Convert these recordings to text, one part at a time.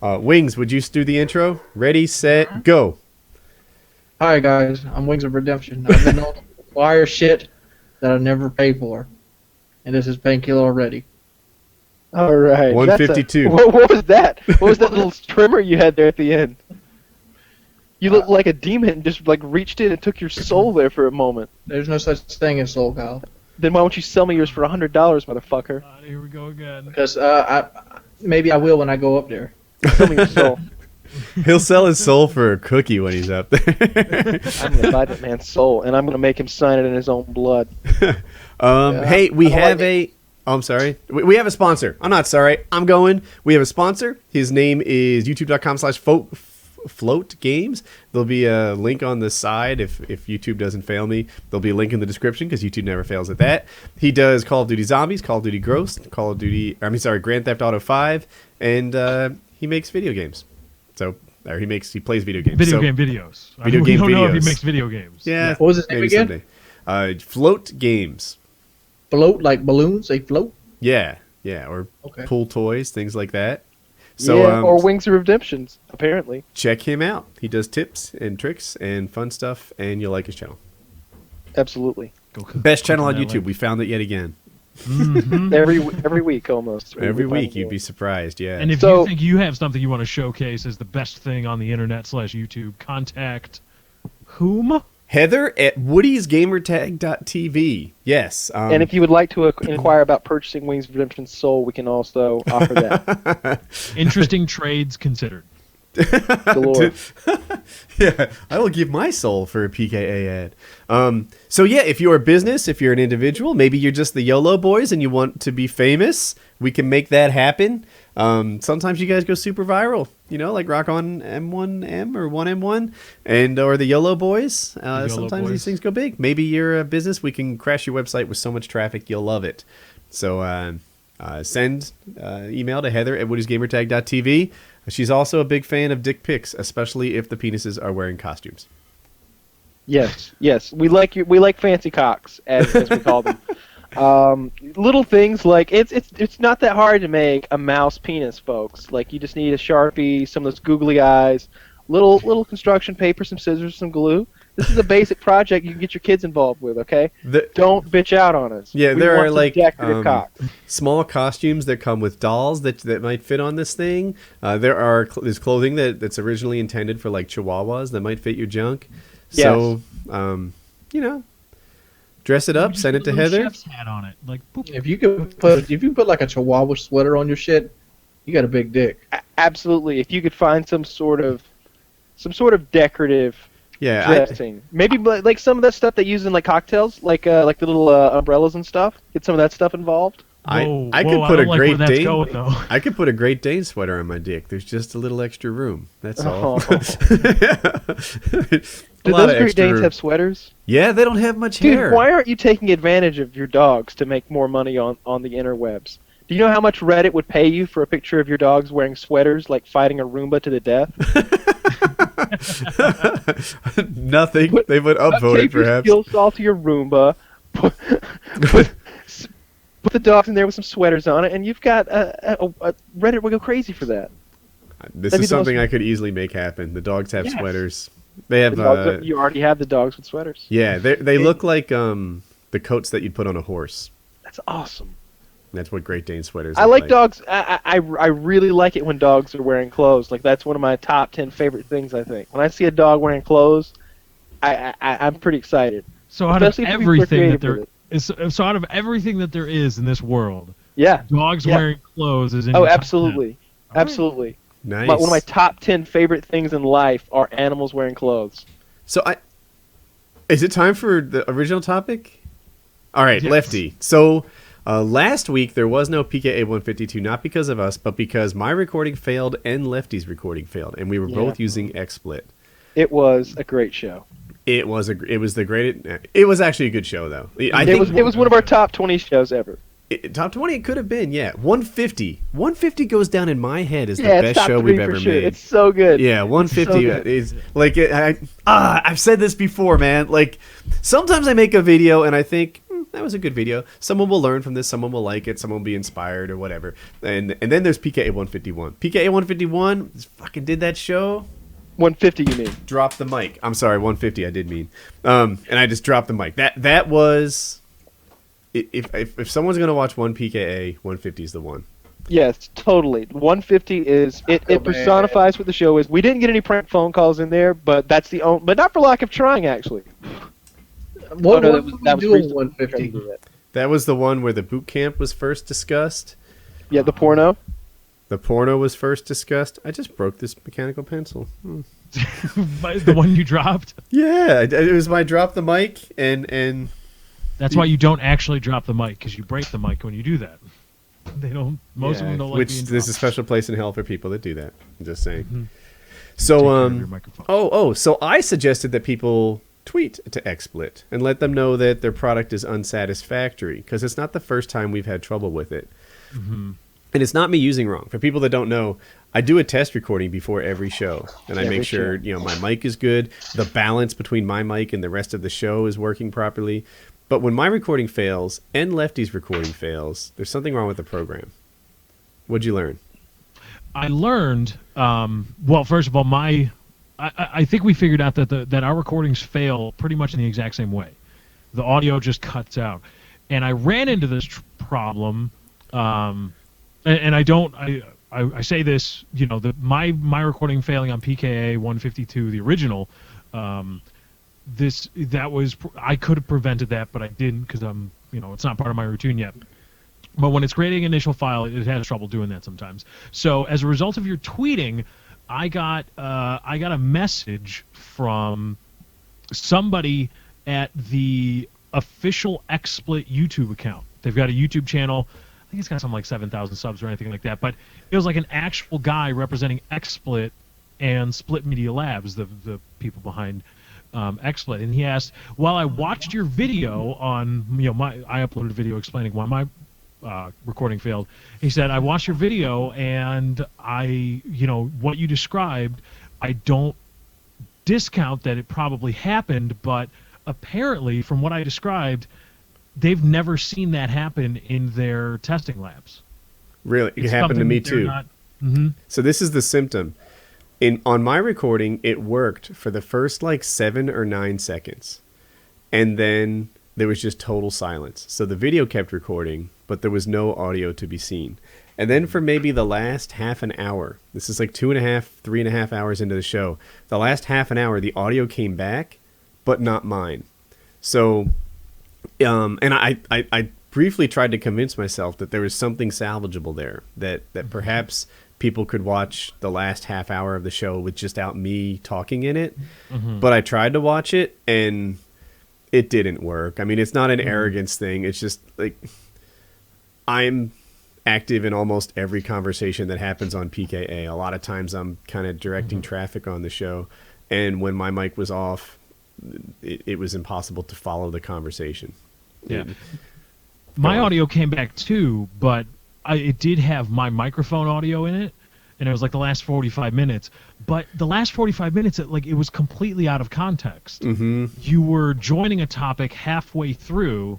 Wings, would you do the intro? Ready, set, go. Hi guys, I'm Wings of Redemption. I've been known to acquire shit that I never paid for, and this is Painkiller Already. All right. 152. What was that? What was that little trimmer you had there at the end? You looked like a demon and just like reached in and took your soul there for a moment. There's no such thing as soul, Kyle. Then why don't you sell me yours for $100, motherfucker? Here we go again. Because maybe I will when I go up there. Sell me your soul. He'll sell his soul for a cookie when he's up there. I'm gonna buy that man's soul, and I'm gonna make him sign it in his own blood. Hey, we have a... Oh, I'm sorry. We have a sponsor. I'm not sorry. I'm going. We have a sponsor. His name is youtube.com/float games. There'll be a link on the side if YouTube doesn't fail me. There'll be a link in the description because YouTube never fails at that. He does Call of Duty Zombies, Call of Duty Ghost, Grand Theft Auto 5, and he makes video games. So, or he plays video games. Video game videos. We don't know if he makes video games. Yeah. What was his name again? Someday. Float Games. Float like balloons? They float? Yeah, or pool toys, things like that. So, yeah, or Wings of Redemptions, apparently. Check him out. He does tips and tricks and fun stuff, and you'll like his channel. Absolutely. Best channel on YouTube. We found it yet again. Mm-hmm. Every week, almost. Every week, you'd be surprised, yeah. And if you think you have something you want to showcase as the best thing on the internet /YouTube, contact whom? Heather at WoodysGamertag.tv. Yes. And if you would like to inquire about purchasing Wings of Redemption Soul, we can also offer that. Interesting trades considered. Galore. Yeah, I will give my soul for a PKA ad. So yeah, if you're a business, if you're an individual, maybe you're just the YOLO boys and you want to be famous, we can make that happen. Sometimes you guys go super viral, like Rock On M1M or 1M1 or the YOLO boys. Sometimes these things go big. Maybe you're a business, we can crash your website with so much traffic, you'll love it. So send email to Heather at Woody'sGamertag.tv. She's also a big fan of dick pics, especially if the penises are wearing costumes. Yes. We like fancy cocks, as we call them. Little things like it's not that hard to make a mouse penis, folks. Like you just need a Sharpie, some of those googly eyes, little construction paper, some scissors, some glue. This is a basic project you can get your kids involved with, okay? Don't bitch out on us. Yeah, there are like decorative small costumes that come with dolls that might fit on this thing. There's clothing that's originally intended for like chihuahuas that might fit your junk. Yes. So, dress it up, send it to Heather. Chef's hat on it, like boop. If you put like a chihuahua sweater on your shit, you got a big dick. Absolutely. If you could find some sort of decorative dressing, maybe like some of that stuff they use in like cocktails, like the little umbrellas and stuff. Get some of that stuff involved. I could put a Great Dane. I could put a Great Dane sweater on my dick. There's just a little extra room. That's all. Do those Great Danes have sweaters? Yeah, they don't have much hair. Dude, why aren't you taking advantage of your dogs to make more money on the interwebs? Do you know how much Reddit would pay you for a picture of your dogs wearing sweaters, like fighting a Roomba to the death? Nothing. They would upvote it, perhaps. Skill salt to your Roomba. Put the dogs in there with some sweaters on it, and you've got Reddit will go crazy for that. This is something I could easily make happen. The dogs have sweaters. They have. You already have the dogs with sweaters. Yeah, they look like the coats that you'd put on a horse. That's awesome. That's what Great Dane sweaters. I like dogs. I really like it when dogs are wearing clothes. Like that's one of my top 10 favorite things. I think when I see a dog wearing clothes, I'm pretty excited. So out of everything that there is, out of everything that there is in this world, dogs wearing clothes is in. Oh, absolutely, absolutely. Nice. One of my top 10 favorite things in life are animals wearing clothes. So is it time for the original topic? All right, yes. Lefty. So. Last week, there was no PKA 152, not because of us, but because my recording failed and Lefty's recording failed, and we were both using XSplit. It was a great show. It was actually a good show, though. It was one of our top 20 shows ever. Top 20 it could have been, yeah. 150. 150 goes down in my head as the best show we've ever made. It's so good. Yeah, 150 is like I've said this before, man. Like sometimes I make a video and I think that was a good video. Someone will learn from this. Someone will like it. Someone will be inspired or whatever. And then there's PKA 151. PKA 151 fucking did that show. 150, you mean? Drop the mic. I'm sorry, 150. I did mean. And I just dropped the mic. That was. If someone's gonna watch one PKA, 150 is the one. Yes, totally. 150 is it personifies what the show is. We didn't get any prank phone calls in there, but that's the only. But not for lack of trying, actually. What was 150? That was the one where the boot camp was first discussed. Yeah, the porno. The porno was first discussed. I just broke this mechanical pencil. The one you dropped? Yeah, it was my drop the mic and. That's why you don't actually drop the mic, because you break the mic when you do that. They don't. Most of them don't like being dropped. There's a special place in hell for people that do that. I'm just saying. Mm-hmm. So so I suggested that people tweet to XSplit and let them know that their product is unsatisfactory, because it's not the first time we've had trouble with it. Mm-hmm. And it's not me using wrong. For people that don't know, I do a test recording before every show, and I make sure my mic is good, the balance between my mic and the rest of the show is working properly. But when my recording fails and Lefty's recording fails, there's something wrong with the program. What'd you learn? I learned, well, first of all, I think we figured out that our recordings fail pretty much in the exact same way. The audio just cuts out. And I ran into this problem, and I say this, my recording failing on PKA 152, the original, I could have prevented that, but I didn't, because it's not part of my routine yet. But when it's creating an initial file, it has trouble doing that sometimes. So as a result of your tweeting, I got a message from somebody at the official XSplit YouTube account. They've got a YouTube channel. I think it's got something like 7,000 subs or anything like that. But it was like an actual guy representing XSplit and Split Media Labs, the people behind XSplit, and he asked, "Well, I watched your video on, I uploaded a video explaining why my recording failed." He said, "I watched your video, and what you described, I don't discount that it probably happened, but apparently, from what I described, they've never seen that happen in their testing labs." Really, it happened to me too. So this is the symptom. On my recording, it worked for the first 7 or 9 seconds, and then there was just total silence. So the video kept recording, but there was no audio to be seen. And then for maybe the last half an hour, this is 2.5, 3.5 hours into the show, the last half an hour, the audio came back, but not mine. So, and I briefly tried to convince myself that there was something salvageable there, that perhaps people could watch the last half hour of the show with just out me talking in it. Mm-hmm. But I tried to watch it, and it didn't work. I mean, it's not an arrogance thing. It's just I'm active in almost every conversation that happens on PKA. A lot of times I'm kind of directing traffic on the show, and when my mic was off, it was impossible to follow the conversation. Yeah. My audio came back too, but it did have my microphone audio in it, and it was the last 45 minutes. But the last 45 minutes, it was completely out of context. Mm-hmm. You were joining a topic halfway through,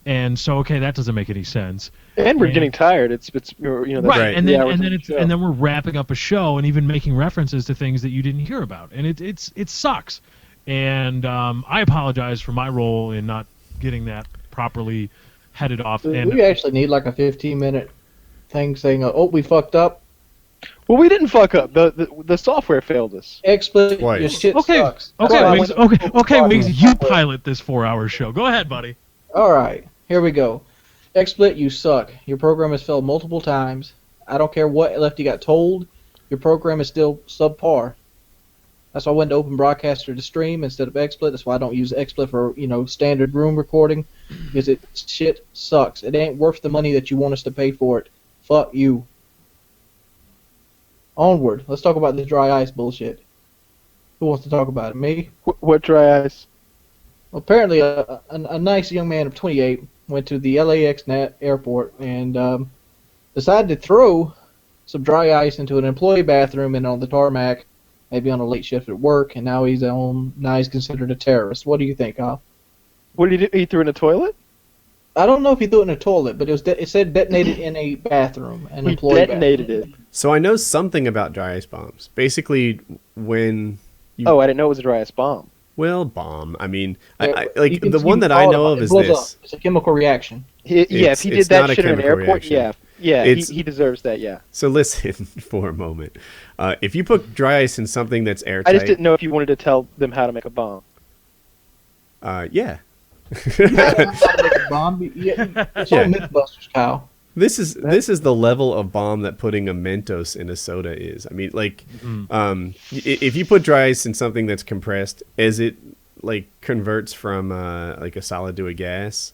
and so that doesn't make any sense. And we're getting tired. It's right, and then we're wrapping up a show and even making references to things that you didn't hear about, and it sucks. And I apologize for my role in not getting that properly headed off. And we actually need a 15-minute thing saying, "Oh, we fucked up." Well, we didn't fuck up. The software failed us. XSplit, your shit sucks. Okay, Wiggs, you pilot this 4-hour show. Go ahead, buddy. All right, here we go. XSplit, you suck. Your program has failed multiple times. I don't care what Lefty got told. Your program is still subpar. That's why I went to Open Broadcaster to stream instead of XSplit. That's why I don't use XSplit for standard room recording, because it shit sucks. It ain't worth the money that you want us to pay for it. Fuck you. Onward. Let's talk about this dry ice bullshit. Who wants to talk about it? Me? What dry ice? Well, apparently a nice young man of 28 went to the LAX airport and decided to throw some dry ice into an employee bathroom and on the tarmac, maybe on a late shift at work, and now he's considered a terrorist. What do you think, Al? What did he do? He threw in a toilet? I don't know if he threw it in a toilet, but it said detonated in a bathroom, an He employee detonated it. So I know something about dry ice bombs. Basically, when you Oh, I didn't know it was a dry ice bomb. well bomb. I mean, bathroom. like You can- the you one can that I call it know a- of it is blows this. up. It's a chemical reaction. Yeah, if he did that not a shit in an chemical airport, reaction. yeah, It's- he deserves that. Yeah. So listen for a moment. If you put dry ice in something that's I airtight, just didn't know if you wanted to tell them how to make a bomb. Yeah. How to make a bomb? Yeah, it's all Yeah. Mythbusters, Kyle. This is the level of bomb that putting a Mentos in a soda is. I mean, like, if you put dry ice in something that's compressed, as it like converts from like a solid to a gas,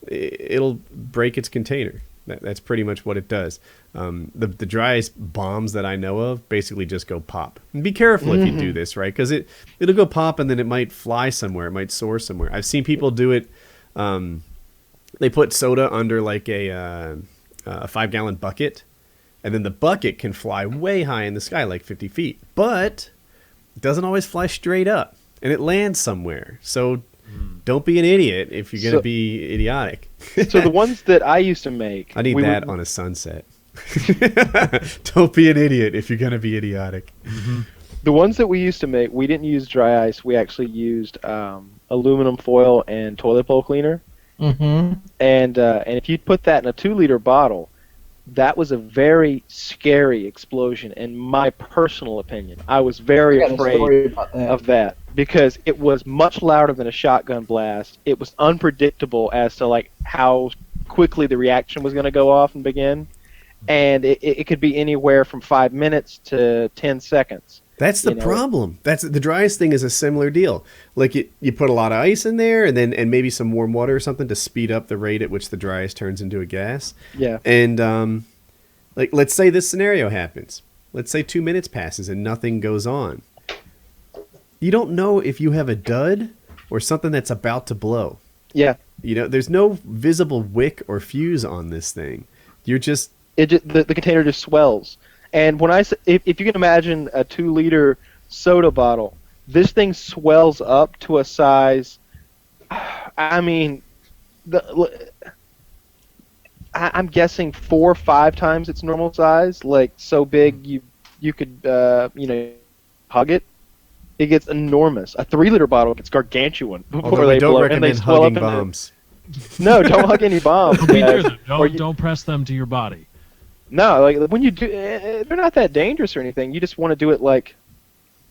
it'll break its container. That's pretty much what it does. The dry ice bombs that I know of basically just go pop. And be careful if you do this, right? Because it'll go pop and then it might fly somewhere. It might soar somewhere. I've seen people do it. They put soda under like a 5-gallon bucket, and then the bucket can fly way high in the sky, like 50 feet. But it doesn't always fly straight up, and it lands somewhere. So don't be an idiot if you're going to be idiotic. So the ones that I used to make, I need we that would- on a sunset. Don't be an idiot if you're going to be idiotic. The ones that we used to make, we didn't use dry ice. We actually used aluminum foil and toilet bowl cleaner. Mm-hmm. And if you put that in a 2-liter bottle, that was a very scary explosion, in my personal opinion. I was very afraid of that because it was much louder than a shotgun blast. It was unpredictable as to like how quickly the reaction was going to go off and begin, and it could be anywhere from 5 minutes to 10 seconds. That's the You know, problem. That's the dry ice thing is a similar deal. Like you put a lot of ice in there, and maybe some warm water or something to speed up the rate at which the dry ice turns into a gas. Yeah. And like let's say this scenario happens. Let's say 2 minutes passes and nothing goes on. You don't know if you have a dud or something that's about to blow. Yeah. You know, there's no visible wick or fuse on this thing. You're just The container just swells. And when if you can imagine a 2-liter soda bottle, this thing swells up to a size. I mean, I'm guessing 4 or 5 times its normal size. Like so big you could hug it. It gets enormous. A 3-liter bottle gets gargantuan before although they we don't blow, and they recommend swell hugging up into- bombs. No, don't hug any bombs. Don't be near Dad. them. Or Don't press them to your body. No, like when you do, they're not that dangerous or anything. You just want to do it like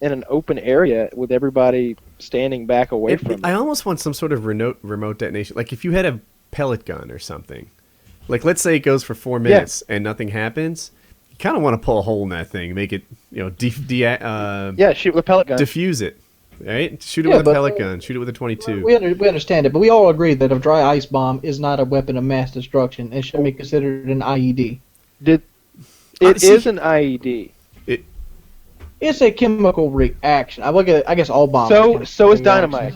in an open area with everybody standing back away from it. I almost want some sort of remote detonation. Like if you had a pellet gun or something. Like let's say it goes for 4 minutes and nothing happens. You kind of want to pull a hole in that thing, make it, Yeah, shoot with a pellet gun. diffuse it, right? Shoot it Yeah, with a but- pellet gun. Shoot it with a 22. We understand it, but we all agree that a dry ice bomb is not a weapon of mass destruction. It should be considered an IED. It see- is an IED. It's a chemical reaction. I guess all bombs. So are is chemical dynamite.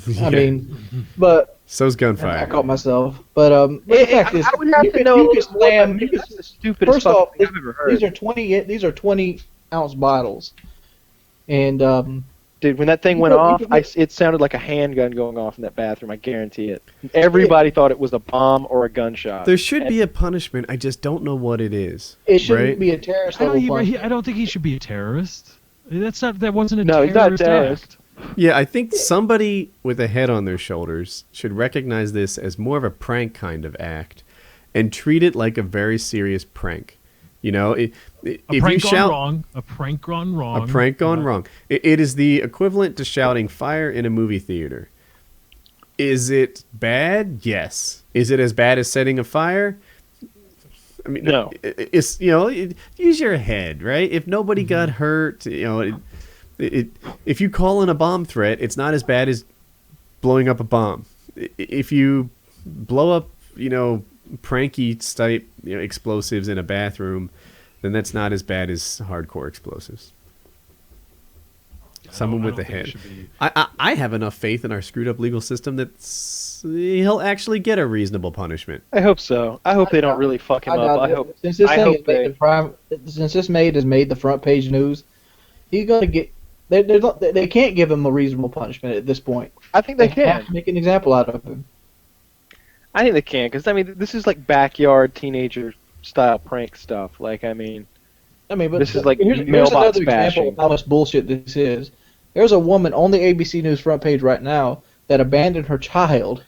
reactions. I mean, but So's I got caught myself. But the fact is, I would have you to could- know. you could slam. You could, That's the stupidest first off, fucking thing I've ever heard. these are 20-ounce bottles, and Dude, when that thing you went could- you off, could- it sounded like a handgun going off in that bathroom. I guarantee it. Everybody thought it was a bomb or a gunshot. There should be a punishment. I just don't know what it is. it shouldn't right? be a terrorist I level don't, punishment. I don't think he should be a terrorist. That wasn't a No, he's terrorist not a terrorist. act. Yeah, I think somebody with a head on their shoulders should recognize this as more of a prank kind of act and treat it like a very serious prank. You know, if A you prank gone shout wrong. A prank gone wrong. a prank gone Yeah. wrong, it is the equivalent to shouting fire in a movie theater. Is it bad? Yes. Is it as bad as setting a fire? I mean, No. It's use your head, right? If nobody got hurt, if you call in a bomb threat, it's not as bad as blowing up a bomb. If you blow up, pranky type explosives in a bathroom, then that's not as bad as hardcore explosives. Someone I with don't a think it head. should be- I have enough faith in our screwed up legal system that he'll actually get a reasonable punishment. I hope so. I hope they don't really fuck him up. doubt I it. hope. Since this I thing hope has made they- the since this has made the front page news, he's gonna get. They can't give him a reasonable punishment at this point. I think they have can. to make an example out of him. I think they can, because I mean, this is like backyard teenager style prank stuff. Like, I mean, but this is like here's mailbox another example of bashing. how much bullshit this is. There's a woman on the ABC News front page right now that abandoned her child,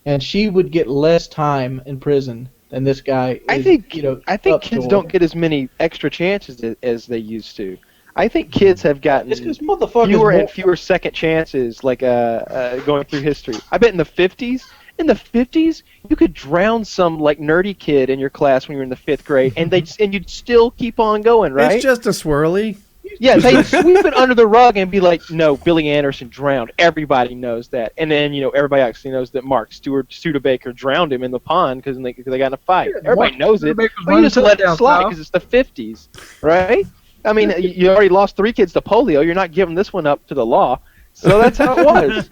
and she would get less time in prison than this guy. I is, think up kids for. don't get as many extra chances as they used to. I think kids have gotten It's 'cause motherfuckers fewer and won't- fewer second chances, like going through history. I bet in the 50s, you could drown some like nerdy kid in your class when you were in the 5th grade, and you'd still keep on going, right? It's just a swirly. Yeah, they'd sweep it under the rug and be like, "No, Billy Anderson drowned. Everybody knows that." And then everybody actually knows that Mark Studebaker drowned him in the pond because they got in a fight. Yeah, Everybody Mark knows it. Studebaker's But you running just let it touchdowns, slide pal. because it's the 50s, right? I mean, you already lost 3 kids to polio. You're not giving this one up to the law. So that's how it was.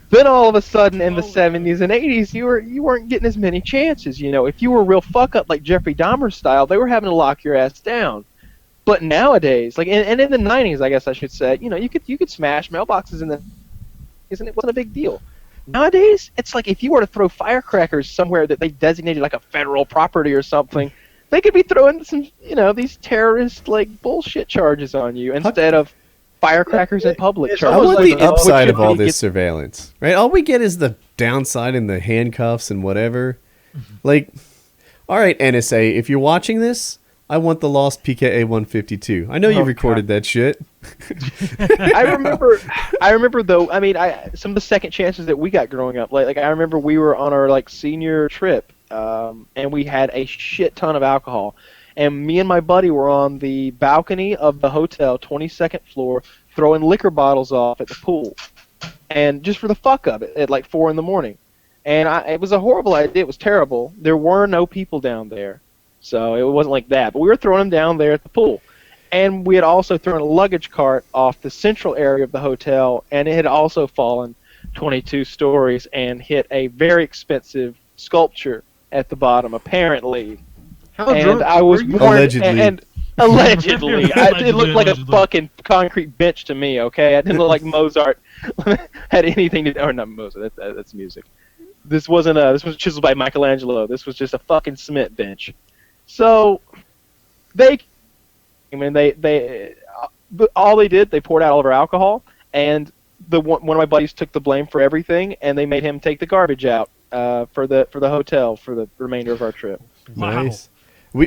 Then all of a sudden, in the 70s and 80s, you weren't getting as many chances. If you were a real fuck up like Jeffrey Dahmer style, they were having to lock your ass down. But nowadays, like and in the 90s, I guess I should say, you could smash mailboxes it wasn't a big deal. Nowadays, it's like if you were to throw firecrackers somewhere that they designated like a federal property or something, they could be throwing some, these terrorist like bullshit charges on you instead of firecrackers in public it's charges. I want almost the like upside of all Which this surveillance, right? All we get is the downside and the handcuffs and whatever. Like, all right, NSA, if you're watching this, I want the lost PKA 152. I know you recorded that shit. I remember though. I mean, some of the second chances that we got growing up. Like I remember we were on our like senior trip, and we had a shit ton of alcohol, and me and my buddy were on the balcony of the hotel, 22nd floor, throwing liquor bottles off at the pool, and just for the fuck of it, at like 4 a.m. And it was a horrible idea. It was terrible. There were no people down there, so it wasn't like that. But we were throwing them down there at the pool. And we had also thrown a luggage cart off the central area of the hotel, and it had also fallen 22 stories and hit a very expensive sculpture at the bottom, apparently. How And drunk I was were you? warned, Allegedly. and allegedly, it looked like a Allegedly. fucking concrete bench to me. Okay, it didn't look like Mozart had anything to, or not Mozart. That's music. This wasn't this was chiseled by Michelangelo. This was just a fucking cement bench. So all they did, they poured out all of our alcohol, and one of my buddies took the blame for everything, and they made him take the garbage out for the hotel for the remainder of our trip. Wow. Nice.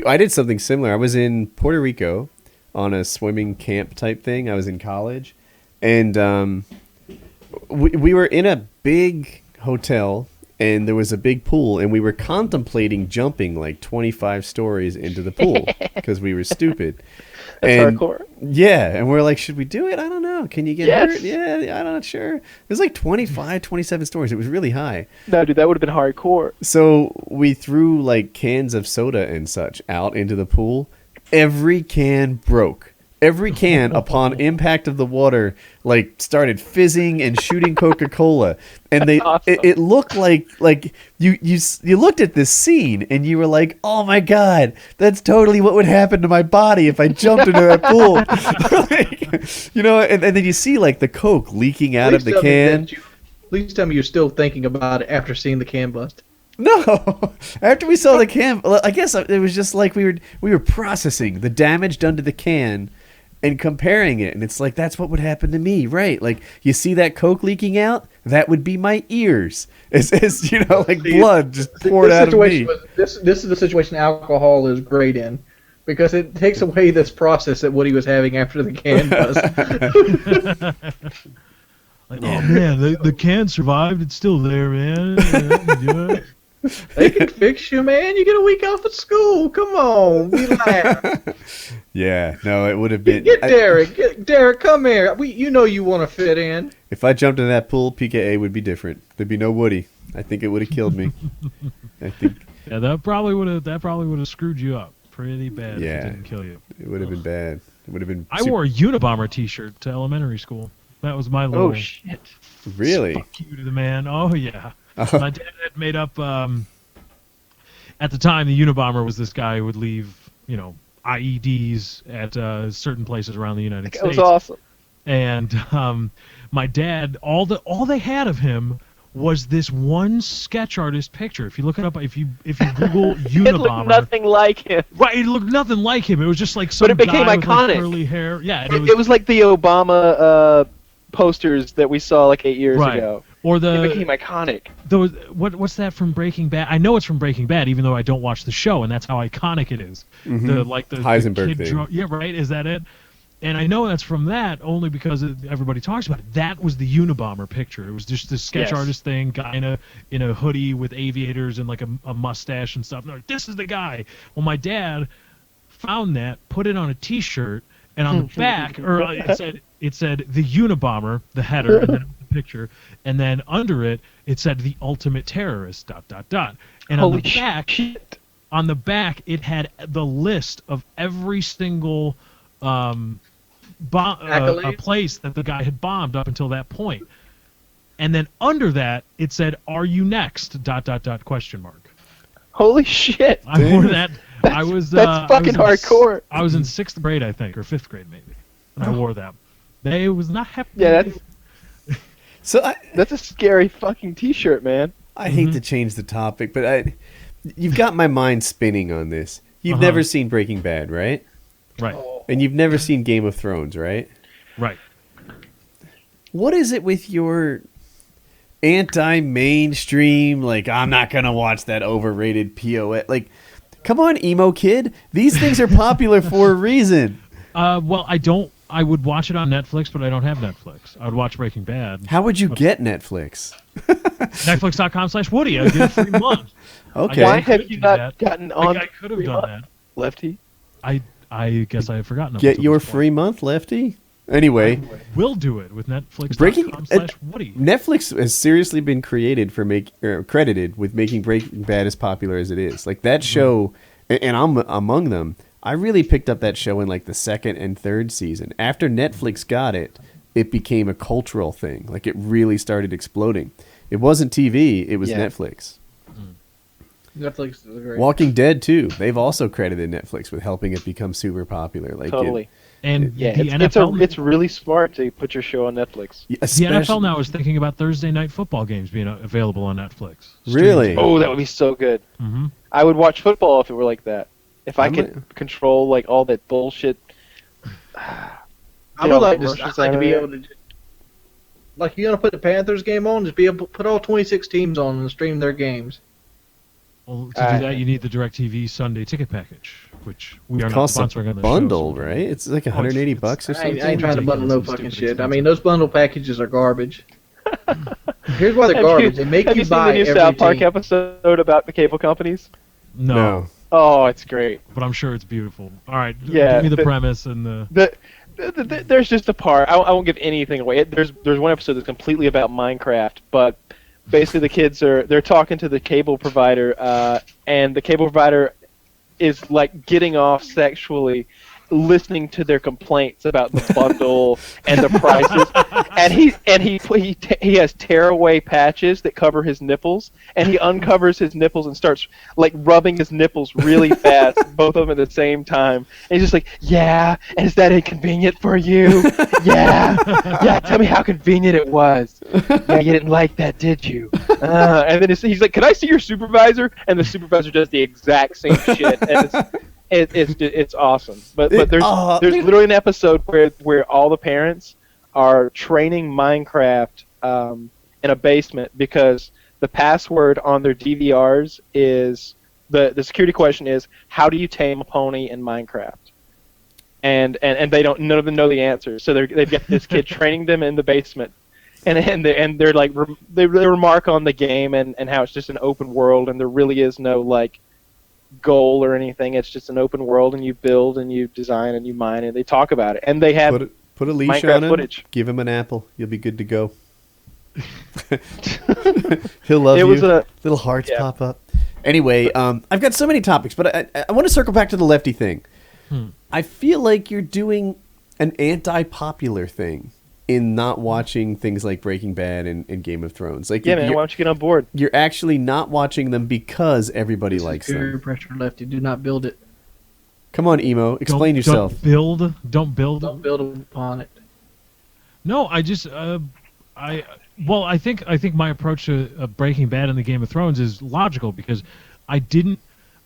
I did something similar. I was in Puerto Rico on a swimming camp type thing. I was in college, and we were in a big hotel, and there was a big pool, and we were contemplating jumping like 25 stories into the pool because we were stupid. That's hardcore. Yeah, and we're like, should we do it? I don't know. Can you get Yes. hurt? Yeah, I'm not sure. It was like 25, 27 stories. It was really high. No, dude, that would have been hardcore. So we threw like cans of soda and such out into the pool. Every can broke. Every can, upon impact of the water, like started fizzing and shooting Coca-Cola, and Awesome. it looked like you looked at this scene and you were like, oh my god, that's totally what would happen to my body if I jumped into that pool. Like, and then you see like the Coke leaking out of the can. Please tell me you're still thinking about it after seeing the can bust. No, after we saw the can, I guess it was just like we were processing the damage done to the can and comparing it, and it's like that's what would happen to me, right? Like you see that Coke leaking out, that would be my ears, as like blood just poured out of me. This is the situation alcohol is great in, because it takes away this process that Woody was having after the can bust. Like, oh man, the can survived. It's still there, man. Yeah. They can fix you, man. You get a week off of school. Come on, relax. Yeah, no, it would have been. Get Derek. Derek, come here. You want to fit in. If I jumped in that pool, PKA would be different. There'd be no Woody. I think it would have killed me. I think. Yeah, that probably would have screwed you up pretty bad Yeah. if it didn't kill you. It would have been bad. It would have been. I wore a Unabomber T-shirt to elementary school. That was my little. Oh shit! Really. Fuck you to the man. Oh yeah. My dad had made up. At the time, the Unabomber was this guy who would leave, IEDs at certain places around the United That States. was awesome. And my dad, all they had of him was this one sketch artist picture. If you look it up, if you Google It Unabomber, looked nothing like him. right? It looked nothing like him. It was just like some But it became guy with like iconic. curly hair. Yeah, and It was like the Obama posters that we saw like 8 years right. ago. Or It became iconic. what's that from Breaking Bad? I know it's from Breaking Bad, even though I don't watch the show, and that's how iconic it is. The Heisenberg kid thing. yeah, right. Is that it? And I know that's from that only because everybody talks about it. That was the Unabomber picture. It was just this sketch Yes. artist thing, guy in a hoodie with aviators and like a mustache and stuff. And they're like, this is the guy. Well, my dad found that, put it on a T-shirt, and on the back, or it said the Unabomber, the header, and then the picture, and then under it said the ultimate terrorist. ... And Holy shit. on the back, it had the list of every single a place that the guy had bombed up until that point. And then under that, it said, "Are you next?" ... question mark. Holy shit. I wore that. I was That's fucking hardcore. I was in 6th grade, I think, or 5th grade maybe, and I wore that. They was not happy. Yeah, So that's a scary fucking T-shirt, man. I hate to change the topic, but you've got my mind spinning on this. You've never seen Breaking Bad, right? Right. And you've never seen Game of Thrones, right? Right. What is it with your anti-mainstream, like, I'm not going to watch that overrated POS? Like, come on, emo kid. These things are popular for a reason. Well, I would watch it on Netflix, but I don't have Netflix. I would watch Breaking Bad. How would you get Netflix? Netflix.com/Woody. I get a free month. Okay. Why have you not gotten on? I could have done that. Lefty? I guess I have forgotten. up Get until your this point. free month, Lefty? Anyway, We'll do it with Breaking Netflix.com/Woody. Netflix has seriously been credited with making Breaking Bad as popular as it is. Like that show, and I'm among them. I really picked up that show in like the 2nd and 3rd season. After Netflix got it, it became a cultural thing. Like it really started exploding. It wasn't TV; it was Netflix. Netflix is great. Walking Dead too. They've also credited Netflix with helping it become super popular. Like Totally. And Yeah, the NFL, it's really smart to put your show on Netflix. the NFL now is thinking about Thursday night football games being available on Netflix. Really? Oh, that would be so good. Mm-hmm. I would watch football if it were like that. If I I'm could like- control like all that bullshit. I would like to be able to just, like, you're gonna put the Panthers game on, just be able to put all 26 teams on and stream their games. Well, to do that, you need the DirecTV Sunday ticket package, which we are not costs sponsoring a on the bundle, show. right? It's like $180 or I something. ain't trying to bundle no Ridiculous and fucking stupid shit. I expensive. mean, those bundle packages are garbage. Here's why they're Have garbage. you- They make have you seen buy the new every South Park team. episode about the cable companies? No, Oh, it's great. but I'm sure it's beautiful. All right, Yeah, give me the but- premise and the. There's just a part. I won't give anything away. There's one episode that's completely about Minecraft, but basically the kids they're talking to the cable provider, and the cable provider is like getting off sexually, listening to their complaints about the bundle and the prices, and he has tearaway patches that cover his nipples, and he uncovers his nipples and starts like rubbing his nipples really fast, both of them at the same time. And he's just like, "Yeah, and is that inconvenient for you? Yeah, tell me how convenient it was. Yeah, you didn't like that, did you?" And then he's like, "Can I see your supervisor?" And the supervisor does the exact same shit. And it's awesome. But there's literally an episode where all the parents are training Minecraft in a basement because the password on their DVRs is the security question is, how do you tame a pony in Minecraft? And they don't, none of them know the answer. So they've got this kid training them in the basement. And they're like they remark on the game and how it's just an open world and there really is no like goal or anything. It's just an open world and you build and you design and you mine and they talk about it. And they have put a leash Minecraft on him. footage. Give him an apple. You'll be good to go. He'll love It you. was a- Little hearts yeah. pop up. Anyway, I've got so many topics, but I want to circle back to the Lefty thing. I feel like you're doing an anti-popular thing in not watching things like Breaking Bad and Game of Thrones. Like, Yeah, man, why don't you get on board? you're actually not watching them because everybody likes Peer them. pressure lefty. Do not build it. Come on, Emo. Explain yourself. Don't build. Don't build upon it. No, I just I Well, I think my approach to Breaking Bad and the Game of Thrones is logical because I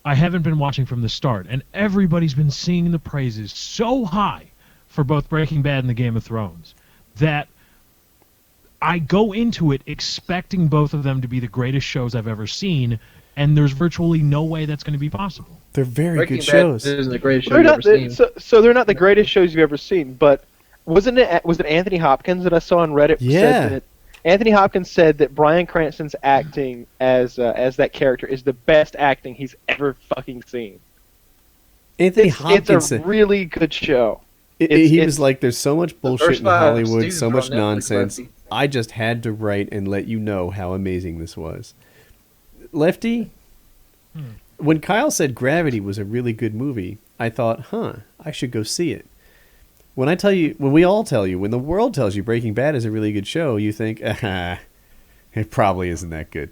haven't been watching from the start, and everybody's been singing the praises so high for both Breaking Bad and the Game of Thrones that I go into it expecting both of them to be the greatest shows I've ever seen, and there's virtually no way that's going to be possible. They're very Breaking good Bad shows. isn't the greatest show They're you've ever seen. so they're not the greatest shows you've ever seen, but was it Anthony Hopkins that I saw on Reddit? Yeah. Said that Anthony Hopkins said that Bryan Cranston's acting as that character is the best acting he's ever fucking seen. Anthony Hopkins. It's a really good show. He was like, "There's so much bullshit first in 5 Hollywood, seasons so are much on Netflix, nonsense. Lefty. I just had to write and let you know how amazing this was." Lefty, when Kyle said Gravity was a really good movie, I thought, I should go see it. When we all tell you, when the world tells you Breaking Bad is a really good show, you think, it probably isn't that good.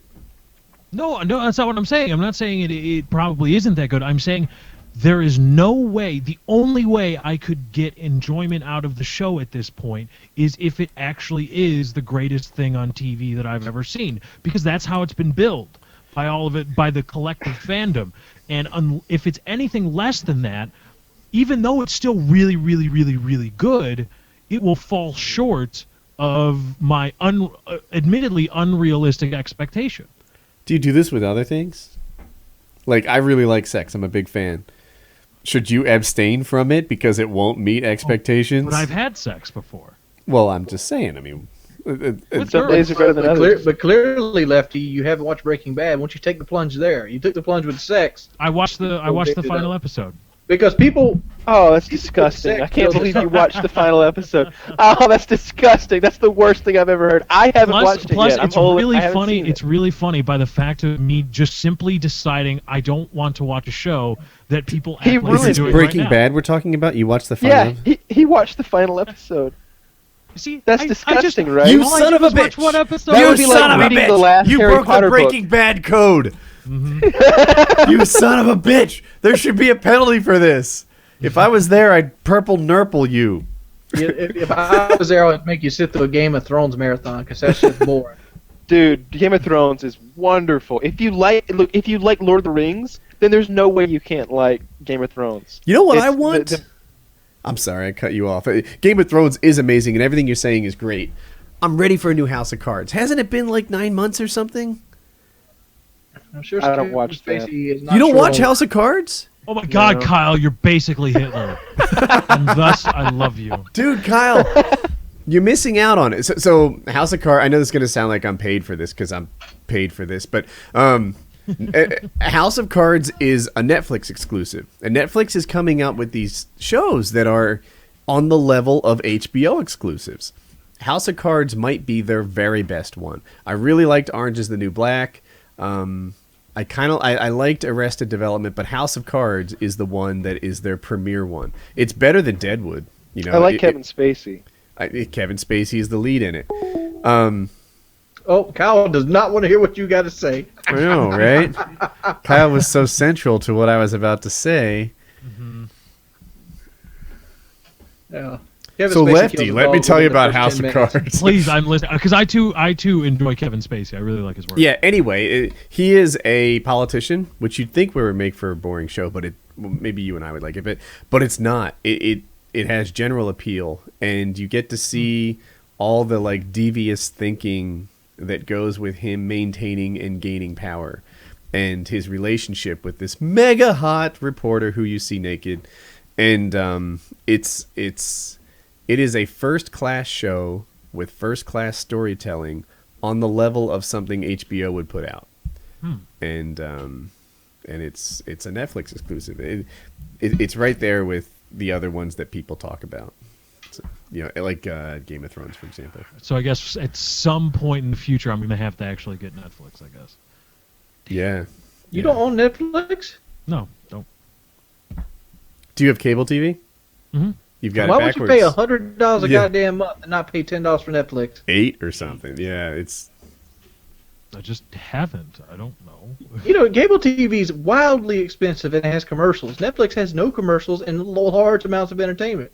No, that's not what I'm saying. I'm not saying it probably isn't that good. I'm saying there is no way, the only way I could get enjoyment out of the show at this point is if it actually is the greatest thing on TV that I've ever seen, because that's how it's been billed by all of it, by the collective fandom. And if it's anything less than that, even though it's still really, really, really, really good, it will fall short of my admittedly unrealistic expectation. Do you do this with other things? Like, I really like sex. I'm a big fan. Should you abstain from it because it won't meet expectations? But I've had sex before. Well, I'm just saying. I mean, Some days are better than others. But clearly, Lefty, you haven't watched Breaking Bad. Once you take the plunge there, you took the plunge with sex. I watched the final episode. Because people... Oh, that's disgusting. I can't believe you watched the final episode. Oh, that's disgusting. That's the worst thing I've ever heard. I haven't watched it yet. It's really funny. It's really funny by the fact of me just simply deciding I don't want to watch a show that people act like they're doing Breaking right now. Bad we're talking about? You watched the final? Yeah, he watched the final episode. See, That's disgusting, right? You all I son did of a was watch bitch! one episode. That You would be like son of a reading the bitch! last You Harry broke Potter the book. Breaking Bad code! You son of a bitch! There should be a penalty for this. If I was there, I'd purple nurple you. If I was there, I would make you sit through a Game of Thrones marathon, because that's just boring. Dude, Game of Thrones is wonderful. If you like Lord of the Rings, then there's no way you can't like Game of Thrones. You know what I want? I'm sorry, I cut you off. Game of Thrones is amazing, and everything you're saying is great. I'm ready for a new House of Cards. Hasn't it been like 9 months or something? I'm sure I don't watch that. Spacey is not You don't sure watch on- House of Cards? Oh my God, No. Kyle, you're basically Hitler, and thus I love you. Dude, Kyle, you're missing out on it. So House of Cards, I know this is going to sound like I'm paid for this because I'm paid for this, but House of Cards is a Netflix exclusive. And Netflix is coming out with these shows that are on the level of HBO exclusives. House of Cards might be their very best one. I really liked Orange is the New Black. I liked Arrested Development, but House of Cards is the one that is their premier one. It's better than Deadwood. You know, I like Kevin Spacey. Kevin Spacey is the lead in it. Oh, Kyle does not want to hear what you got to say. I know, right? Kyle was so central to what I was about to say. Yeah. Kevin So Spacey Lefty, kills let all me of tell them you in the about first House 10 of minutes. Cards. Please, I'm listening because I too enjoy Kevin Spacey. I really like his work. Yeah, anyway, he is a politician, which you'd think would make for a boring show, but maybe you and I would like it, but it's not. It has general appeal, and you get to see all the like devious thinking that goes with him maintaining and gaining power, and his relationship with this mega hot reporter who you see naked, and it is a first-class show with first-class storytelling on the level of something HBO would put out. And it's a Netflix exclusive. It's right there with the other ones that people talk about. So, you know, like Game of Thrones, for example. So I guess at some point in the future, I'm going to have to actually get Netflix, I guess. Yeah. You don't own Netflix? No, don't. Do you have cable TV? Mm-hmm. You've got Why it would you backwards. pay $100 a Yeah. goddamn month and not pay $10 for Netflix? 8 or something. Yeah, it's... I just haven't. I don't know. You know, cable TV is wildly expensive and it has commercials. Netflix has no commercials and large amounts of entertainment.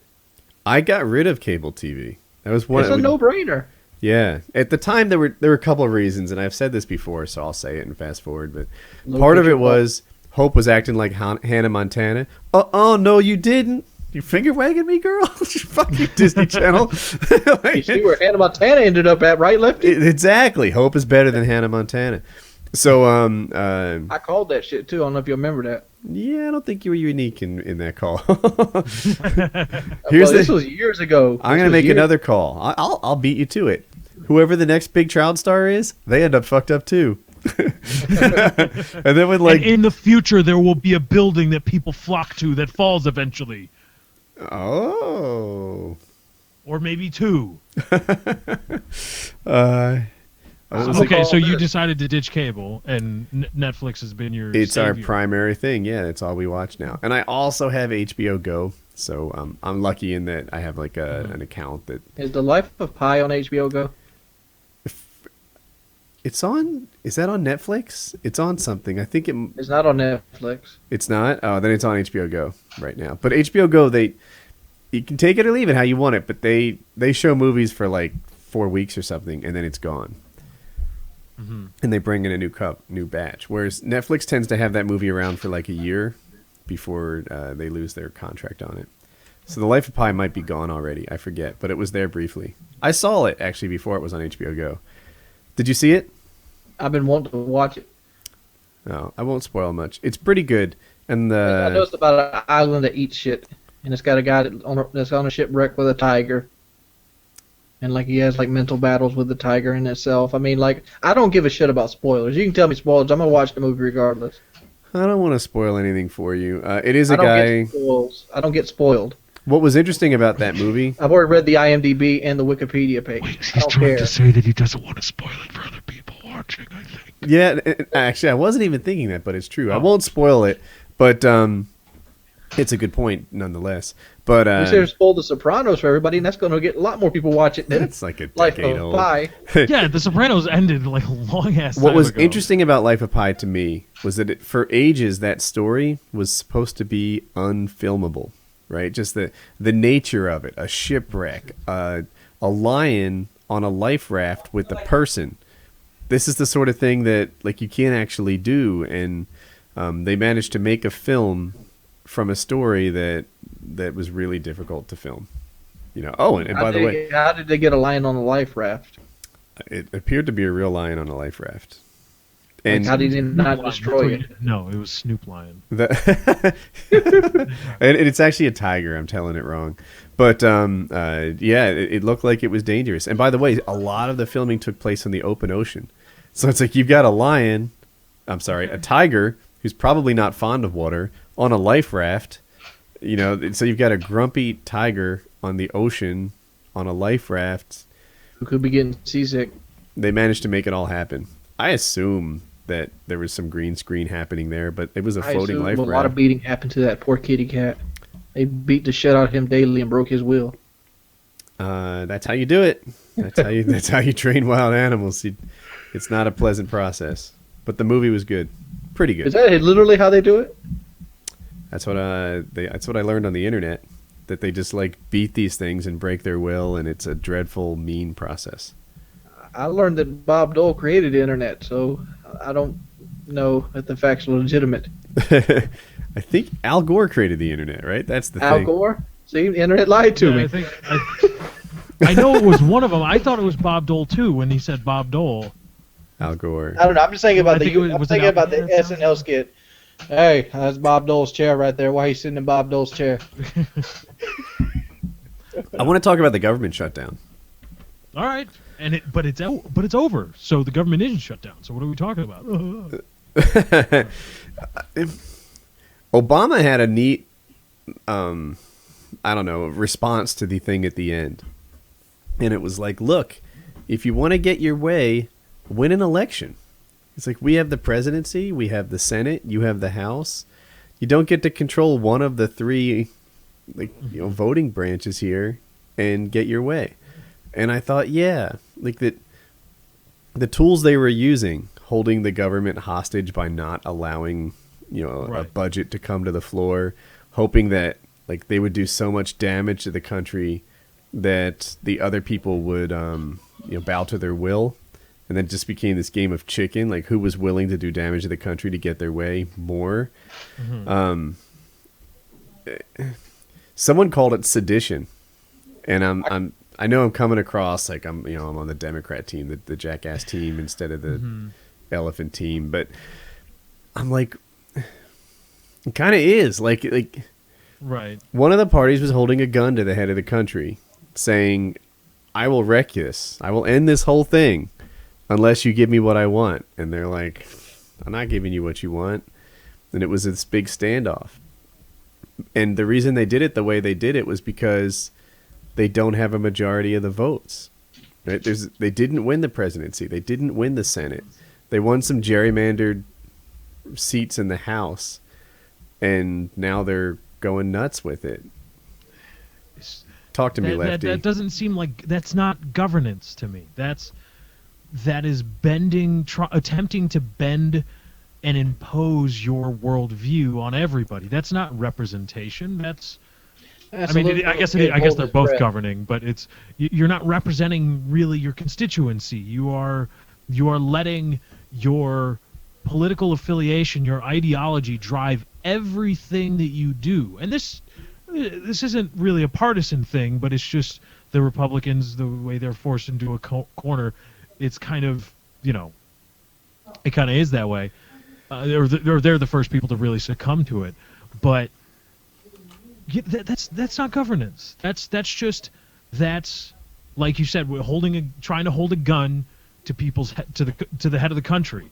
I got rid of cable TV. That was one. It's a no-brainer. Yeah, at the time there were a couple of reasons, and I've said this before, so I'll say it and fast forward. But Low part of picture it was Hope was acting like Hannah Montana. Oh no, you didn't. You finger wagging me, girl. Fuck you, Disney Channel. You see where Hannah Montana ended up at, right, Lefty? Exactly. Hope is better than Hannah Montana. So I called that shit too. I don't know if you remember that. yeah, I don't think you were unique in that call. This was years ago. I'm gonna make another call. I'll beat you to it. Whoever the next big child star is, they end up fucked up too. And then when And in the future, there will be a building that people flock to that falls eventually. Oh. Or maybe two. Okay, so you decided to ditch cable, and Netflix has been your it's our savior. primary thing. Yeah, that's all we watch now. And I also have HBO Go, so I'm lucky in that I have like an account that Is The Life of Pi on HBO Go? it's on. Is that on Netflix? It's on something. I think It's not on Netflix. it's not. Oh, then it's on HBO Go right now. But HBO Go, you can take it or leave it how you want it, but they show movies for like 4 weeks or something, and then it's gone. Mm-hmm. And they bring in a new batch. Whereas Netflix tends to have that movie around for like a year before they lose their contract on it. So The Life of Pi might be gone already. I forget, but it was there briefly. I saw it actually before it was on HBO Go. Did you see it? I've been wanting to watch it. No, I won't spoil much. It's pretty good. And I know it's about an island that eats shit, and it's got a guy that's on a shipwreck with a tiger. And like he has like mental battles with the tiger in itself. I mean, like I don't give a shit about spoilers. You can tell me spoilers. I'm gonna watch the movie regardless. I don't want to spoil anything for you. It is I a don't guy. get spoils. I don't get spoiled. What was interesting about that movie? I've already read the IMDb and the Wikipedia page. I don't care. say that he doesn't want to spoil it for other people watching, I think. Yeah, actually, I wasn't even thinking that, but it's true. I Oh. won't spoil it, but it's a good point nonetheless. But We should have spoiled The Sopranos for everybody, and that's going to get a lot more people watch it than it's like a Life decade of old. Pi. Yeah, The Sopranos ended like a long ass time What was ago. interesting about Life of Pi to me was that for ages that story was supposed to be unfilmable, right? Just the nature of it, a shipwreck, a lion on a life raft with a person. This is the sort of thing that like you can't actually do, and they managed to make a film from a story that was really difficult to film. You know. Oh, and by the way, How did they get a lion on a life raft? it appeared to be a real lion on a life raft. Like, And how did he not Lion, destroy that's it? what No, it was Snoop Lion. and it's actually a tiger. I'm telling it wrong, but yeah, it looked like it was dangerous. And by the way, a lot of the filming took place in the open ocean, so it's like you've got a tiger who's probably not fond of water on a life raft. You know, so you've got a grumpy tiger on the ocean on a life raft. Who could be getting seasick? They managed to make it all happen. I assume that there was some green screen happening there, but it was a I floating assume life a raft. lot of beating happened to that poor kitty cat. They beat the shit out of him daily and broke his will. That's how you do it. That's how you train wild animals. It's not a pleasant process, but the movie was good, pretty good. Is that literally how they do it? That's what I learned on the internet. That they just like beat these things and break their will, and it's a dreadful, mean process. I learned that Bob Dole created the internet, so I don't know if the facts are legitimate. I think Al Gore created the internet, right? That's the Al thing. Gore? See, the internet lied to me. I know it was one of them. I thought it was Bob Dole too when he said Bob Dole. Al Gore. I don't know. I'm just thinking about I think it was- I'm was it thinking about the Al Gore or SNL skit. Hey, that's Bob Dole's chair right there. Why are you sitting in Bob Dole's chair? I want to talk about the government shutdown. All right, but it's over. So the government isn't shut down. So what are we talking about? Obama had a neat, response to the thing at the end. And it was like, look, if you want to get your way, win an election. It's like, we have the presidency, we have the Senate, you have the House. You don't get to control one of the three, voting branches here and get your way. And I thought, yeah, like that, the tools they were using, holding the government hostage by not allowing, a Right. budget to come to the floor, hoping that they would do so much damage to the country that the other people would bow to their will, and then it just became this game of chicken, like who was willing to do damage to the country to get their way more. Mm-hmm. Someone called it sedition, and I know I'm coming across like I'm on the Democrat team, the jackass team instead of the elephant team, but I'm like, it kind of is like Right. one of the parties was holding a gun to the head of the country, saying, "I will wreck this. I will end this whole thing unless you give me what I want." And they're like, "I'm not giving you what you want." And it was this big standoff. And the reason they did it the way they did it was because they don't have a majority of the votes. Right? They didn't win the presidency. They didn't win the Senate. They won some gerrymandered seats in the House, and now they're going nuts with it. Talk to me, Lefty. That doesn't seem like that's not governance to me. That is attempting to bend and impose your worldview on everybody. That's not representation. I guess they're both governing, but you're not representing really your constituency. You are letting your political affiliation, your ideology drive everything that you do. And this isn't really a partisan thing, but it's just the Republicans, the way they're forced into a corner. It's kind of, it kind of is that way. They're the first people to really succumb to it. But that's not governance. That's like you said, we're trying to hold a gun to to the head of the country,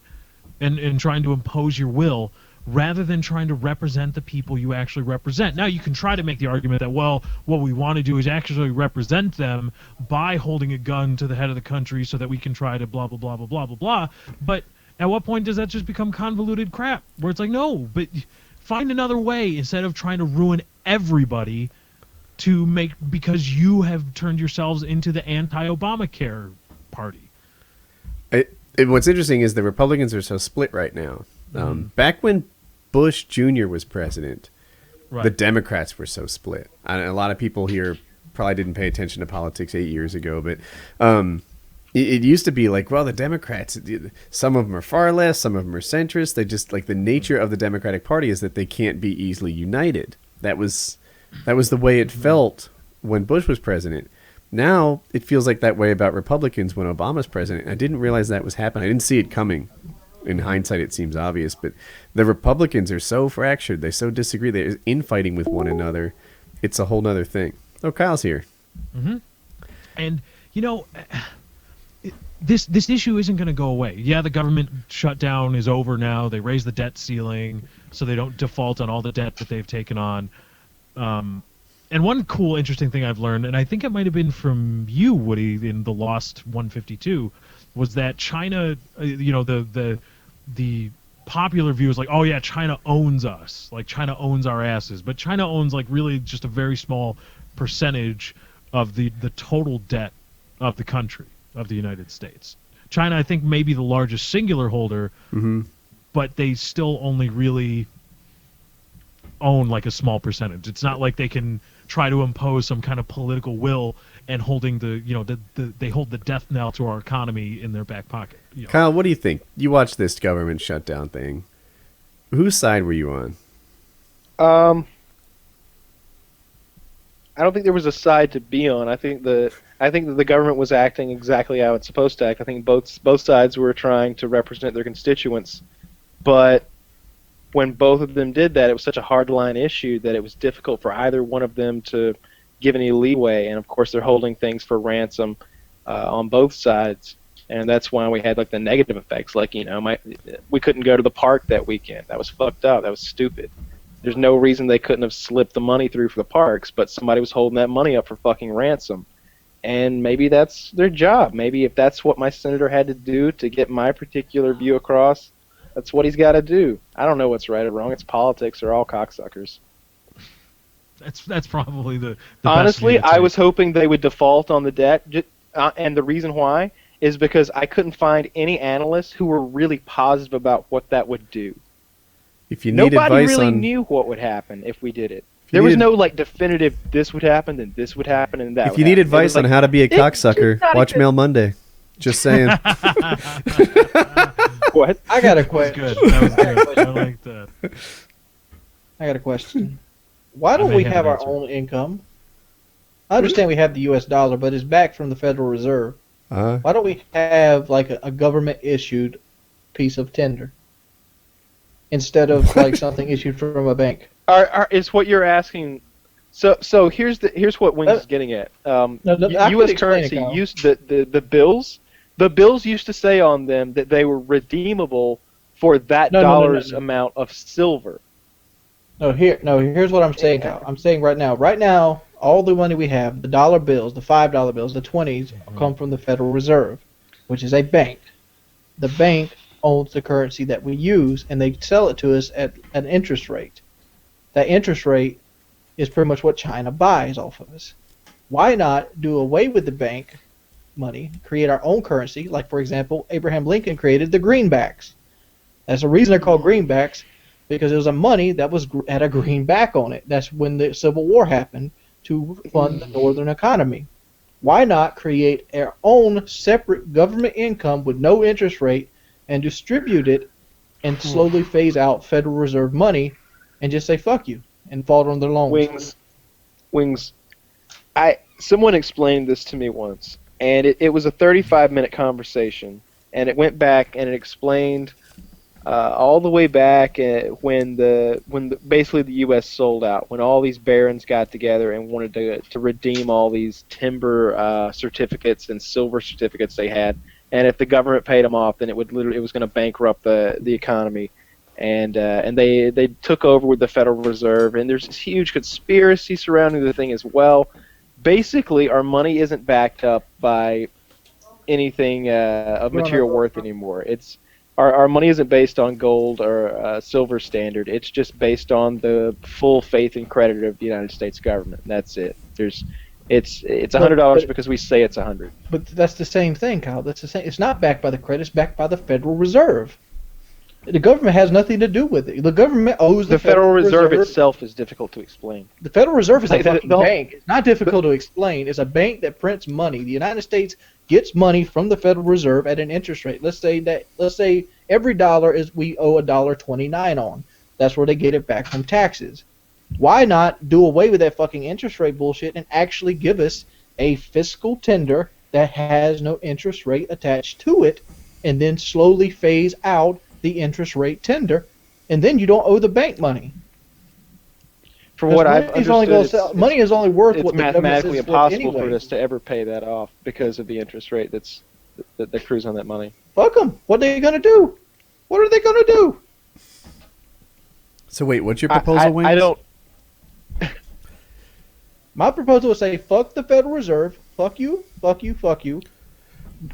and trying to impose your will rather than trying to represent the people you actually represent. Now you can try to make the argument that, well, what we want to do is actually represent them by holding a gun to the head of the country so that we can try to blah blah blah blah blah blah blah. But at what point does that just become convoluted crap where it's like, no, but find another way instead of trying to ruin everybody because you have turned yourselves into the anti-Obamacare party. What's interesting is the Republicans are so split right now. Back when Bush Jr. was president, the Democrats were so split. A lot of people here probably didn't pay attention to politics 8 years ago, but it used to be like, well, the Democrats, some of them are far left, some of them are centrist. They just, like, the nature of the Democratic Party is that they can't be easily united. That was the way it felt when Bush was president. Now it feels like that way about Republicans when Obama's president. I didn't realize that was happening. I didn't see it coming. In hindsight, it seems obvious, but the Republicans are so fractured. They so disagree. They're infighting with one another. It's a whole nother thing. Oh, Kyle's here. Mm-hmm. And, this issue isn't going to go away. Yeah, the government shutdown is over now. They raised the debt ceiling so they don't default on all the debt that they've taken on. And one cool, interesting thing I've learned, and I think it might have been from you, Woody, in the Lost 152, was that China, the popular view is like, oh yeah, China owns us, like China owns our asses, but China owns like really just a very small percentage of the total debt of the country, of the United States. China, I think, may be the largest singular holder, but they still only really own like a small percentage. It's not like they can try to impose some kind of political will and holding they hold the death knell to our economy in their back pocket. Kyle, what do you think? You watched this government shutdown thing. Whose side were you on? I don't think there was a side to be on. I think that the government was acting exactly how it's supposed to act. I think both sides were trying to represent their constituents, but when both of them did that, it was such a hard-line issue that it was difficult for either one of them to give any leeway. And, of course, they're holding things for ransom on both sides, and that's why we had, like, the negative effects. Like, we couldn't go to the park that weekend. That was fucked up. That was stupid. There's no reason they couldn't have slipped the money through for the parks, but somebody was holding that money up for fucking ransom. And maybe that's their job. Maybe if that's what my senator had to do to get my particular view across, that's what he's got to do. I don't know what's right or wrong. It's politics. They're all cocksuckers. That's probably the honestly, best I was hoping they would default on the debt, and the reason why is because I couldn't find any analysts who were really positive about what that would do. If you need Nobody advice really on... knew what would happen if we did it. There was no like definitive this would happen and this would happen and that. If you need advice on how to be a cocksucker, watch Mail Monday. Just saying. What? I got a That was question. good. That was good. I like that. I got a question. Why I don't may we have have an our answer. own income? I understand we have the U.S. dollar, but it's backed from the Federal Reserve. Why don't we have like a government issued piece of tender instead of like something issued from a bank? Is what you're asking? So here's what Wings is getting at. No, I could U.S. explain it, currency Kyle. used the bills. The bills used to say on them that they were redeemable for that No. dollar's amount of silver. Here's what I'm saying, Kyle. I'm saying right now, all the money we have, the dollar bills, the $5 bills, the 20s, come from the Federal Reserve, which is a bank. The bank owns the currency that we use, and they sell it to us at an interest rate. That interest rate is pretty much what China buys off of us. Why not do away with the bank money, create our own currency? Like, for example, Abraham Lincoln created the greenbacks. That's the reason they're called greenbacks, because it was a money that had a greenback on it. That's when the Civil War happened to fund the northern economy. Why not create our own separate government income with no interest rate and distribute it and slowly phase out Federal Reserve money and just say fuck you and fall on their loans? Wings. Someone explained this to me once, and it was a 35-minute conversation, and it went back and it explained all the way back when basically the U.S. sold out, when all these barons got together and wanted to redeem all these timber certificates and silver certificates they had, and if the government paid them off, then it was going to bankrupt the economy, and they took over with the Federal Reserve, and there's this huge conspiracy surrounding the thing as well. Basically, our money isn't backed up by anything of material worth anymore. It's Our money isn't based on gold or silver standard. It's just based on the full faith and credit of the United States government. That's it. It's $100 because we say it's $100. But that's the same thing, Kyle. That's the same. It's not backed by the credit. It's backed by the Federal Reserve. The government has nothing to do with it. The government owes The Federal Reserve itself is difficult to explain. The Federal Reserve is a Like, fucking bank. It's not difficult to explain. It's a bank that prints money. The United States gets money from the Federal Reserve at an interest rate. Let's say every dollar we owe $1.29 on. That's where they get it back from taxes. Why not do away with that fucking interest rate bullshit and actually give us a fiscal tender that has no interest rate attached to it, and then slowly phase out the interest rate tender, and then you don't owe the bank money. From what I've understood, money is only worth it's what the mathematically impossible anyway. for us to ever pay that off because of the interest rate that accrues on that money. Fuck them. What are they gonna do? What are they gonna do? So wait, what's your proposal, Wings? I don't. My proposal is say fuck the Federal Reserve, fuck you,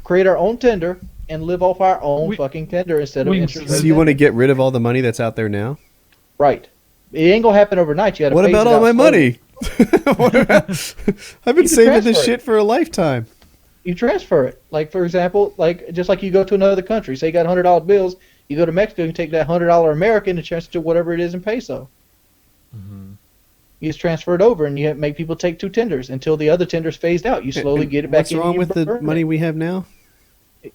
create our own tender, and live off our own fucking tender instead of interest rate. So you want to get rid of all the money that's out there now? Right. It ain't gonna happen overnight. You gotta. What phase about it all out my slowly. money? I've been saving this shit for a lifetime. You transfer it. Like, for example, just like you go to another country. Say you got $100 bills. You go to Mexico, you take that $100 American and transfer it to whatever it is in peso. Mm-hmm. You just transfer it over, and you make people take two tenders until the other tender's phased out. You slowly get it back. What's wrong with the money we have now?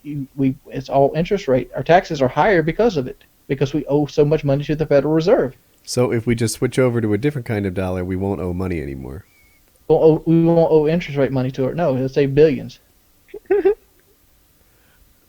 It's all interest rate. Our taxes are higher because of it, because we owe so much money to the Federal Reserve. So if we just switch over to a different kind of dollar, we won't owe money anymore. We won't owe interest rate money to it. No, it'll save billions.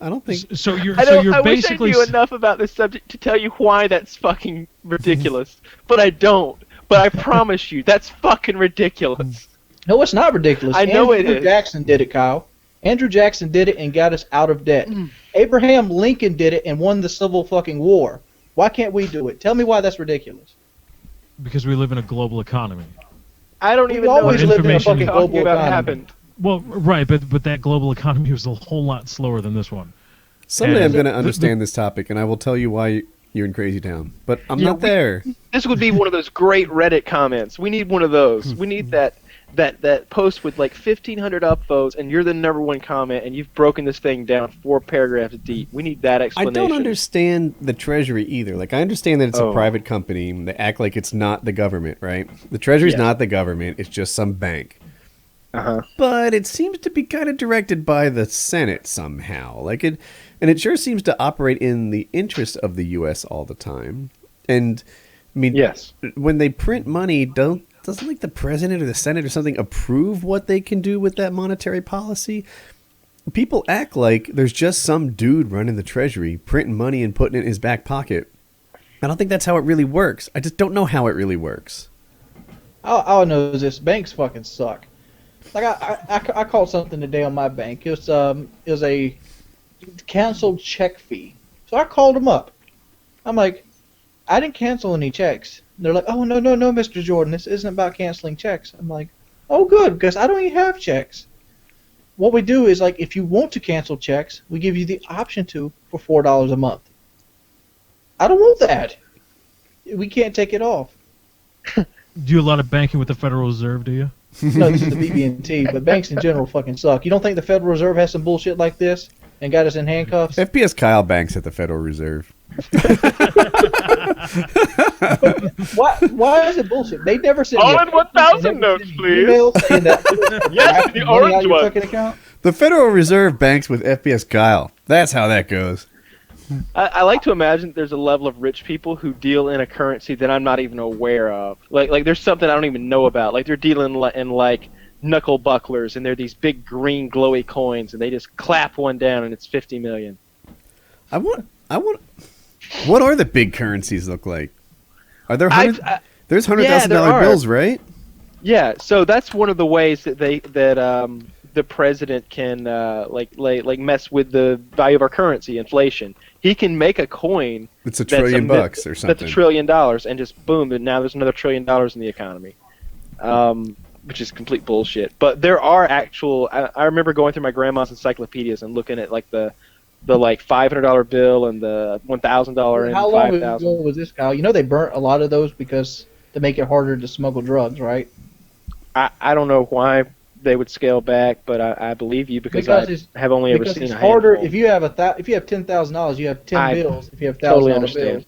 I don't think so. I wish I knew enough about this subject to tell you why that's fucking ridiculous, but I don't. But I promise you, that's fucking ridiculous. No, it's not ridiculous. I know it is. Andrew Jackson did it, Kyle. Andrew Jackson did it and got us out of debt. Abraham Lincoln did it and won the Civil fucking War. Why can't we do it? Tell me why that's ridiculous. Because we live in a global economy. I don't even know always what lived in a information fucking you're talking global about economy. happened. Well, right, but that global economy was a whole lot slower than this one. someday And I'm going to understand this topic, and I will tell you why you're in Crazy Town. But I'm Yeah, not there. This would be one of those great Reddit comments. We need one of those. We need that post with like 1,500 upvotes, and you're the #1 comment, and you've broken this thing down 4 paragraphs deep. We need that I explanation. don't understand the Treasury either. Like, I understand that it's a private company. They act like it's not the government, right? The Treasury's not the government. It's just some bank. but it seems to be kind of directed by the Senate somehow. And it sure seems to operate in the interest of the U.S. all the time. And I mean, Yes. when they print money, doesn't like the president or the Senate or something approve what they can do with that monetary policy? People act like there's just some dude running the Treasury, printing money and putting it in his back pocket. I don't think that's how it really works. I just don't know how it really works. All I know is this: banks fucking suck. Like I called something today on my bank. It was a canceled check fee. So I called them up. I'm like, I didn't cancel any checks. They're like, oh no, Mr. Jordan, this isn't about canceling checks. I'm like, oh good, because I don't even have checks. What we do is, like, if you want to cancel checks, we give you the option to for $4 a month. I don't want that. We can't take it off. Do you a lot of banking with the Federal Reserve, do you? No, this is the BB&T, but banks in general fucking suck. You don't think the Federal Reserve has some bullshit like this and got us in handcuffs? FPS Kyle banks at the Federal Reserve. Why is it bullshit? They never send All me in 1,000 notes, please. email saying that Yes, the money out orange your one. fucking account. The Federal Reserve banks with FPS Kyle. That's how that goes. I like to imagine there's a level of rich people who deal in a currency that I'm not even aware of. Like there's something I don't even know about. Like they're dealing in like knuckle bucklers, and they're these big green glowy coins, and they just clap one down, and it's 50 million. I want. What are the big currencies look like? Are there there's $100,000 bills, right? Yeah, so that's one of the ways that the president can like mess with the value of our currency, inflation. He can make a coin. It's $1 trillion bucks or something. That's $1 trillion, and just boom, and now there's another $1 trillion in the economy, which is complete bullshit. But there are actual. I remember going through my grandma's encyclopedias and looking at like the like $500 bill and the $1,000 and How long 5,000. ago was this, Kyle? You know they burnt a lot of those because to make it harder to smuggle drugs, right? I don't know why they would scale back, but I believe you because I have only ever seen it's a harder handful. if you have $10,000, you have 10 bills. If you have totally $1,000 understand. bills,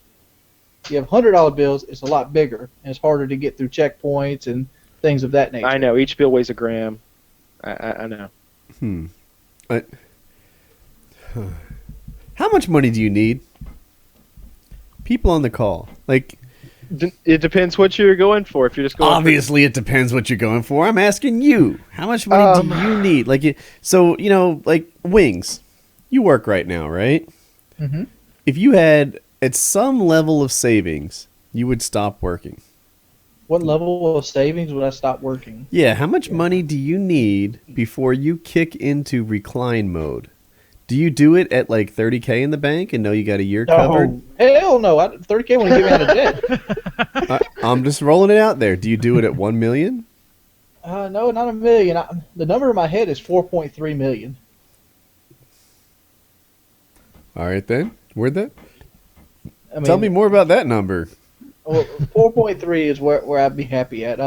if you have $100 bills, it's a lot bigger and it's harder to get through checkpoints and things of that nature. I know each bill weighs a gram. I know. How much money do you need? People on the call, like. It depends what you're going for. If you're just going, Obviously, it depends what you're going for. I'm asking you, how much money do you need? Like Wings, you work right now, right? Mm-hmm. If you had at some level of savings, you would stop working. What level of savings would I stop working? Yeah, how much money do you need before you kick into recline mode? Do you do it at like $30K in the bank and know you got a year covered? Hell no. $30K wouldn't get me out of debt. I'm just rolling it out there. Do you do it at 1 million? No, not a million. The number in my head is 4.3 million. All right then. Where'd that? I mean, Tell me more about that number. Well, 4.3 is where I'd be happy at.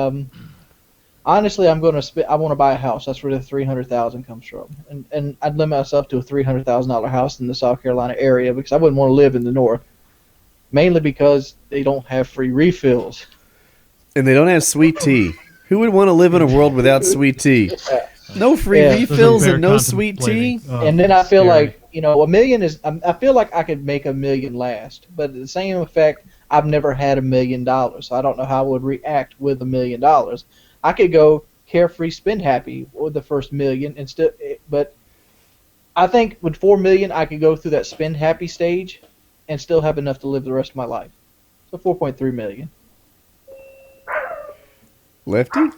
Honestly, I want to buy a house. That's where the $300,000 comes from, and I'd limit myself to a $300,000 house in the South Carolina area because I wouldn't want to live in the North, mainly because they don't have free refills. And they don't have sweet tea. Who would want to live in a world without sweet tea? No free refills and no sweet tea. And then I feel like a million is. I feel like I could make $1 million last, but at the same effect, I've never had $1 million, so I don't know how I would react with $1 million. I could go carefree, spend happy with the first $1 million, but I think with $4 million, I could go through that spend happy stage and still have enough to live the rest of my life. So 4.3 million. Lefty?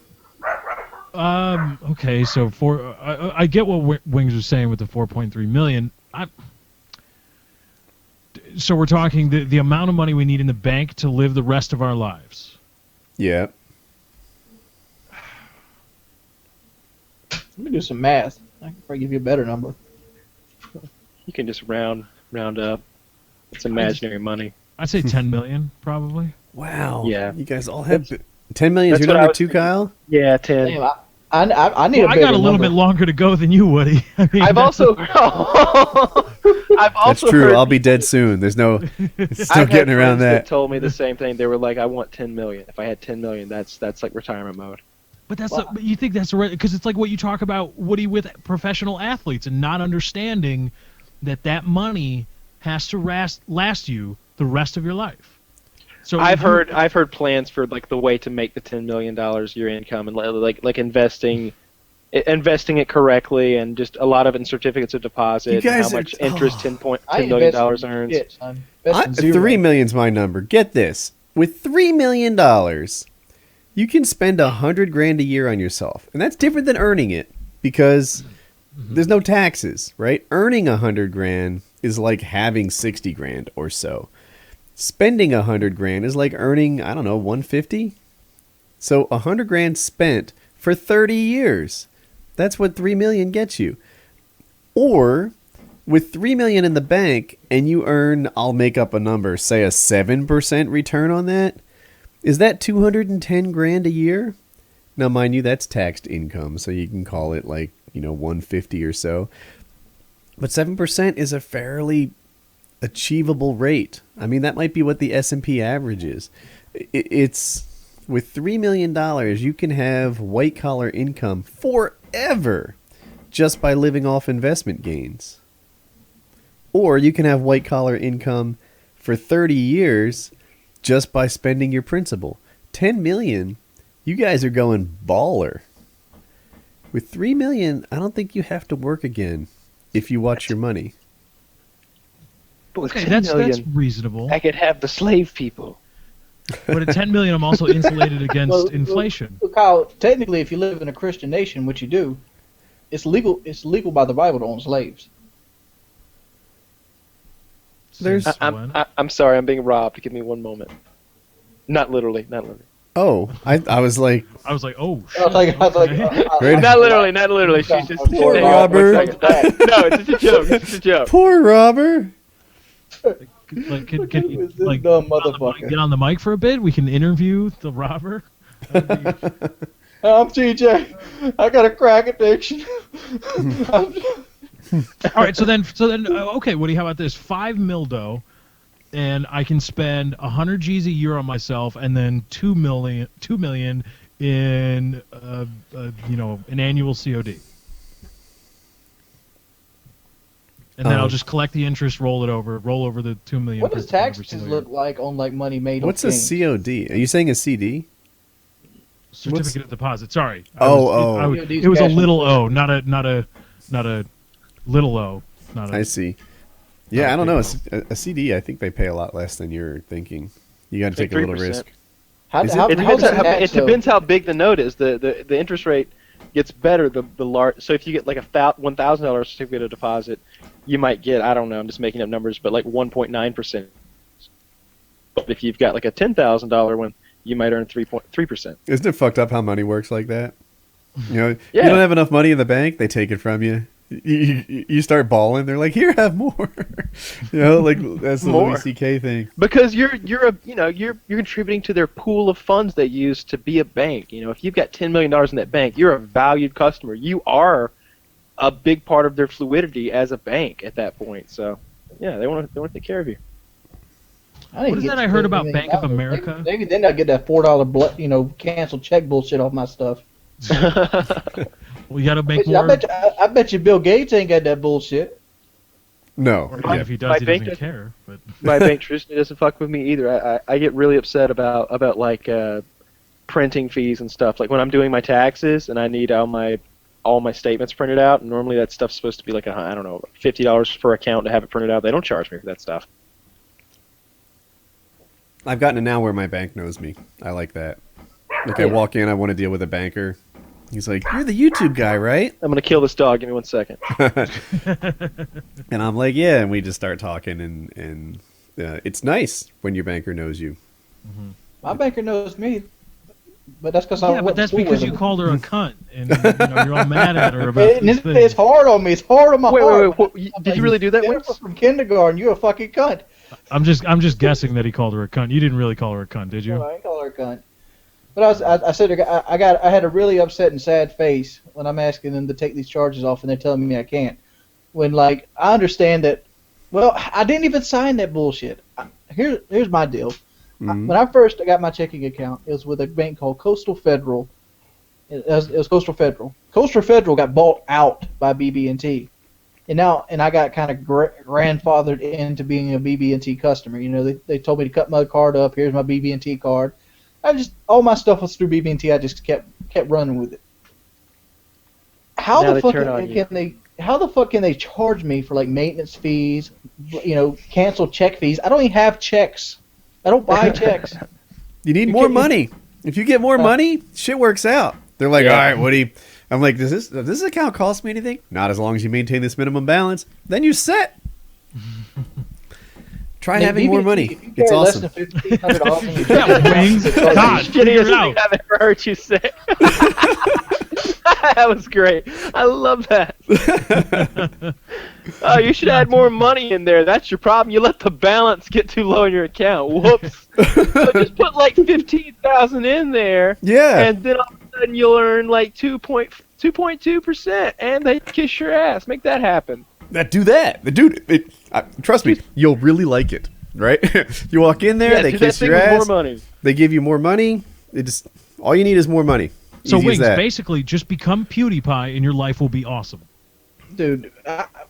Okay, so I get what Wings was saying with the 4.3 million. So we're talking the amount of money we need in the bank to live the rest of our lives. Yeah. Let me do some math. I can probably give you a better number. You can just round up. It's imaginary money. I'd say 10 million, probably. Wow. Yeah. You guys all have 10 million. Is That's your what I number was two, thinking. Kyle? Yeah, 10. Damn, I need a I bigger got a little number. bit longer to go than you, Woody. I mean, I've also That's true. heard I'll be dead soon. There's no I've still had getting around friends that. told me the same thing. They were like, I want 10 million. If I had 10 million, that's like retirement mode. But but you think that's right because it's like what you talk about, Woody, with professional athletes and not understanding that money has to last you the rest of your life. So I've heard plans for like the way to make the $10 million your income and like investing it correctly and just a lot of it in certificates of deposit and how much interest $10 million earns. Shit, son. 3 million's my number. Get this. With $3 million, you can spend $100,000 a year on yourself. And that's different than earning it because there's no taxes, right? Earning $100,000 is like having $60,000 or so. Spending $100,000 is like earning, I don't know, $150,000. So $100,000 spent for 30 years. That's what $3 million gets you. Or with $3 million in the bank and you earn, I'll make up a number, say a 7% return on that. Is that $210,000 a year? Now, mind you, that's taxed income, so you can call it like, $150,000 or so. But 7% is a fairly achievable rate. I mean, that might be what the S&P average is. It's with $3 million, you can have white-collar income forever just by living off investment gains. Or you can have white-collar income for 30 years just by spending your principal. $10 million, you guys are going baller. With $3 million, I don't think you have to work again if you watch your money. But with Okay, $10 that's million, reasonable. I could have the slave people. But at $10 million, I'm also insulated against inflation. Well, Kyle, technically, if you live in a Christian nation, which you do, it's legal. It's legal by the Bible to own slaves. I'm sorry, I'm being robbed. Give me one moment. Not literally. Oh, I was like... oh, I was shit. like, Right. Not literally. She's just... Poor hang on Robert. one second. No, it's just a joke. Poor Robert. Like, can you This dumb motherfucker. get on the mic for a bit? We can interview the robber. I'm TJ. I got a crack addiction. All right, so then, okay, Woody, how about this? 5 mil dough, and I can spend 100 G's a year on myself, and then 2 million in an annual COD. And then I'll just collect the interest, roll over the 2 million. What does taxes look like on like money made? What's a COD? Are you saying a CD? Certificate of deposit. Sorry. It was a little O, not a little O. I see. Yeah, I don't know. A CD, I think they pay a lot less than you're thinking. You got to take a little 3%. risk. It depends how big the note is. The interest rate gets better the large. So if you get like a $1,000 certificate of deposit, you might get, I don't know, I'm just making up numbers, but like 1.9%. But if you've got like a $10,000 one, you might earn 3.3%. Isn't it fucked up how money works like that? You Yeah. don't have enough money in the bank, they take it from you. You start balling, they're like, here, have more. Like that's the More. Louis C.K. thing. Because you're contributing to their pool of funds they use to be a bank. If you've got $10 million in that bank, you're a valued customer. You are a big part of their fluidity as a bank at that point. So, yeah, they want to take care of you. What is that I heard about Bank of America? Maybe then I'll get that $4 canceled check bullshit off my stuff. Well, you got to make more. I bet you Bill Gates ain't got that bullshit. No. Or if he does, he doesn't care. But My bank traditionally doesn't fuck with me either. I get really upset about like printing fees and stuff. Like when I'm doing my taxes and I need all my statements printed out. And normally that stuff's supposed to be like I don't know, $50 per account to have it printed out. They don't charge me for that stuff. I've gotten it now where my bank knows me. I like that. Like I walk in, I want to deal with a banker. He's like, "You're the YouTube guy, right?" I'm gonna kill this dog. Give me 1 second. And I'm like, "Yeah," and we just start talking, and it's nice when your banker knows you. My banker knows me, but that's because but that's because you called her a cunt, and you're all mad at her about this thing. It's hard on me. It's hard on my heart. Wait. Did you really do that once? From kindergarten, you're a fucking cunt. I'm just guessing that he called her a cunt. You didn't really call her a cunt, did you? No, I ain't call her a cunt. But I said I had a really upset and sad face when I'm asking them to take these charges off, and they're telling me I can't. When like I understand that, well, I didn't even sign that bullshit. Here's my deal. When I first got my checking account, it was with a bank called Coastal Federal, It was Coastal Federal. Coastal Federal got bought out by BB&T. And I got kind of grandfathered into being a BB&T customer. You know, they told me to cut my card up. Here's my BB&T card. All my stuff was through BB&T. I just kept running with it. How the fuck can they charge me for like maintenance fees, cancel check fees? I don't even have checks. I don't buy checks. You need more money. If you get more money, shit works out. They're like, all right, Woody. I'm like, does this account cost me anything? Not as long as you maintain this minimum balance. Then you're set. Try having more money. It's awesome. Less than $1,500 Yeah, wings. God, figure it Shittiest out. thing I've ever heard you say. That was great. I love that. Oh, you should add more money in there. That's your problem. You let the balance get too low in your account. Whoops. So just put like 15,000 in there. Yeah. And then all of a sudden you'll earn like 2.2%, and they kiss your ass. Make that happen. Do that. Dude, trust me, you'll really like it, right? You walk in there, they kiss your ass. More money. They give you more money. All you need is more money. So Easy as Wings, that. basically, just become PewDiePie, and your life will be awesome. Dude,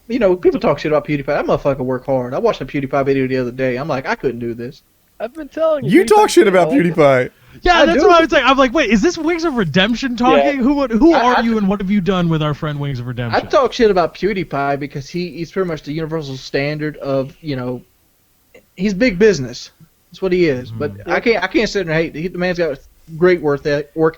people talk shit about PewDiePie. That motherfucker work hard. I watched a PewDiePie video the other day. I'm like, I couldn't do this. I've been telling you. You talk shit about PewDiePie. Yeah, that's what I was saying. I'm like, wait, is this Wings of Redemption talking? Yeah. Who are you, and what have you done with our friend Wings of I Redemption? talk shit about PewDiePie because he's pretty much the universal standard of, he's big business. That's what he is. But I can't sit there and hate. The man's got great work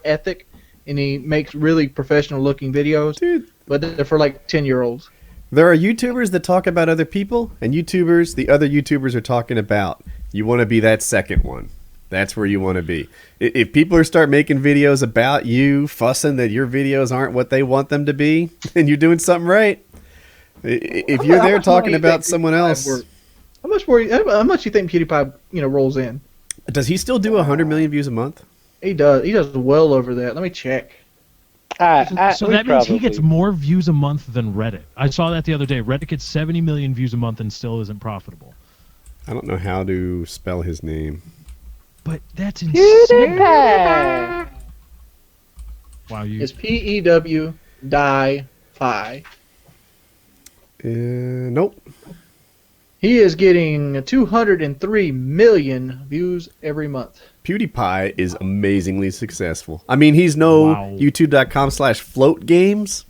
ethic, and he makes really professional looking videos. Dude. But they're for like 10-year-olds. There are YouTubers that talk about other people, and the other YouTubers are talking about. You want to be that second one. That's where you want to be. If people start making videos about you, fussing that your videos aren't what they want them to be, then you're doing something right. If you're there talking about someone else, how much do you think PewDiePie rolls in? does he still do 100 million views a month? He does. He does well over that. Let me check. So that means he gets more views a month than Reddit. I saw that the other day. Reddit gets 70 million views a month and still isn't profitable. I don't know how to spell his name. But that's insane. Wow, It's PEW die Phi. Nope. He is getting 203 million views every month. PewDiePie is amazingly successful. I mean, he's no youtube.com/float games.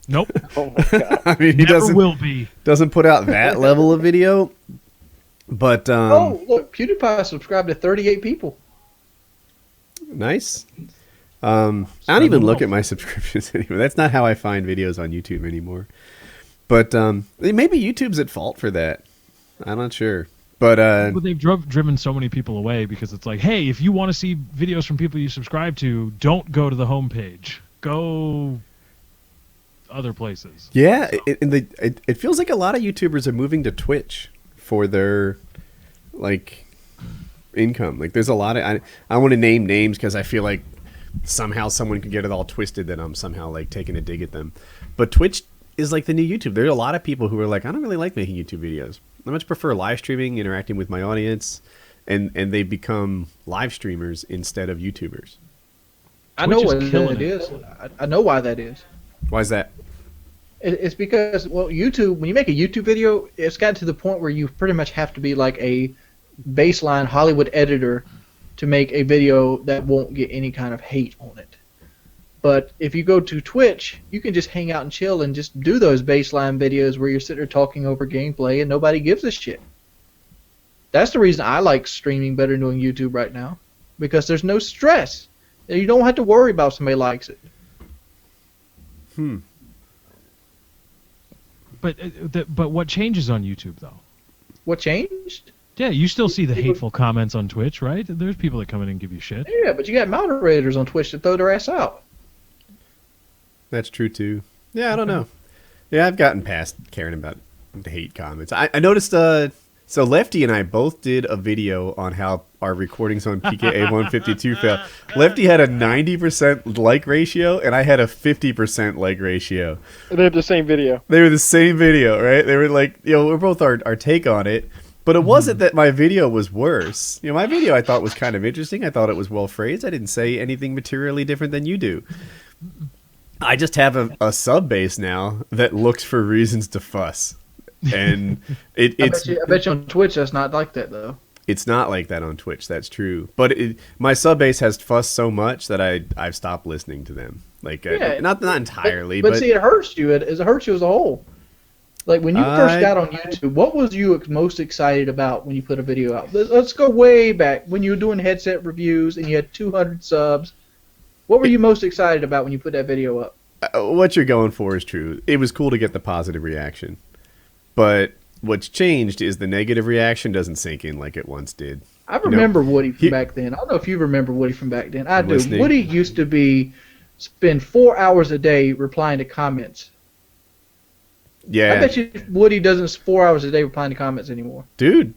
Nope. Oh my God. I mean, he Never will be. doesn't put out that level of video. But look, PewDiePie subscribed to 38 people. Nice. I don't even look at my subscriptions anymore. That's not how I find videos on YouTube anymore. But maybe YouTube's at fault for that. I'm not sure. But they've driven so many people away because it's like, hey, if you want to see videos from people you subscribe to, don't go to the homepage. Go other places. Yeah, it feels like a lot of YouTubers are moving to Twitch for their income. Like there's a lot of I want to name names because I feel like somehow someone could get it all twisted that I'm somehow like taking a dig at them. But Twitch is like the new YouTube. There are a lot of people who are like, I don't really like making YouTube videos. I much prefer live streaming, interacting with my audience, and they become live streamers instead of YouTubers. I know what that is. I know why that is. Why is that? It's because, YouTube, when you make a YouTube video, it's gotten to the point where you pretty much have to be like a baseline Hollywood editor to make a video that won't get any kind of hate on it. But if you go to Twitch, you can just hang out and chill and just do those baseline videos where you're sitting there talking over gameplay and nobody gives a shit. That's the reason I like streaming better than doing YouTube right now. Because there's no stress. You don't have to worry about if somebody likes it. But what changes on YouTube, though? What changed? Yeah, you still see the hateful comments on Twitch, right? There's people that come in and give you shit. Yeah, but you got moderators on Twitch that throw their ass out. That's true, too. Yeah, I don't know. Yeah, I've gotten past caring about the hate comments. I noticed, so Lefty and I both did a video on how our recordings on PKA 152 fell. Lefty had a 90% like ratio, and I had a 50% like ratio. They have the same video. They were the same video, right? They were like, we're both our take on it. But it wasn't that my video was worse. My video I thought was kind of interesting. I thought it was well phrased. I didn't say anything materially different than you do. I just have a sub base now that looks for reasons to fuss, and it's. I bet you on Twitch that's not like that though. It's not like that on Twitch. That's true, but my sub base has fussed so much that I've stopped listening to them. Like not entirely, but see, it hurts you. It hurts you as a whole. Like when you first got on YouTube, what was you most excited about when you put a video out? Let's go way back when you were doing headset reviews and you had 200 subs. What were you most excited about when you put that video up? What you're going for is true. It was cool to get the positive reaction. But what's changed is the negative reaction doesn't sink in like it once did. I remember Woody from back then. I don't know if you remember Woody from back then. I do. Listening. Woody used to spend 4 hours a day replying to comments. Yeah. I bet you Woody doesn't 4 hours a day replying to comments anymore. Dude.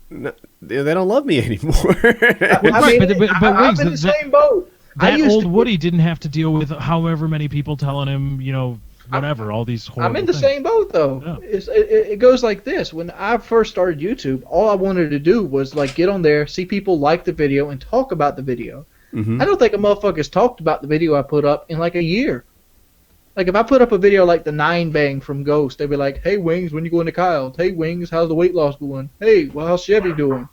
No, they don't love me anymore. I'm in the same boat. That old Woody didn't have to deal with however many people telling him, whatever, all these horrible I'm in the things. same boat, though. Yeah. It goes like this. When I first started YouTube, all I wanted to do was get on there, see people like the video, and talk about the video. Mm-hmm. I don't think a motherfucker's talked about the video I put up in a year. Like, if I put up a video like the 9 Bang from Ghost, they'd be like, hey, Wings, when you going to Kyle? Hey, Wings, how's the weight loss going? Hey, well, how's Chevy doing?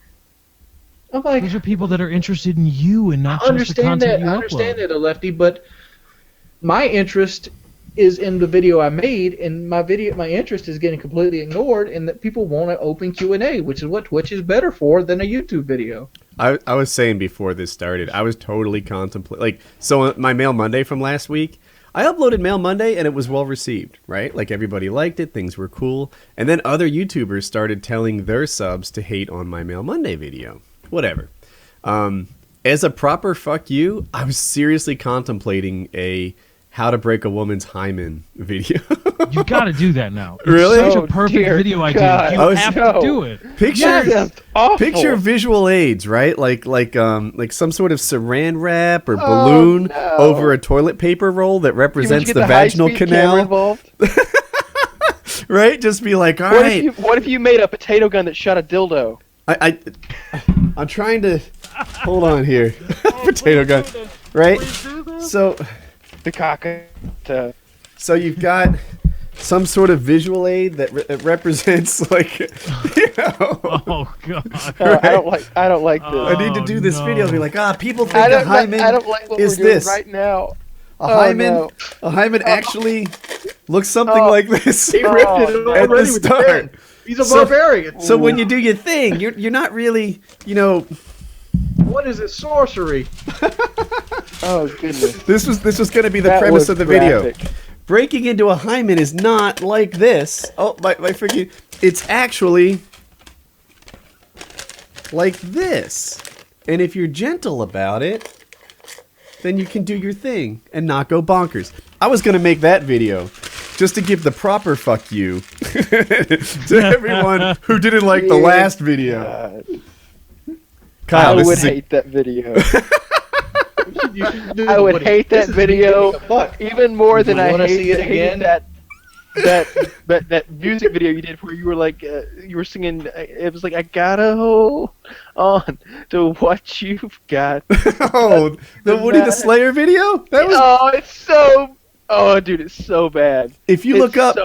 I'm like, these are people that are interested in you and not just the content you upload. I understand that, Lefty, but my interest is in the video I made, and my interest is getting completely ignored, and that people want an open Q&A, which is what Twitch is better for than a YouTube video. I was saying before this started, I was totally contemplating. So my Mail Monday from last week, I uploaded Mail Monday, and it was well received, right? Like, everybody liked it, things were cool. And then other YouTubers started telling their subs to hate on my Mail Monday video. Whatever. As a proper fuck you, I was seriously contemplating a how to break a woman's hymen video. You got to do that now. Really? It's such a perfect video idea. You have to do it. Picture visual aids, right? Like some sort of saran wrap or balloon over a toilet paper roll that represents the vaginal canal. Right? Just be like, all right. What if you made a potato gun that shot a dildo? I'm trying to hold on here. Potato gun, right? So the cock. So you've got some sort of visual aid that represents Oh god! Right? I don't like this. I need to do this video. Be like, people think I a hymen don't like what is we're doing this right now. A hymen actually looks something like this. He ripped it at the start. He's a barbarian. So when you do your thing, you're not really, What is it? Sorcery. Oh goodness. This was going to be the premise of the video. Breaking into a hymen is not like this. Oh, my freaking! It's actually like this. And if you're gentle about it, then you can do your thing and not go bonkers. I was going to make that video just to give the proper fuck you to everyone who didn't like the last video. Kyle, I would hate that video. I would hate that video even more than I hated that music video you did where you were you were singing. It was like, I gotta hold on to what you've got. Oh, the Woody the Slayer video? Dude, it's so bad. If you look up,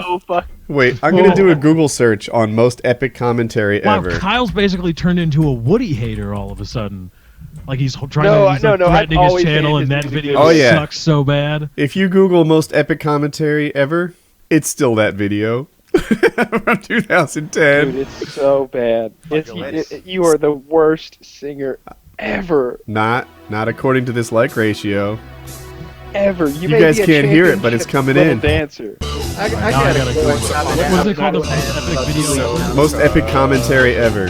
wait, I'm gonna do a Google search on most epic commentary ever. Wow, Kyle's basically turned into a Woody hater all of a sudden. Like he's threatening his channel, and that video sucks so bad. If you Google most epic commentary ever, it's still that video from 2010. Dude, it's so bad. You are the worst singer ever. Not according to this like ratio. Ever. You guys can't hear it, but it's coming in. Dancer. I got it. What was it called? The most epic video ever? Most epic commentary ever.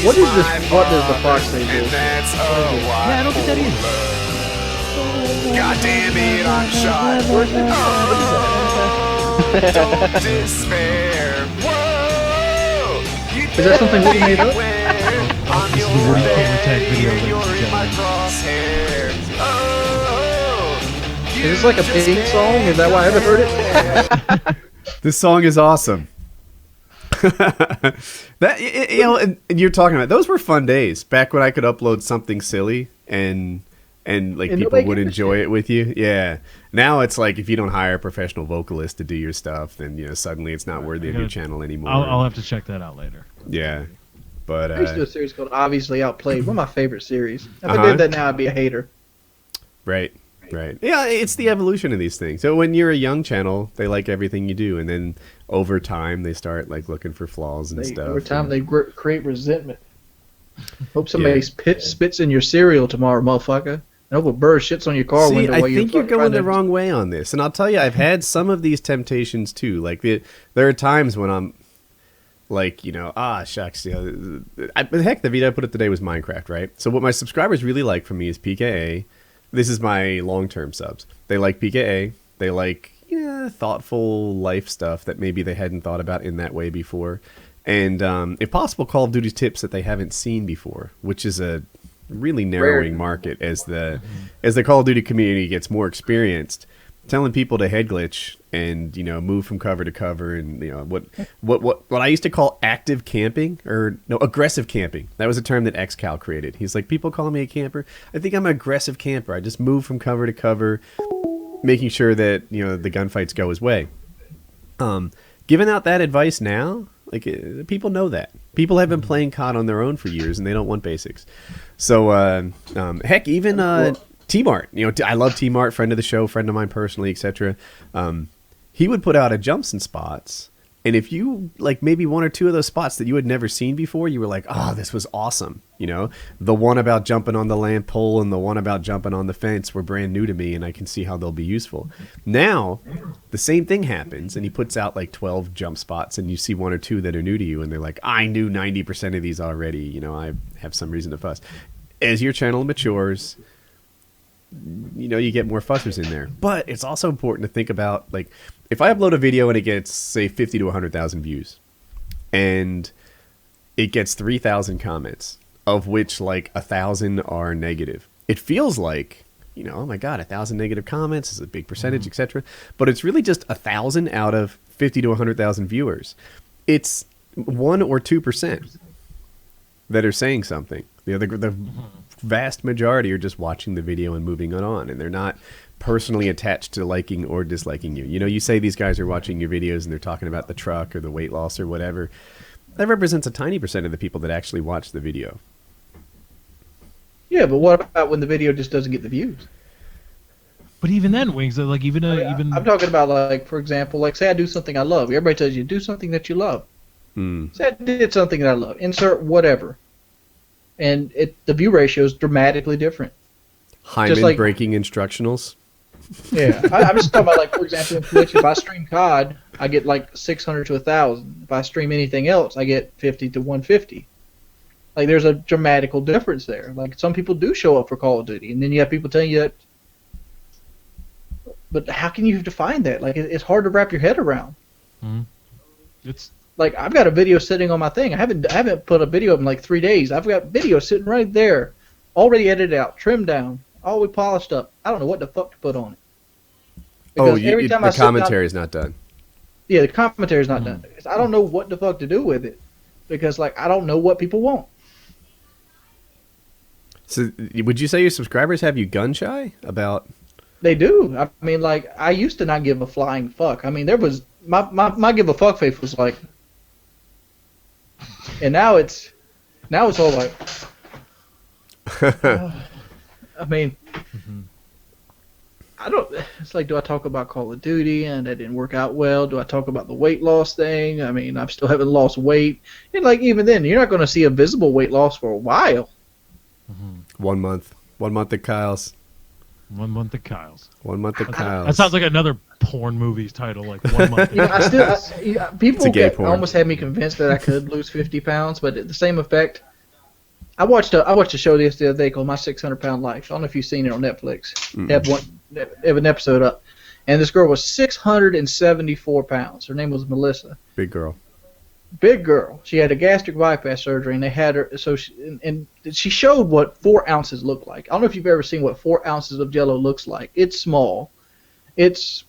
What is this? What does the fox say? Yeah, I don't think that is. God damn it, I'm shot. Don't despair. Whoa. Is that something we made up? This is the WoodyGamertag video, ladies and gentlemen. Is this like a Pink song? Is that why I haven't heard it? This song is awesome. And you're talking about those were fun days back when I could upload something silly and like And people nobody would gives a enjoy shit. it with you. Yeah. Now it's like if you don't hire a professional vocalist to do your stuff, then suddenly it's not worthy of your channel anymore. I'll have to check that out later. Yeah. But I used to do a series called Obviously Outplayed. One of my favorite series. If I Uh-huh. did that now, I'd be a hater. right. Yeah, it's the evolution of these things. So when you're a young channel, they like everything you do, and then over time they start like looking for flaws and stuff. Over time, and- they create resentment. Hope somebody Yeah. spits in your cereal tomorrow, motherfucker. I hope a bird shits on your car See, window I while think you're fucking going the trying to- wrong way on this, and I'll tell you, I've had some of these temptations too. Like there are times when I'm like, shucks, heck, the video I put up today was Minecraft, right? So what my subscribers really like from me is PKA. This is my long-term subs. They like PKA. They like thoughtful life stuff that maybe they hadn't thought about in that way before, and if possible, Call of Duty tips that they haven't seen before, which is a really narrowing market as the Call of Duty community gets more experienced. Telling people to head glitch and move from cover to cover and what I used to call active camping aggressive camping. That was a term that XCal created. He's like, people call me a camper. I think I'm an aggressive camper. I just move from cover to cover, making sure that the gunfights go his way. Giving out that advice now, like people know that. People have been playing COD on their own for years and they don't want basics. So heck, even T-Mart, I love T-Mart, friend of the show, friend of mine personally, etc. He would put out a jumps and spots, and if you like maybe one or two of those spots that you had never seen before, you were like, oh, this was awesome. The one about jumping on the lamp pole and the one about jumping on the fence were brand new to me, and I can see how they'll be useful. Now, the same thing happens, and he puts out like 12 jump spots, and you see one or two that are new to you, and they're like, I knew 90% of these already. I have some reason to fuss. As your channel matures, you get more fussers in there. But it's also important to think about, like, if I upload a video and it gets, say, 50 to 100,000 views, and it gets 3,000 comments, of which, like, 1,000 are negative. It feels like, oh my god, 1,000 negative comments is a big percentage, etc. But it's really just 1,000 out of 50 to 100,000 viewers. It's 1 or 2% that are saying something. The vast majority are just watching the video and moving on, and they're not personally attached to liking or disliking you. You say these guys are watching your videos and they're talking about the truck or the weight loss or whatever. That represents a tiny percent of the people that actually watch the video. Yeah, but what about when the video just doesn't get the views? But even then, Wings, like even I'm talking about, like, for example, like, say I do something I love. Everybody tells you do something that you love. Say I did something that I love. Insert whatever. And the view ratio is dramatically different. Hyman breaking instructionals. Yeah, I'm just talking about, like, for example, in Twitch, if I stream COD, I get like 600 to 1,000. If I stream anything else, I get 50 to 150. Like, there's a dramatical difference there. Like, some people do show up for Call of Duty, and then you have people telling you that. But how can you define that? Like, it's hard to wrap your head around. It's Like, I've got a video sitting on my thing. I haven't put a video up in like 3 days. I've got video sitting right there, already edited out, trimmed down, all we polished up. I don't know what the fuck to put on it. Because The commentary is not done. Yeah, the commentary is not done. Because I don't know what the fuck to do with it. Because, like, I don't know what people want. So, would you say your subscribers have you gun shy about? They do. I mean, like, I used to not give a flying fuck. I mean, there was my give a fuck face was like, and now it's all like, I mean, I don't. It's like, do I talk about Call of Duty and that didn't work out well? Do I talk about the weight loss thing? I mean, I still haven't lost weight, and like even then, you're not going to see a visible weight loss for a while. 1 month. 1 month at Kyle's. 1 month at Kyle's. 1 month at Kyle's. That sounds like another porn movie's title, like 1 month. People It's a gay porn. almost had me convinced that I could lose 50 pounds, but at the same effect, I watched a show the other day called My 600-Pound Life. I don't know if you've seen it on Netflix. They have an episode up, and this girl was 674 pounds. Her name was Melissa. Big girl. Big girl. She had a gastric bypass surgery, and they had her. So she showed what 4 ounces looked like. I don't know if you've ever seen what 4 ounces of Jello looks like. It's small. It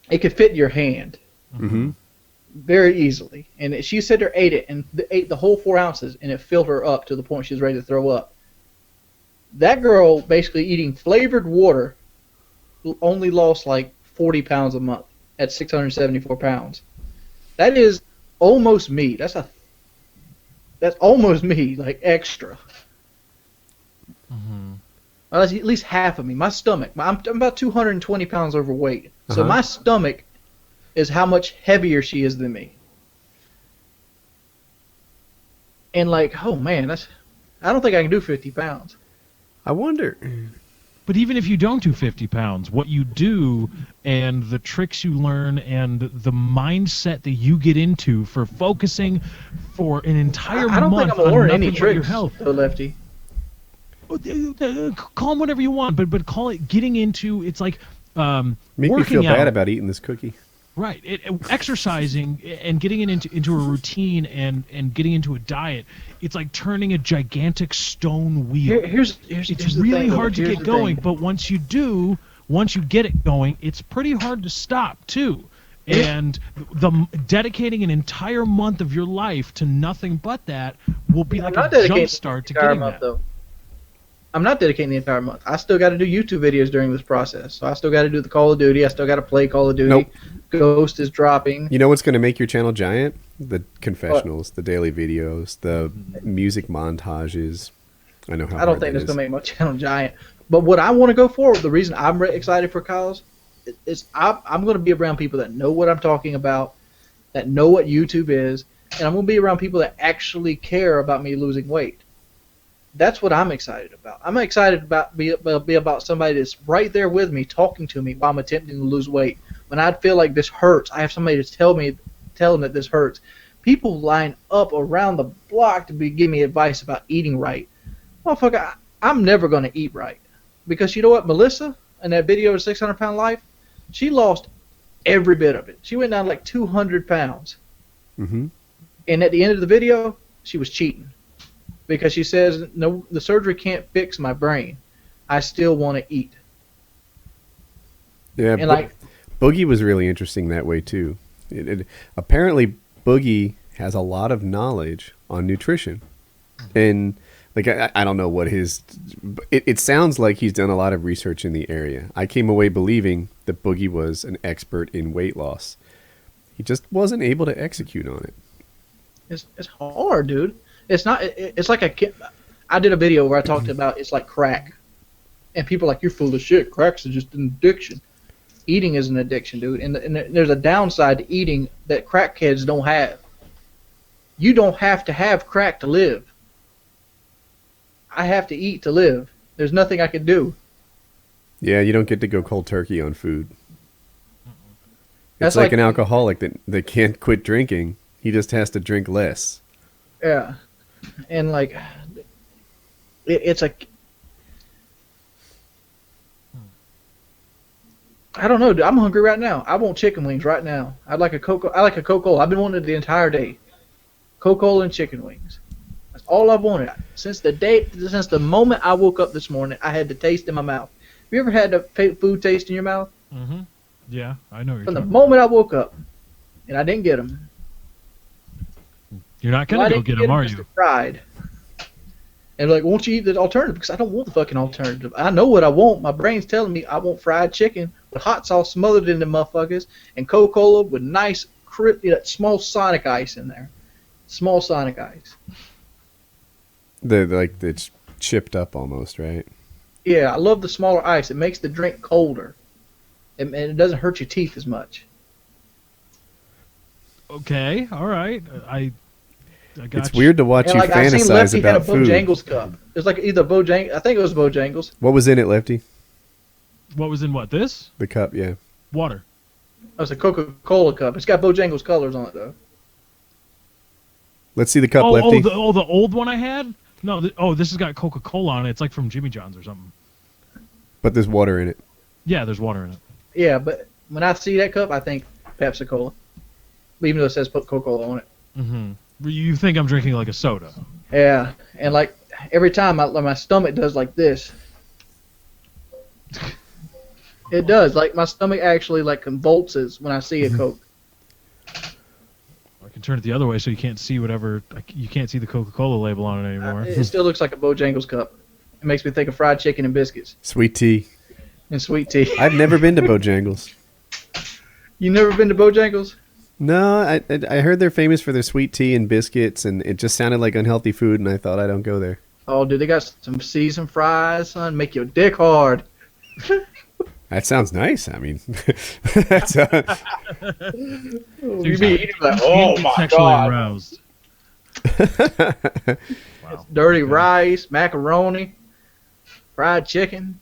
could fit in your hand very easily. And she said her ate it and ate the whole 4 ounces, and it filled her up to the point she was ready to throw up. That girl basically eating flavored water only lost like 40 pounds a month at 674 pounds. That is almost me. That's almost me, like extra. Mm-hmm. Well, that's at least half of me. My stomach. I'm about 220 pounds overweight. So Uh-huh. my stomach is how much heavier she is than me. And like, oh man, I don't think I can do 50 pounds. I wonder. But even if you don't do 50 pounds, what you do and the tricks you learn and the mindset that you get into for focusing for an entire I don't month think I'm gonna on learn nothing any but your tricks, health. though, Lefty. Call them whatever you want, but call it getting into. It's like Make me working feel out. bad about eating this cookie. Right, exercising and getting it into a routine and getting into a diet. It's like turning a gigantic stone wheel. Here's It's the really thing, though. hard to Here's get the going, thing. but once you get it going, it's pretty hard to stop too. And dedicating an entire month of your life to nothing but that will be like a jump start to getting that. Though. I'm not dedicating the entire month. I still got to do YouTube videos during this process. So I still got to do the Call of Duty. I still got to play Call of Duty. Nope. Ghost is dropping. You know what's going to make your channel giant? The confessionals, the daily videos, the music montages. I know how. I don't hard think that that's is. going to make my channel giant. But what I want to go for, the reason I'm excited for Kyle's, is I'm going to be around people that know what I'm talking about, that know what YouTube is, and I'm going to be around people that actually care about me losing weight. That's what I'm excited about. I'm excited about be about somebody that's right there with me, talking to me while I'm attempting to lose weight. When I feel like this hurts, I have somebody to tell them that this hurts. People line up around the block to give me advice about eating right. Motherfucker, I'm never going to eat right. Because you know what? Melissa, in that video of 600 Pound Life, she lost every bit of it. She went down like 200 pounds. Mm-hmm. And at the end of the video, she was cheating. Because she says, no, the surgery can't fix my brain. I still want to eat. Yeah, And like, Boogie was really interesting that way too. Apparently, Boogie has a lot of knowledge on nutrition, and like I don't know what his. It sounds like he's done a lot of research in the area. I came away believing that Boogie was an expert in weight loss. He just wasn't able to execute on it. it's hard, dude. It's not. It's like I did a video where I talked about it's like crack, and people are like, you're full of shit. Crack's just an addiction. Eating is an addiction, dude. And there's a downside to eating that crackheads don't have. You don't have to have crack to live. I have to eat to live. There's nothing I can do. Yeah, you don't get to go cold turkey on food. That's It's like like- an alcoholic that can't quit drinking. He just has to drink less. Yeah, and like, it's like, I don't know, dude. I'm hungry right now. I want chicken wings right now. I like a Coca-Cola. I've been wanting it the entire day. Coca-Cola and chicken wings. That's all I've wanted since the moment I woke up this morning. I had the taste in my mouth. Have you ever had the food taste in your mouth? Mm-hmm. Yeah, I know. From the moment I woke up, and I didn't get them. You're not gonna go get them, are you? Fried. And like, won't you eat the alternative? Because I don't want the fucking alternative. I know what I want. My brain's telling me I want fried chicken with hot sauce smothered in the motherfuckers and Coca-Cola with nice, small Sonic ice in there. Small Sonic ice. It's chipped up almost, right? Yeah, I love the smaller ice. It makes the drink colder. And it doesn't hurt your teeth as much. Okay, all right. I got It's you. weird to watch And you like I seen fantasize Lefty had a about food. Bojangles cup. It was like either Bojangles. I think it was Bojangles. What was in it, Lefty? What was in what? This? The cup, yeah. Water. It was a Coca-Cola cup. It's got Bojangles colors on it though. Let's see the cup, Oh, Lefty. the old one I had? No, this has got Coca-Cola on it. It's like from Jimmy John's or something. But there's water in it. Yeah, there's water in it. Yeah, but when I see that cup, I think Pepsi Cola. Even though it says Coca-Cola on it. Mm-hmm. You think I'm drinking like a soda? Yeah, and like every time my stomach does like this. It does. Like my stomach actually like convulses when I see a Coke. I can turn it the other way so you can't see whatever. You can't see the Coca-Cola label on it anymore. It still looks like a Bojangles cup. It makes me think of fried chicken and biscuits Sweet tea. and sweet tea. I've never been to Bojangles. You never been to Bojangles? No, I heard they're famous for their sweet tea and biscuits, and it just sounded like unhealthy food, and I thought I don't go there. Oh, dude, they got some seasoned fries, son. Make your dick hard. That sounds nice. I mean, that's You be eating like, Can't oh be my sexually god. aroused. Wow. Dirty rice, macaroni, fried chicken,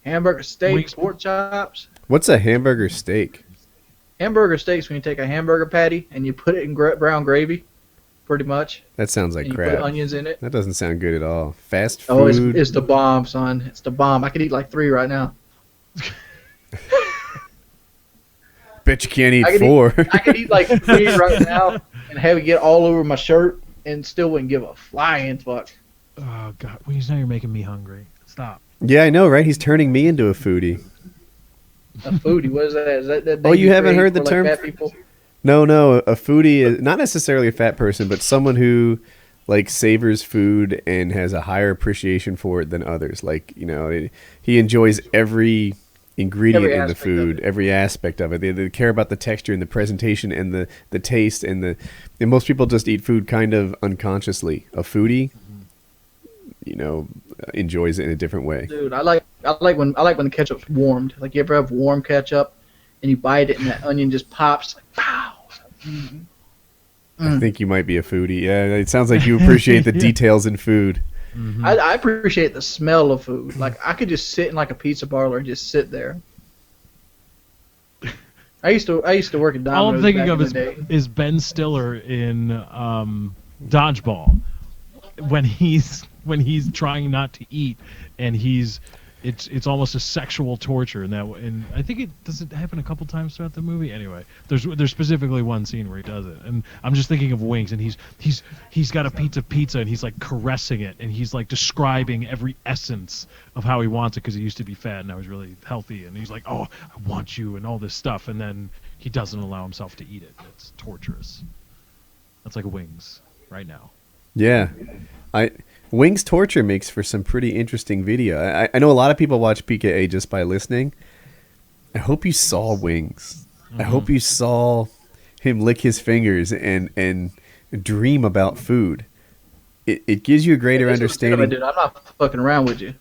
hamburger steak, Wings. pork chops. What's a hamburger steak? Hamburger steaks when you take a hamburger patty and you put it in brown gravy, pretty much. That sounds like And you crap. put onions in it. That doesn't sound good at all. Fast Oh, food. it's the bomb, son. It's the bomb. I could eat like 3 right now. Bet you can't eat I could 4. I could eat like 3 right now and have it get all over my shirt and still wouldn't give a flying fuck. Oh God, Wings, now you're making me hungry. Stop. Yeah, I know, right? He's turning me into a foodie. A foodie, what is that? Is that Oh, thing you haven't create heard the for, term? Fat people? No, a foodie is not necessarily a fat person, but someone who like savors food and has a higher appreciation for it than others. Like, he enjoys every ingredient Every in the aspect of food, it. every aspect of it. They care about the texture and the presentation and the taste and most people just eat food kind of unconsciously. A foodie, enjoys it in a different way. Dude, I like when the ketchup's warmed. Like, you ever have warm ketchup and you bite it and that onion just pops like pow. I think you might be a foodie. Yeah, it sounds like you appreciate the details in food. Mhm. I appreciate the smell of food. Like, I could just sit in like a pizza parlor and just sit there. I used to work at Domino's. All I'm thinking back of in the day. is Ben Stiller in Dodgeball when he's trying not to eat and it's almost a sexual torture in that way. And I think it happen a couple times throughout the movie. Anyway, there's specifically one scene where he does it, and I'm just thinking of Wings, and he's got a pizza, and he's like caressing it, and he's like describing every essence of how he wants it because he used to be fat and now he's really healthy, and he's like, oh, I want you, and all this stuff, and then he doesn't allow himself to eat it. It's torturous. That's like Wings right now. Yeah. Wings torture makes for some pretty interesting video. I know a lot of people watch PKA just by listening. I hope you saw Wings. I hope you saw him lick his fingers and dream about food. It gives you a greater understanding. Dude, I'm not fucking around with you.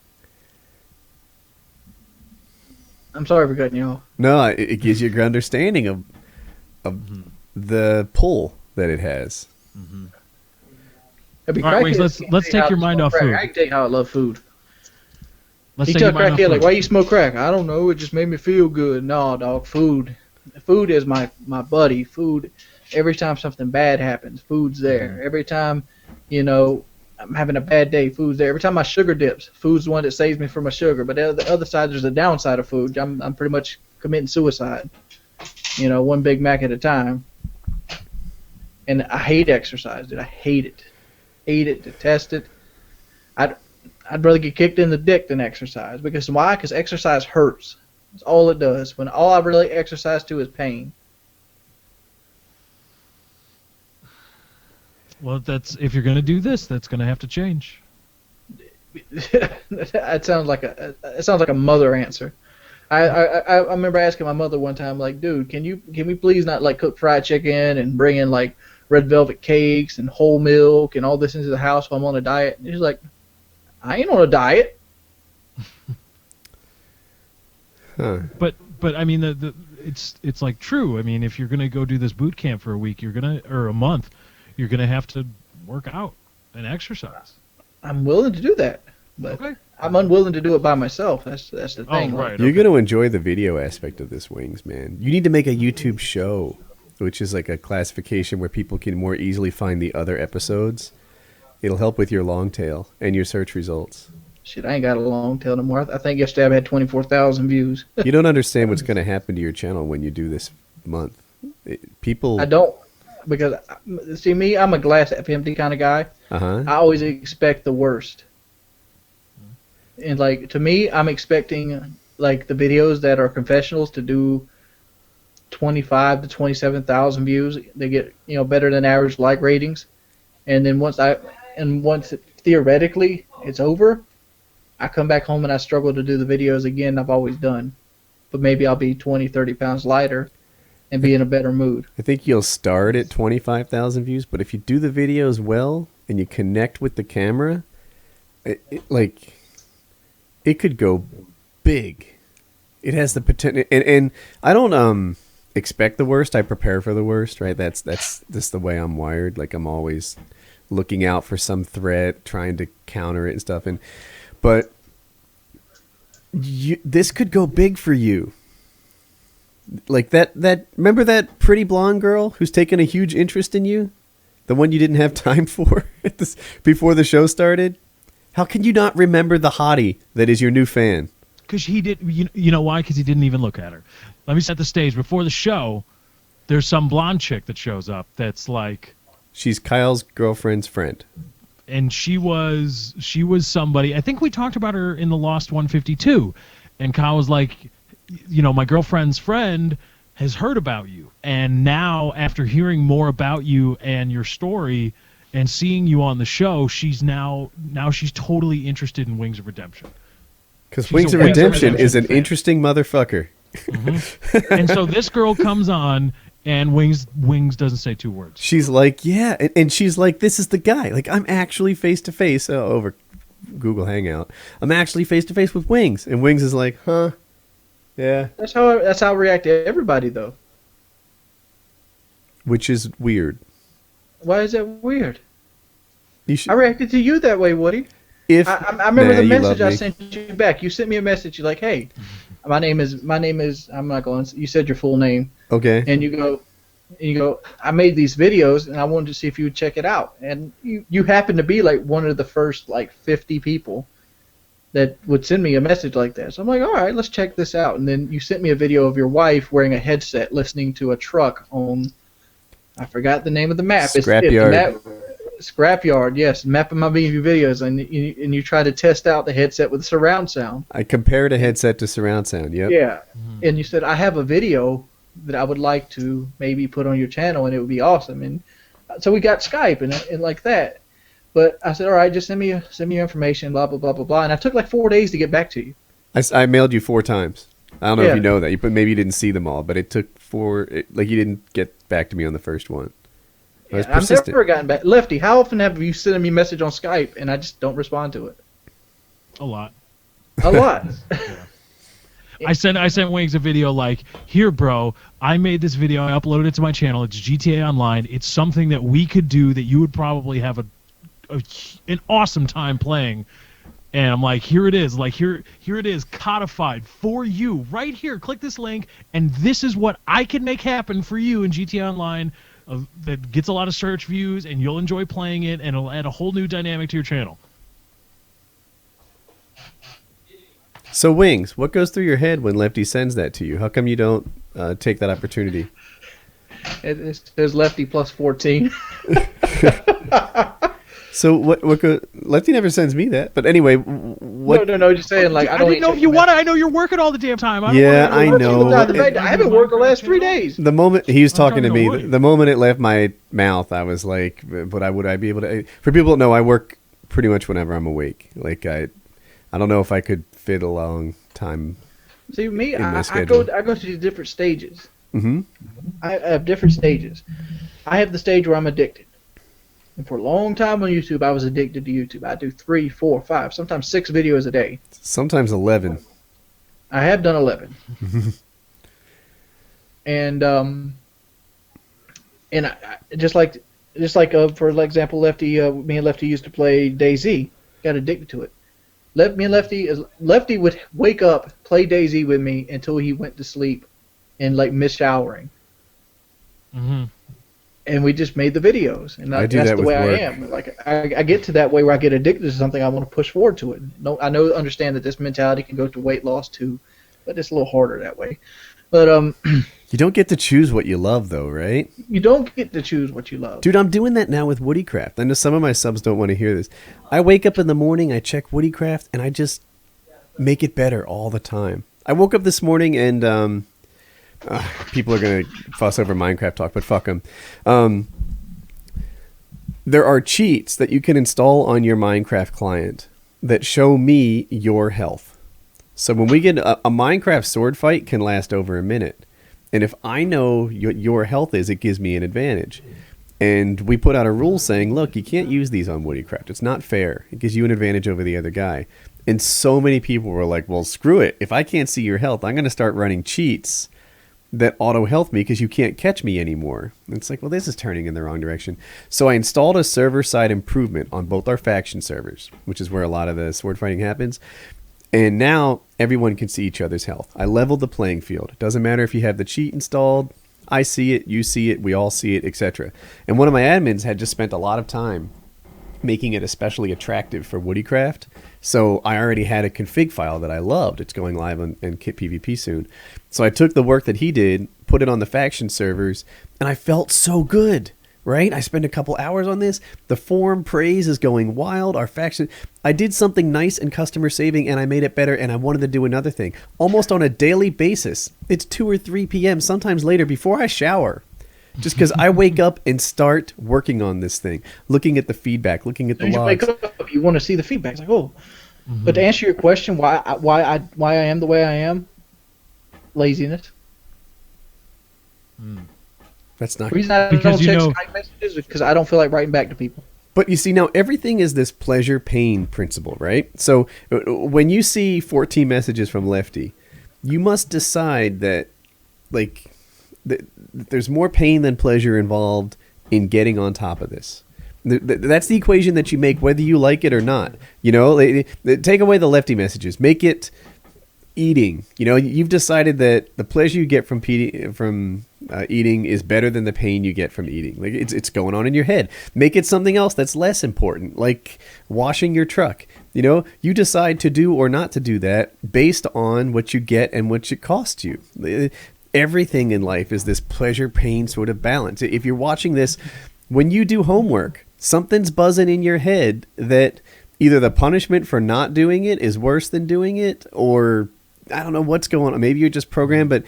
I'm sorry for cutting you off. No, it gives you a great understanding of the pull that it has. It'd be All right, crackhead Wings, to let's tell you take how your to mind smoke off crack. food. I can tell you how I love food. Let's You take tell your mind off crackhead, like, food. why you smoke crack? I don't know. It just made me feel good. No, dog. Food is my buddy. Food. Every time something bad happens, food's there. Every time, I'm having a bad day, food's there. Every time my sugar dips, food's the one that saves me from my sugar. But the other side, there's a downside of food. I'm pretty much committing suicide. One Big Mac at a time. And I hate exercise, dude. I hate it. Detest it. I'd rather get kicked in the dick than exercise. Because why? Because exercise hurts. That's all it does. When all I really exercise to is pain. Well, if you're gonna do this, that's gonna have to change. It sounds like a mother answer. I remember asking my mother one time, like, dude, can we please not like cook fried chicken and bring in like red velvet cakes and whole milk and all this into the house while I'm on a diet? And she's like, I ain't on a diet. Huh. But I mean, it's like true. I mean, if you're gonna go do this boot camp for a week, or a month, you're gonna have to work out and exercise. I'm willing to do that, but Okay. I'm unwilling to do it by myself. That's the thing. Oh, right. You're okay. going to enjoy the video aspect of this, Wings, man. You need to make a YouTube show, which is like a classification where people can more easily find the other episodes. It'll help with your long tail and your search results. Shit, I ain't got a long tail no more. I think yesterday I had 24,000 views. You don't understand what's going to happen to your channel when you do this month. People... I don't, because see me, I'm a glass half empty kind of guy. Uh-huh. I always expect the worst. And like, to me, I'm expecting like the videos that are confessionals to do 25 to 27,000 views. They get better than average like ratings, and then once theoretically it's over. I come back home and I struggle to do the videos again I've always done. But maybe I'll be 20, 30 pounds lighter and be in a better mood. I think you'll start at 25,000 views, but if you do the videos well and you connect with the camera, it could go big. It has the potential, and I don't expect the worst. I prepare for the worst, right? That's just the way I'm wired. Like, I'm always looking out for some threat, trying to counter it and stuff. But this could go big for you. Like that remember that pretty blonde girl who's taken a huge interest in you? The one you didn't have time for before the show started? How can you not remember the hottie that is your new fan? Because he did. You know why? Because he didn't even look at her. Let me set the stage. Before the show, there's some blonde chick that shows up that's like... She's Kyle's girlfriend's friend. And she was somebody... I think we talked about her in the Lost 152. And Kyle was like, my girlfriend's friend has heard about you. And now, after hearing more about you and your story and seeing you on the show, she's totally interested in Wings of Redemption. Because Wings of Redemption is an interesting motherfucker. Mm-hmm. And so this girl comes on, and Wings doesn't say two words. She's like, yeah, and she's like, this is the guy. Like, I'm actually face to face over Google Hangout. I'm actually face to face with Wings, and Wings is like, huh, yeah. That's how I react to everybody, though. Which is weird. Why is that weird? I reacted to you that way, Woody. I remember the message I sent you back. You sent me a message. You're like, "Hey, my name is. I'm not going. You said your full name. Okay. And you go. I made these videos, and I wanted to see if you would check it out. And you happen to be like one of the first 50 people that would send me a message like that. So I'm like, all right, let's check this out. And then you sent me a video of your wife wearing a headset, listening to a truck on. I forgot the name of the map. Scrapyard. Scrapyard, yes, mapping my videos, and you try to test out the headset with surround sound. I compared a headset to surround sound. Yep. Yeah, and you said I have a video that I would like to maybe put on your channel, and it would be awesome. And so we got Skype and like that. But I said, all right, just send me your information, blah blah blah blah blah. And I took 4 days to get back to you. I mailed you 4 times. I don't know if you know that, but maybe you didn't see them all. But it took 4. You didn't get back to me on the first one. I've never gotten back. Lefty, how often have you sent me a message on Skype and I just don't respond to it? A lot. A lot. I sent Wings a video like, here, bro, I made this video. I uploaded it to my channel. It's GTA Online. It's something that we could do that you would probably have an awesome time playing. And I'm like, here it is. Like, here it is, codified for you right here. Click this link, and this is what I can make happen for you in GTA Online. That gets a lot of search views, and you'll enjoy playing it, and it'll add a whole new dynamic to your channel. So, Wings, what goes through your head when Lefty sends that to you? How come you don't take that opportunity? It says Lefty plus 14. So what Lefty never sends me that. But anyway, what? No, just saying, I don't didn't know if you want to. I know you're working all the damn time. I know. I haven't worked the last 3 days. The moment he was talking to me, the moment it left my mouth, I was like, "But would I be able to?" For people that know, I work pretty much whenever I'm awake. I don't know if I could fit a long time. See, me, I go to different stages. Mm-hmm. I have different stages. I have the stage where I'm addicted. And for a long time on YouTube, I was addicted to YouTube. I do 3, 4, 5, sometimes 6 videos a day. Sometimes 11. I have done 11. And I just like for example, Lefty, me and Lefty used to play DayZ. Got addicted to it. Me and Lefty would wake up, play DayZ with me until he went to sleep, and miss showering. Mm-hmm. And we just made the videos, and that's the way I am. I get to that way where I get addicted to something, I want to push forward to it. Understand that this mentality can go to weight loss too, but it's a little harder that way. But you don't get to choose what you love, though, right? You don't get to choose what you love, dude. I'm doing that now with WoodyCraft. I know some of my subs don't want to hear this. I wake up in the morning, I check WoodyCraft, and I just make it better all the time. I woke up this morning and. People are going to fuss over Minecraft talk, but fuck them. There are cheats that you can install on your Minecraft client that show me your health. So when we get a Minecraft sword fight can last over a minute. And if I know what your health is, it gives me an advantage. And we put out a rule saying, look, you can't use these on WoodyCraft. It's not fair. It gives you an advantage over the other guy. And so many people were like, well, screw it. If I can't see your health, I'm going to start running cheats that auto-health me because you can't catch me anymore. And it's like, well, this is turning in the wrong direction. So I installed a server-side improvement on both our faction servers, which is where a lot of the sword fighting happens. And now everyone can see each other's health. I leveled the playing field. It doesn't matter if you have the cheat installed. I see it, you see it, we all see it, etc. And one of my admins had just spent a lot of time making it especially attractive for WoodyCraft. So I already had a config file that I loved. It's going live on Kit PvP soon. So I took the work that he did, put it on the faction servers, and I felt so good, right? I spent a couple hours on this. The forum praise is going wild. Our faction, I did something nice and customer saving, and I made it better, and I wanted to do another thing. Almost on a daily basis. It's 2 or 3 p.m., sometimes later, before I shower. Just because I wake up and start working on this thing, looking at the feedback, looking at the As you logs. wake up, you want to see the feedback. It's like, oh. But to answer your question, why I am the way I am, laziness. That's not. The reason I Because don't check you know- Skype messages is because I don't feel like writing back to people. But you see, now everything is this pleasure-pain principle, right? So when you see 14 messages from Lefty, you must decide that, like, there's more pain than pleasure involved in getting on top of this. That's the equation that you make, whether you like it or not. You know, take away the Lefty messages, make it eating. You know, you've decided that the pleasure you get from eating is better than the pain you get from eating. Like it's going on in your head. Make it something else that's less important, like washing your truck. You know, you decide to do or not to do that based on what you get and what it costs you. Everything in life is this pleasure-pain sort of balance. If you're watching this, when you do homework, something's buzzing in your head that either the punishment for not doing it is worse than doing it, or I don't know what's going on. Maybe you're just programmed, but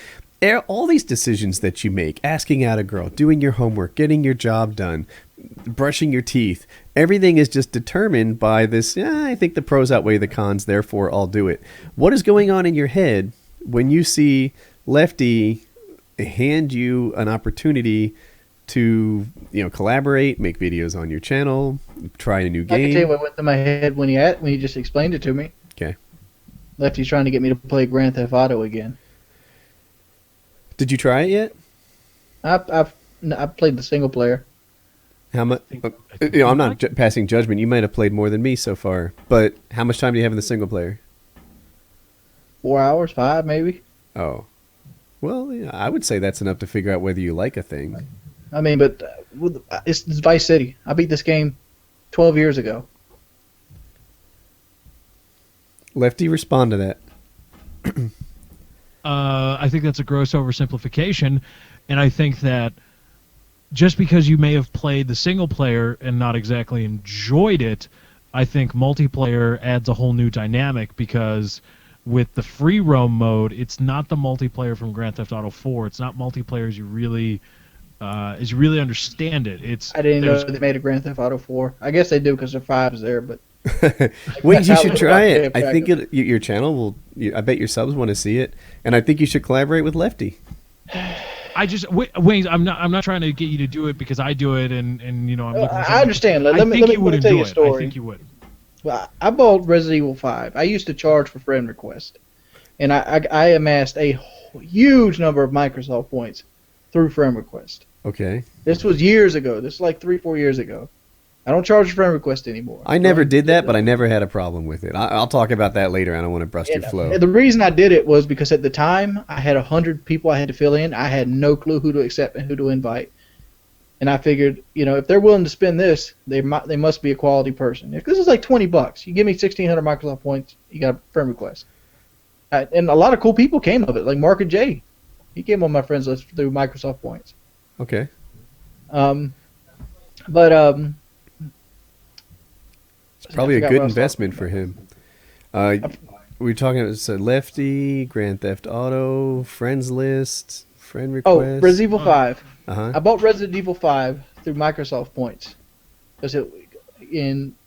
all these decisions that you make, asking out a girl, doing your homework, getting your job done, brushing your teeth, everything is just determined by this, I think the pros outweigh the cons, therefore I'll do it. What is going on in your head when you see Lefty hand you an opportunity to, you know, collaborate, make videos on your channel, try a new I can tell you game? what went through my head when you just explained it to me. Okay. Lefty's trying to get me to play Grand Theft Auto again. Did you try it yet? I've played the single player. How much? You know, I'm not passing judgment. You might have played more than me so far, but how much time do you have in the single player? 4 hours, 5 maybe. Oh, well, yeah, I would say that's enough to figure out whether you like a thing. I mean, but it's Vice City. I beat this game 12 years ago. Lefty, respond to that. I think that's a gross oversimplification, and I think that just because you may have played the single player and not exactly enjoyed it, I think multiplayer adds a whole new dynamic, because with the free roam mode, it's not the multiplayer from Grand Theft Auto 4. It's not multiplayer as you really understand it. I didn't know they made a Grand Theft Auto 4. I guess they do because the 5's there, but Wait, you should That's try how it. I think your channel will. I bet your subs want to see it, and I think you should collaborate with Lefty. I just Wayne. I'm not trying to get you to do it because I do it, and you know I'm looking. I understand. I Let me think you would tell you enjoy a it. I story. think you would. Well, I bought Resident Evil 5. I used to charge for friend request, and I amassed a huge number of Microsoft points through friend request. Okay. This was years ago. This is like 3-4 years ago. I don't charge for friend request anymore. I never did that, but I never had a problem with it. I'll talk about that later. I don't want to bust your flow. The reason I did it was because at the time I had 100 people I had to fill in. I had no clue who to accept and who to invite, and I figured, you know, if they're willing to spend this, they must be a quality person. If this is like $20, you give me 1,600 Microsoft points, you got a friend request, and a lot of cool people came of it, like Mark and Jay. He came on my friends list through Microsoft points. Okay. It's probably a good investment for him. We were talking about Lefty, Grand Theft Auto, friends list, friend request. Oh, Resident Evil 5. Uh-huh. I bought Resident Evil 5 through Microsoft points because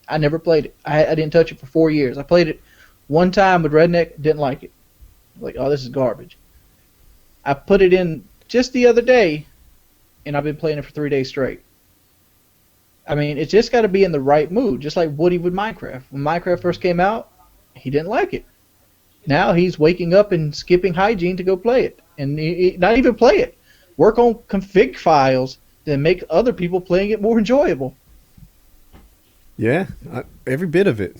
I I never played it. I didn't touch it for 4 years. I played it one time with Redneck, didn't like it. Like, oh, this is garbage. I put it in just the other day, and I've been playing it for 3 days straight. I mean, it's just got to be in the right mood, just like Woody with Minecraft. When Minecraft first came out, he didn't like it. Now he's waking up and skipping hygiene to go play it, and not even play it. Work on config files that make other people playing it more enjoyable. Yeah, every bit of it.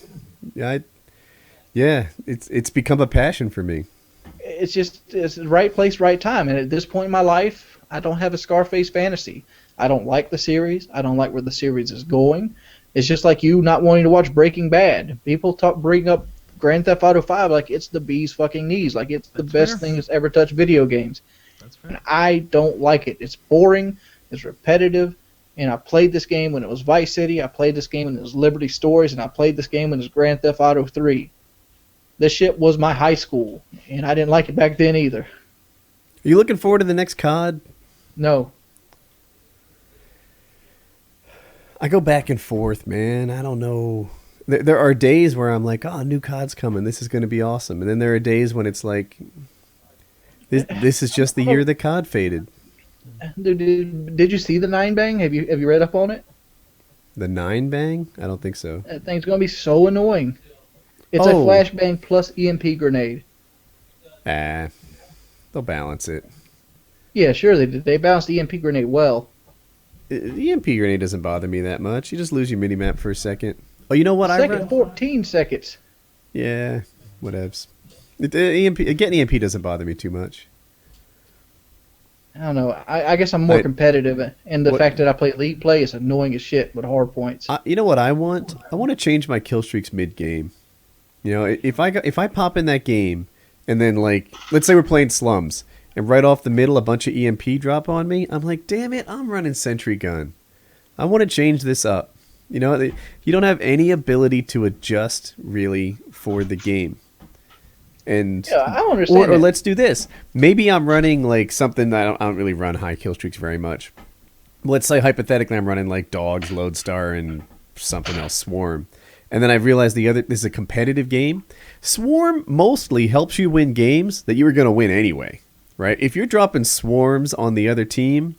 It's become a passion for me. It's the right place, right time. And at this point in my life, I don't have a Scarface fantasy. I don't like the series. I don't like where the series is going. It's just like you not wanting to watch Breaking Bad. People bring up Grand Theft Auto 5 like it's the bee's fucking knees, like it's the best thing that's ever touched video games. That's fair. And I don't like it. It's boring. It's repetitive. And I played this game when it was Vice City. I played this game when it was Liberty Stories, and I played this game when it was Grand Theft Auto 3. This shit was my high school, and I didn't like it back then either. Are you looking forward to the next COD? No. I go back and forth, man. I don't know. There are days where I'm like, oh, new COD's coming. This is going to be awesome. And then there are days when it's like, this is just the year that COD faded. Did you see the 9-bang? Have you read up on it? The 9-bang? I don't think so. That thing's going to be so annoying. It's a flashbang plus EMP grenade. They'll balance it. Yeah, sure they did. They balanced the EMP grenade well. The EMP grenade doesn't bother me that much. You just lose your minimap for a second. Oh, you know what? Second, 14 seconds. Yeah, whatevs. Getting EMP doesn't bother me too much. I don't know. I guess I'm more competitive, and the fact that I play Elite Play is annoying as shit with hard points. You know what I want? I want to change my kill streaks mid-game. You know, if I pop in that game, and then, like, let's say we're playing Slums, and right off the middle a bunch of EMP drop on me, I'm like, damn it, I'm running Sentry Gun. I want to change this up. You know, you don't have any ability to adjust, really, for the game. And yeah, I don't understand. Or let's do this. Maybe I'm running like something that I don't really run high kill streaks very much. Let's say hypothetically I'm running like Dogs, Lodestar, and something else, Swarm. And then I realized this is a competitive game. Swarm mostly helps you win games that you were going to win anyway, right? If you're dropping swarms on the other team,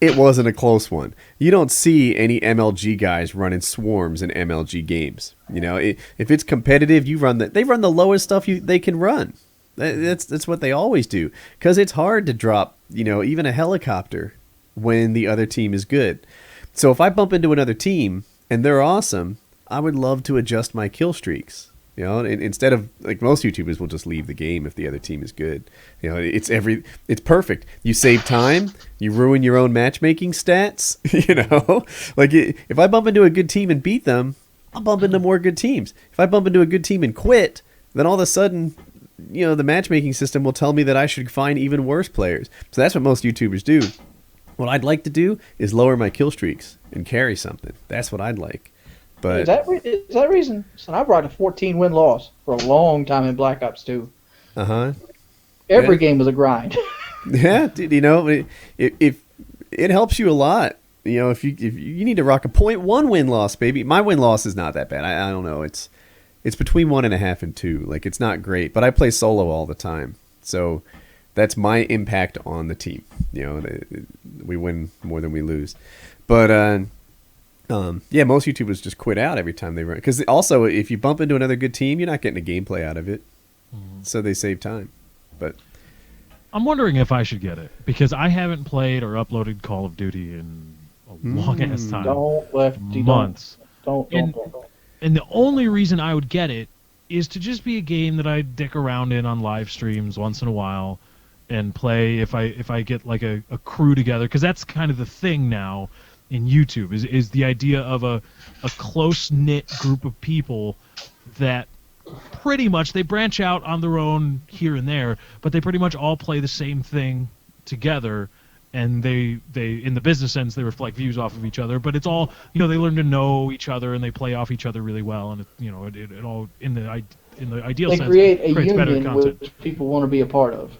it wasn't a close one. You don't see any MLG guys running swarms in MLG games. You know, if it's competitive, they run the lowest stuff they can run. That's what they always do, because it's hard to drop, you know, even a helicopter when the other team is good. So if I bump into another team and they're awesome, I would love to adjust my kill streaks. You know, instead of, like, most YouTubers will just leave the game if the other team is good. You know, it's perfect. You save time. You ruin your own matchmaking stats. You know, like, if I bump into a good team and beat them, I'll bump into more good teams. If I bump into a good team and quit, then all of a sudden, you know, the matchmaking system will tell me that I should find even worse players. So that's what most YouTubers do. What I'd like to do is lower my kill streaks and carry something. That's what I'd like. But is that reason? So I've run a 14 win loss for a long time in Black Ops 2. Every game was a grind. Yeah, dude, you know, if it helps you a lot. You know, if you need to rock a 0.1 win loss, baby. My win loss is not that bad. I don't know. It's between 1.5 and 2. Like, it's not great, but I play solo all the time, so that's my impact on the team. You know, we win more than we lose, but yeah, most YouTubers just quit out every time they run. Because also, if you bump into another good team, you're not getting a gameplay out of it, so they save time. But I'm wondering if I should get it, because I haven't played or uploaded Call of Duty in a long ass time. Don't, Lefty, months. Don't. And the only reason I would get it is to just be a game that I dick around in on live streams once in a while and play if I get like a crew together, because that's kind of the thing now in YouTube is the idea of a close-knit group of people that pretty much, they branch out on their own here and there, but they pretty much all play the same thing together, and they in the business sense, they reflect views off of each other, but it's all, you know, they learn to know each other and they play off each other really well, and it all in the ideal sense create a creates better union content. which people want to be a part of.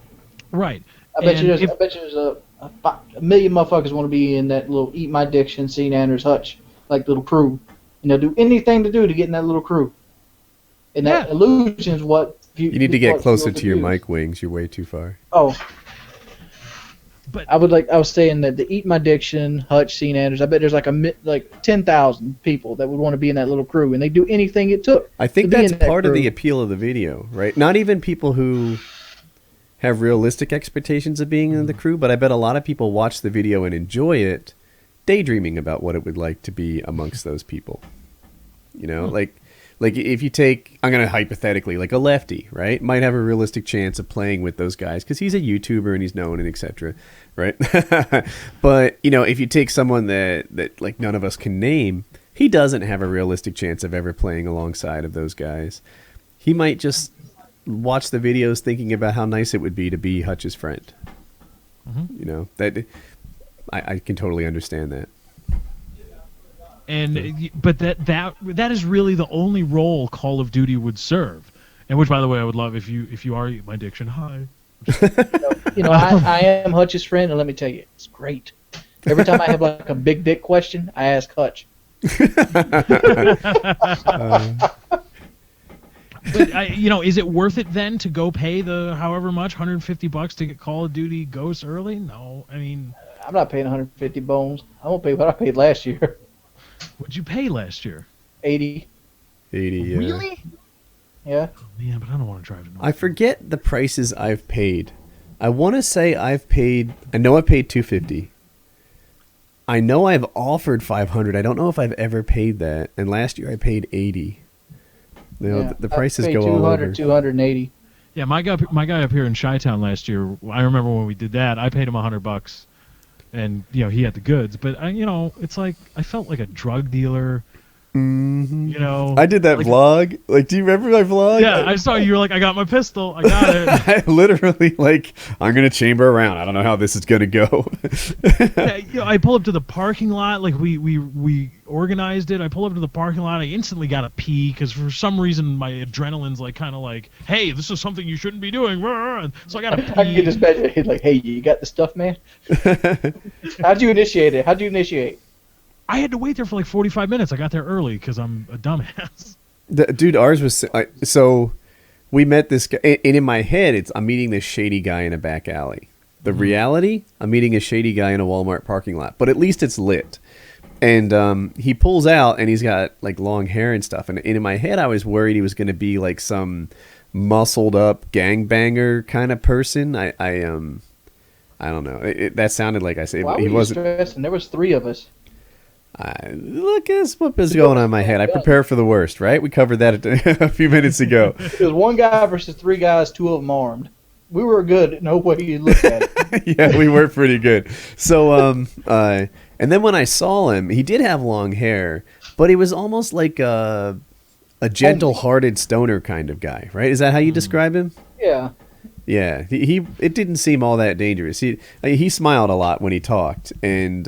Right. I bet you there's a million motherfuckers want to be in that little Eat My Diction, St. Andrews Hutch, like little crew. and they'll do anything to get in that little crew. And that illusion is what You need to get closer to your mic wings. You're way too far. Oh. But I was saying that the Eat My Diction, Hutch, Sean Anders, I bet there's like 10,000 people that would want to be in that little crew, and they do anything it took. I think to be that's in that part of crew. the appeal of the video, right? Not even people who have realistic expectations of being in the crew, but I bet a lot of people watch the video and enjoy it, daydreaming about what it would like to be amongst those people. You know, like if you take, I'm going to hypothetically, like a lefty, right? Might have a realistic chance of playing with those guys because he's a YouTuber and he's known and etc. Right? But, you know, if you take someone that like none of us can name, he doesn't have a realistic chance of ever playing alongside of those guys. He might just watch the videos thinking about how nice it would be to be Hutch's friend. You know, that I can totally understand that. And but that is really the only role Call of Duty would serve, and which, by the way, I would love if you are Eat My Diction. Hi. You know, I am Hutch's friend, and let me tell you, it's great. Every time I have like a big dick question, I ask Hutch. But you know, is it worth it then to go pay the however much $150 to get Call of Duty Ghosts early? No, I mean, I'm not paying 150 bones. I won't pay what I paid last year. what'd you pay last year? 80. 80, yeah. Really? Yeah. Oh, man, but I don't want to drive to North. I forget the prices I've paid. I want to say I know I paid $250. I know I've offered $500. I don't know if I've ever paid that. And last year I paid $80. You know, Yeah. the prices I paid go all over. 280. Yeah, my guy up here in Chi-Town last year. I remember when we did that. I paid him $100, and you know he had the goods. But you know, it's like I felt like a drug dealer. Mm-hmm. You know, I did that like, vlog. Like, do you remember my vlog? Yeah, I saw you were like, I got my pistol. I got it. I literally I'm gonna chamber around. I don't know how this is gonna go. Yeah, you know, I pull up to the parking lot. Like we organized it. I pull up to the parking lot. I instantly got to pee because for some reason my adrenaline's like kind of like, hey, this is something you shouldn't be doing. So I got to pee. I can just imagine he's like, hey, you got the stuff, man? How'd you initiate it? How'd you initiate? I had to wait there for like 45 minutes. I got there early because I'm a dumbass. Dude, ours was so. We met this guy, and in my head, I'm meeting this shady guy in a back alley. The reality, I'm meeting a shady guy in a Walmart parking lot, but at least it's lit. And he pulls out, and he's got like long hair and stuff. And in my head, I was worried he was going to be like some muscled up gangbanger kind of person. I don't know. That sounded like I said Why he were you wasn't. stressing? There was 3 of us. Look at what is going on in my head. I prepare for the worst, right? We covered that a few minutes ago. It was 1 guy versus 3 guys, 2 of them armed. We were good. No way you looked at it. Yeah, we were pretty good. So, and then when I saw him, he did have long hair, but he was almost like a gentle-hearted stoner kind of guy, right? Is that how you describe him? Yeah. Yeah, it didn't seem all that dangerous. He smiled a lot when he talked, and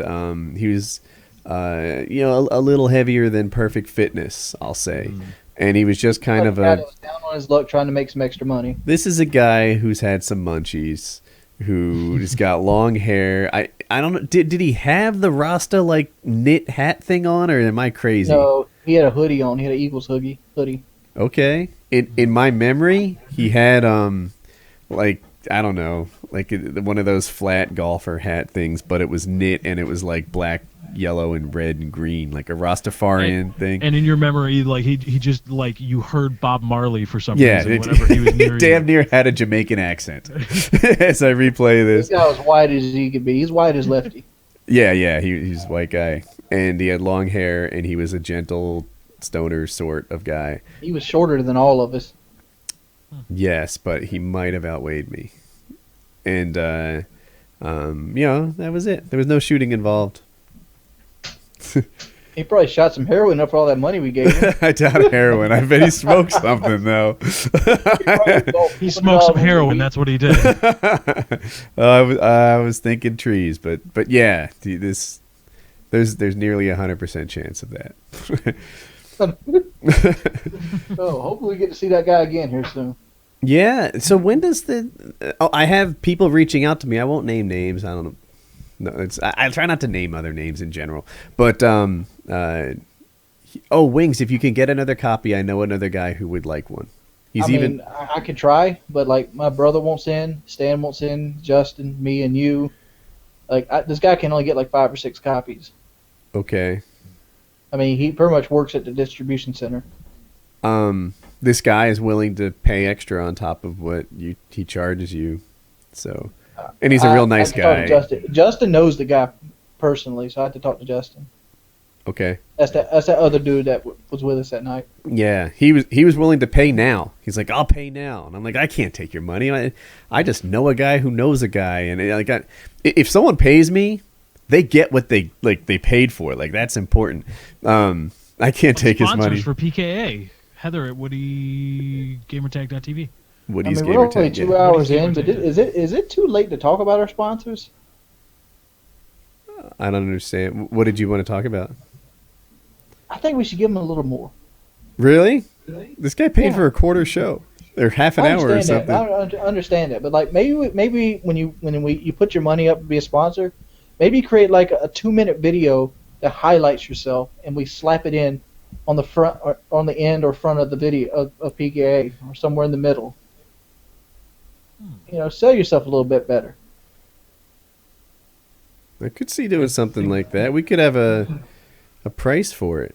he was, a little heavier than perfect fitness, I'll say. And he was just kind of guy that was down on his luck trying to make some extra money. This is a guy who's had some munchies, who's got long hair. I don't know. Did he have the Rasta like knit hat thing on, or am I crazy? No, he had a hoodie on. He had an Eagles hoodie. Okay. In my memory, he had like I don't know, like one of those flat golfer hat things, but it was knit and it was like black, yellow, and red and green, like a Rastafarian thing. And in your memory, like he just like you heard Bob Marley for some Yeah, reason whenever he was near damn you. near had a Jamaican accent. As I replay This this. guy was white as he could be. He's white as Lefty. Yeah, he's a white guy, and he had long hair, and he was a gentle stoner sort of guy. He was shorter than all of us. Yes, but he might have outweighed me. And that was it. There was no shooting involved. He probably shot some heroin up for all that money we gave him. I doubt heroin. I bet he smoked something though. He smoked some heroin. That's what he did. I was thinking trees, but yeah, there's nearly 100% chance of that. So hopefully we get to see that guy again here soon. Yeah. So when does I have people reaching out to me. I won't name names. I don't know. No, I try not to name other names in general. But Oh, Wings, if you can get another copy, I know another guy who would like one. I could try, but like my brother won't send, Stan won't send, Justin, me, and you. Like this guy can only get like 5 or 6 copies. Okay. I mean, he pretty much works at the distribution center. This guy is willing to pay extra on top of what he charges you. So, and he's a real nice guy. Justin knows the guy personally, so I had to talk to Justin. Okay. That's that other dude that was with us that night. Yeah, he was willing to pay now. He's like, I'll pay now, and I'm like, I can't take your money. I just know a guy who knows a guy, and like, if someone pays me, they get what they paid for. Like that's important. I can't take his money. Sponsors for PKA. Heather at WoodyGamertag.tv. Woody's we're only Gamertag. 2 hours in, but is it too late to talk about our sponsors? I don't understand. What did you want to talk about? I think we should give them a little more. Really? This guy paid for a quarter show or half an hour or something. I understand that, but like maybe when you put your money up to be a sponsor, maybe create like a 2-minute video that highlights yourself, and we slap it in on the front or on the end or front of the video of PKA or somewhere in the middle. Sell yourself a little bit better. I could see doing something like that. We could have a price for it.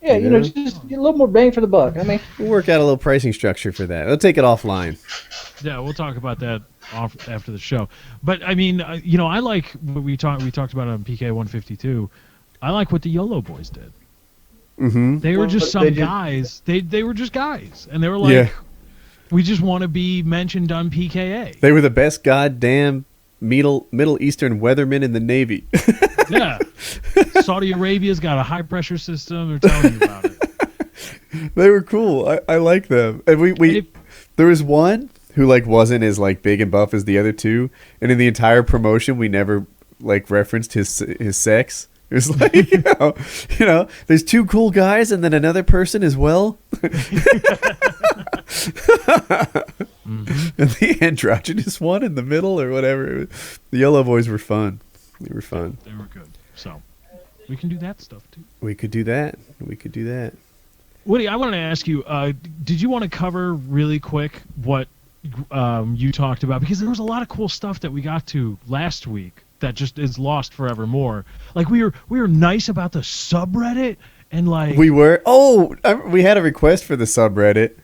Yeah, just get a little more bang for the buck. I mean, we'll work out a little pricing structure for that. We'll take it offline. Yeah, we'll talk about that after the show. But I mean, I like what we talked about on PK 152. I like what the YOLO boys did. Mm-hmm. They were just some guys. They were just guys, and they were like, we just want to be mentioned on PKA. They were the best goddamn Middle Eastern weathermen in the Navy. Yeah. Saudi Arabia's got a high pressure system. They're telling you about it. They were cool. I like them. And there was one who wasn't as big and buff as the other two, and in the entire promotion we never referenced his sex. It was like there's 2 cool guys and then another person as well. And the androgynous one in the middle or whatever. The Yellow Boys were fun. They were fun. They were good. So we can do that stuff too. We could do that. Woody, I wanted to ask you, did you want to cover really quick what you talked about? Because there was a lot of cool stuff that we got to last week that just is lost forevermore. Like we were nice about the subreddit and we were. Oh, we had a request for the subreddit.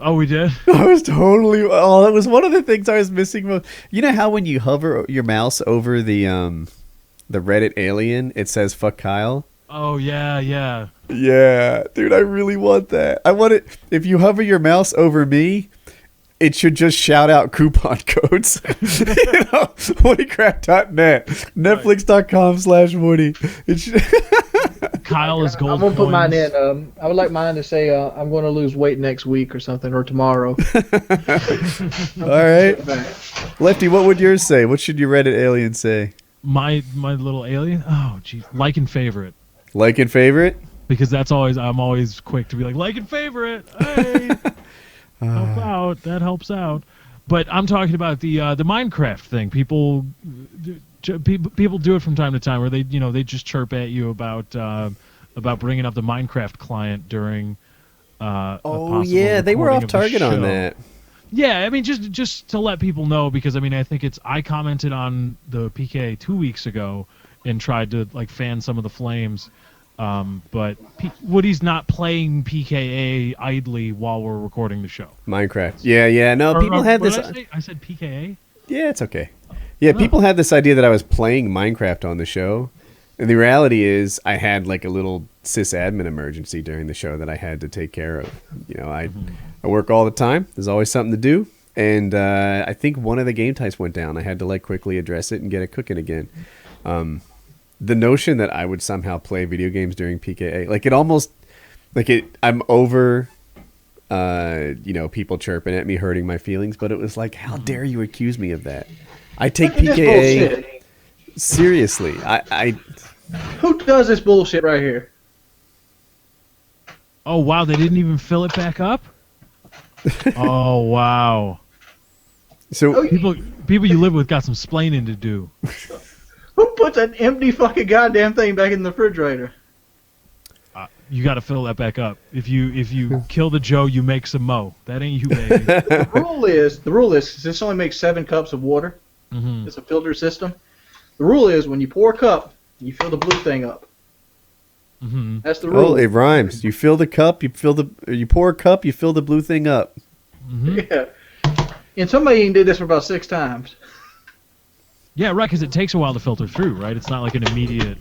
Oh, we did? I was totally... Oh, that was one of the things I was missing. You know how when you hover your mouse over the Reddit alien, it says "fuck Kyle"? Oh, yeah. Yeah, dude, I really want that. I want it... If you hover your mouse over me, it should just shout out coupon codes. WoodyCraft.net, Netflix.com/Woody. It should... Kyle is gold. I'm gonna put mine in. I would like mine to say I'm going to lose weight next week or something, or tomorrow. All right, Lefty. What would yours say? What should your Reddit alien say? My little alien. Oh, geez, like and favorite. Like and favorite. Because I'm always quick to be like and favorite. Hey, help out. That helps out. But I'm talking about the Minecraft thing. People do it from time to time where they just chirp at you about bringing up the Minecraft client during they were off target on that. Yeah, I mean just to let people know, because I mean I commented on the PK 2 weeks ago and tried to fan some of the flames, but Woody's not playing PKA idly while we're recording the show. Minecraft. Yeah. No, people had this. I said PKA. Yeah, it's okay. Yeah, people had this idea that I was playing Minecraft on the show, and the reality is I had a little sysadmin emergency during the show that I had to take care of. I work all the time. There's always something to do, and I think one of the game types went down. I had to quickly address it and get it cooking again. The notion that I would somehow play video games during PKA, it almost I'm over. People chirping at me, hurting my feelings, but it was how dare you accuse me of that? I take PKA seriously. I Who does this bullshit right here? Oh wow, they didn't even fill it back up? Oh wow. So people you live with got some splaining to do. Who puts an empty fucking goddamn thing back in the refrigerator? you got to fill that back up. If you kill the Joe, you make some Mo. That ain't you, baby. The rule is, 'cause this only makes 7 cups of water. Mm-hmm. It's a filter system. The rule is when you pour a cup, you fill the blue thing up. Mm-hmm. That's the rule. Oh, it rhymes. You fill the cup, you pour a cup, you fill the blue thing up. Mm-hmm. Yeah. And somebody did this for about 6 times. Yeah, right, because it takes a while to filter through, right? It's not like an immediate...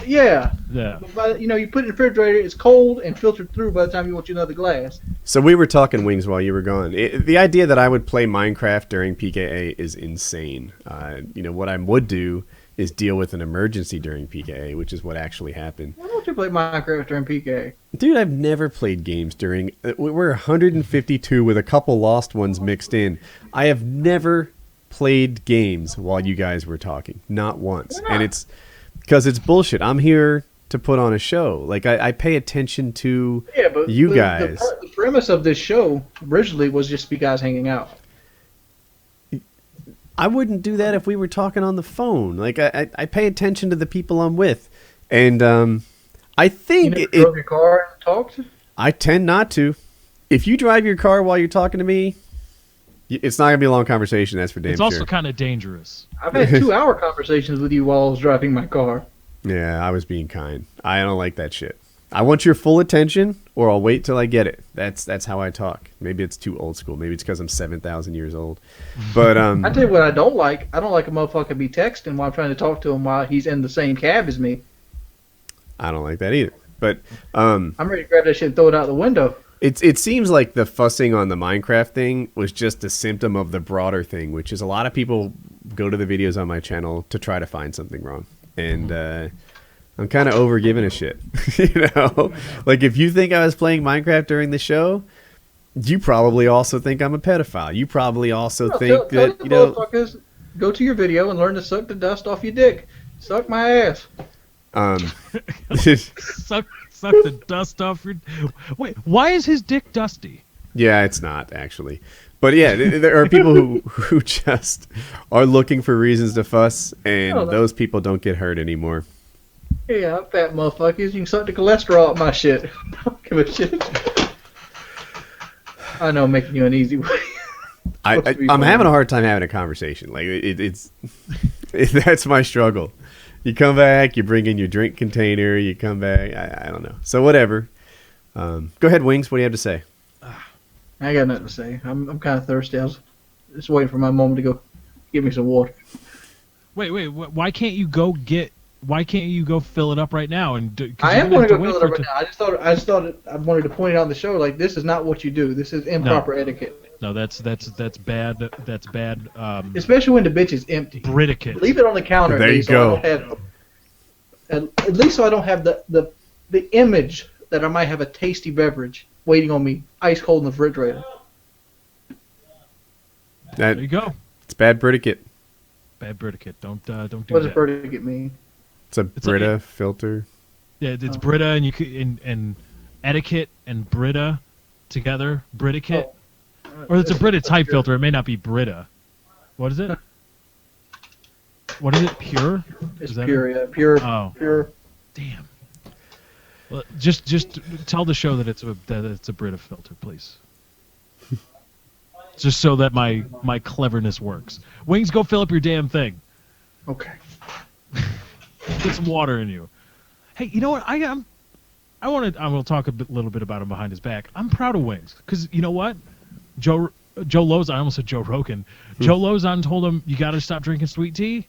Yeah. Yeah. But, you put it in the refrigerator, it's cold and filtered through by the time you want you another glass. So we were talking Wings while you were gone. The idea that I would play Minecraft during PKA is insane. What I would do is deal with an emergency during PKA, which is what actually happened. Why don't you play Minecraft during PK? Dude, I've never played games during... We're 152 with a couple lost ones mixed in. I have never played games while you guys were talking. Not once. Why not? And it's because it's bullshit. I'm here to put on a show. Like, I pay attention to you guys. The premise of this show originally was just be guys hanging out. I wouldn't do that if we were talking on the phone. Like, I pay attention to the people I'm with. And I think... You never drove your car and talked? I tend not to. If you drive your car while you're talking to me, it's not going to be a long conversation, that's for damn It's sure. also kind of dangerous. I've had 2-hour conversations with you while I was driving my car. Yeah, I was being kind. I don't like that shit. I want your full attention, or I'll wait till I get it. That's how I talk. Maybe it's too old school. Maybe it's because I'm 7,000 years old. But I tell you what I don't like. I don't like a motherfucker be texting while I'm trying to talk to him while he's in the same cab as me. I don't like that either. But I'm ready to grab that shit and throw it out the window. it seems like the fussing on the Minecraft thing was just a symptom of the broader thing, which is a lot of people go to the videos on my channel to try to find something wrong. And I'm kind of over giving a shit. Like, if you think I was playing Minecraft during the show, you probably also think I'm a pedophile. You probably also think tell that, the motherfuckers, go to your video and learn to suck the dust off your dick. Suck my ass. Suck the dust off your... Wait, why is his dick dusty? Yeah, it's not, actually. But yeah, there are people who just are looking for reasons to fuss, and those people don't get hurt anymore. Yeah, fat motherfuckers. You can suck the cholesterol out my shit. I don't give a shit. I know I'm making you uneasy. I'm having a hard time having a conversation. Like, that's my struggle. You come back, you bring in your drink container, you come back. I don't know. So whatever. Go ahead, Wings. What do you have to say? I got nothing to say. I'm kind of thirsty. I was just waiting for my mom to go give me some water. Wait. Why can't you go fill it up right now? I am going to go fill it up right now. I just thought I wanted to point it out on the show. Like, this is not what you do. This is improper etiquette. No, that's bad. That's bad. Especially when the bitch is empty. Briticate. Leave it on the counter. There you go. At least so I don't have the image that I might have a tasty beverage waiting on me, ice cold in the refrigerator. There you go. It's bad Briticate. Bad Briticate. Don't do that. What does Briticate mean? It's a Brita filter. Yeah, it's Brita and etiquette and Brita together. Briticate. Or it's a Brita type filter. It may not be Brita. What is it? What is it? Pure? It's pure, yeah. Pure. Oh. Pure. Damn. Well, just tell the show that it's a Brita filter, please. Just so that my cleverness works. Wings, go fill up your damn thing. Okay. Get some water in you. Hey, you know what? I will talk little bit about him behind his back. I'm proud of Wings because you know what? Joe Lozon, I almost said Joe Rogan. Joe Lozon told him you got to stop drinking sweet tea,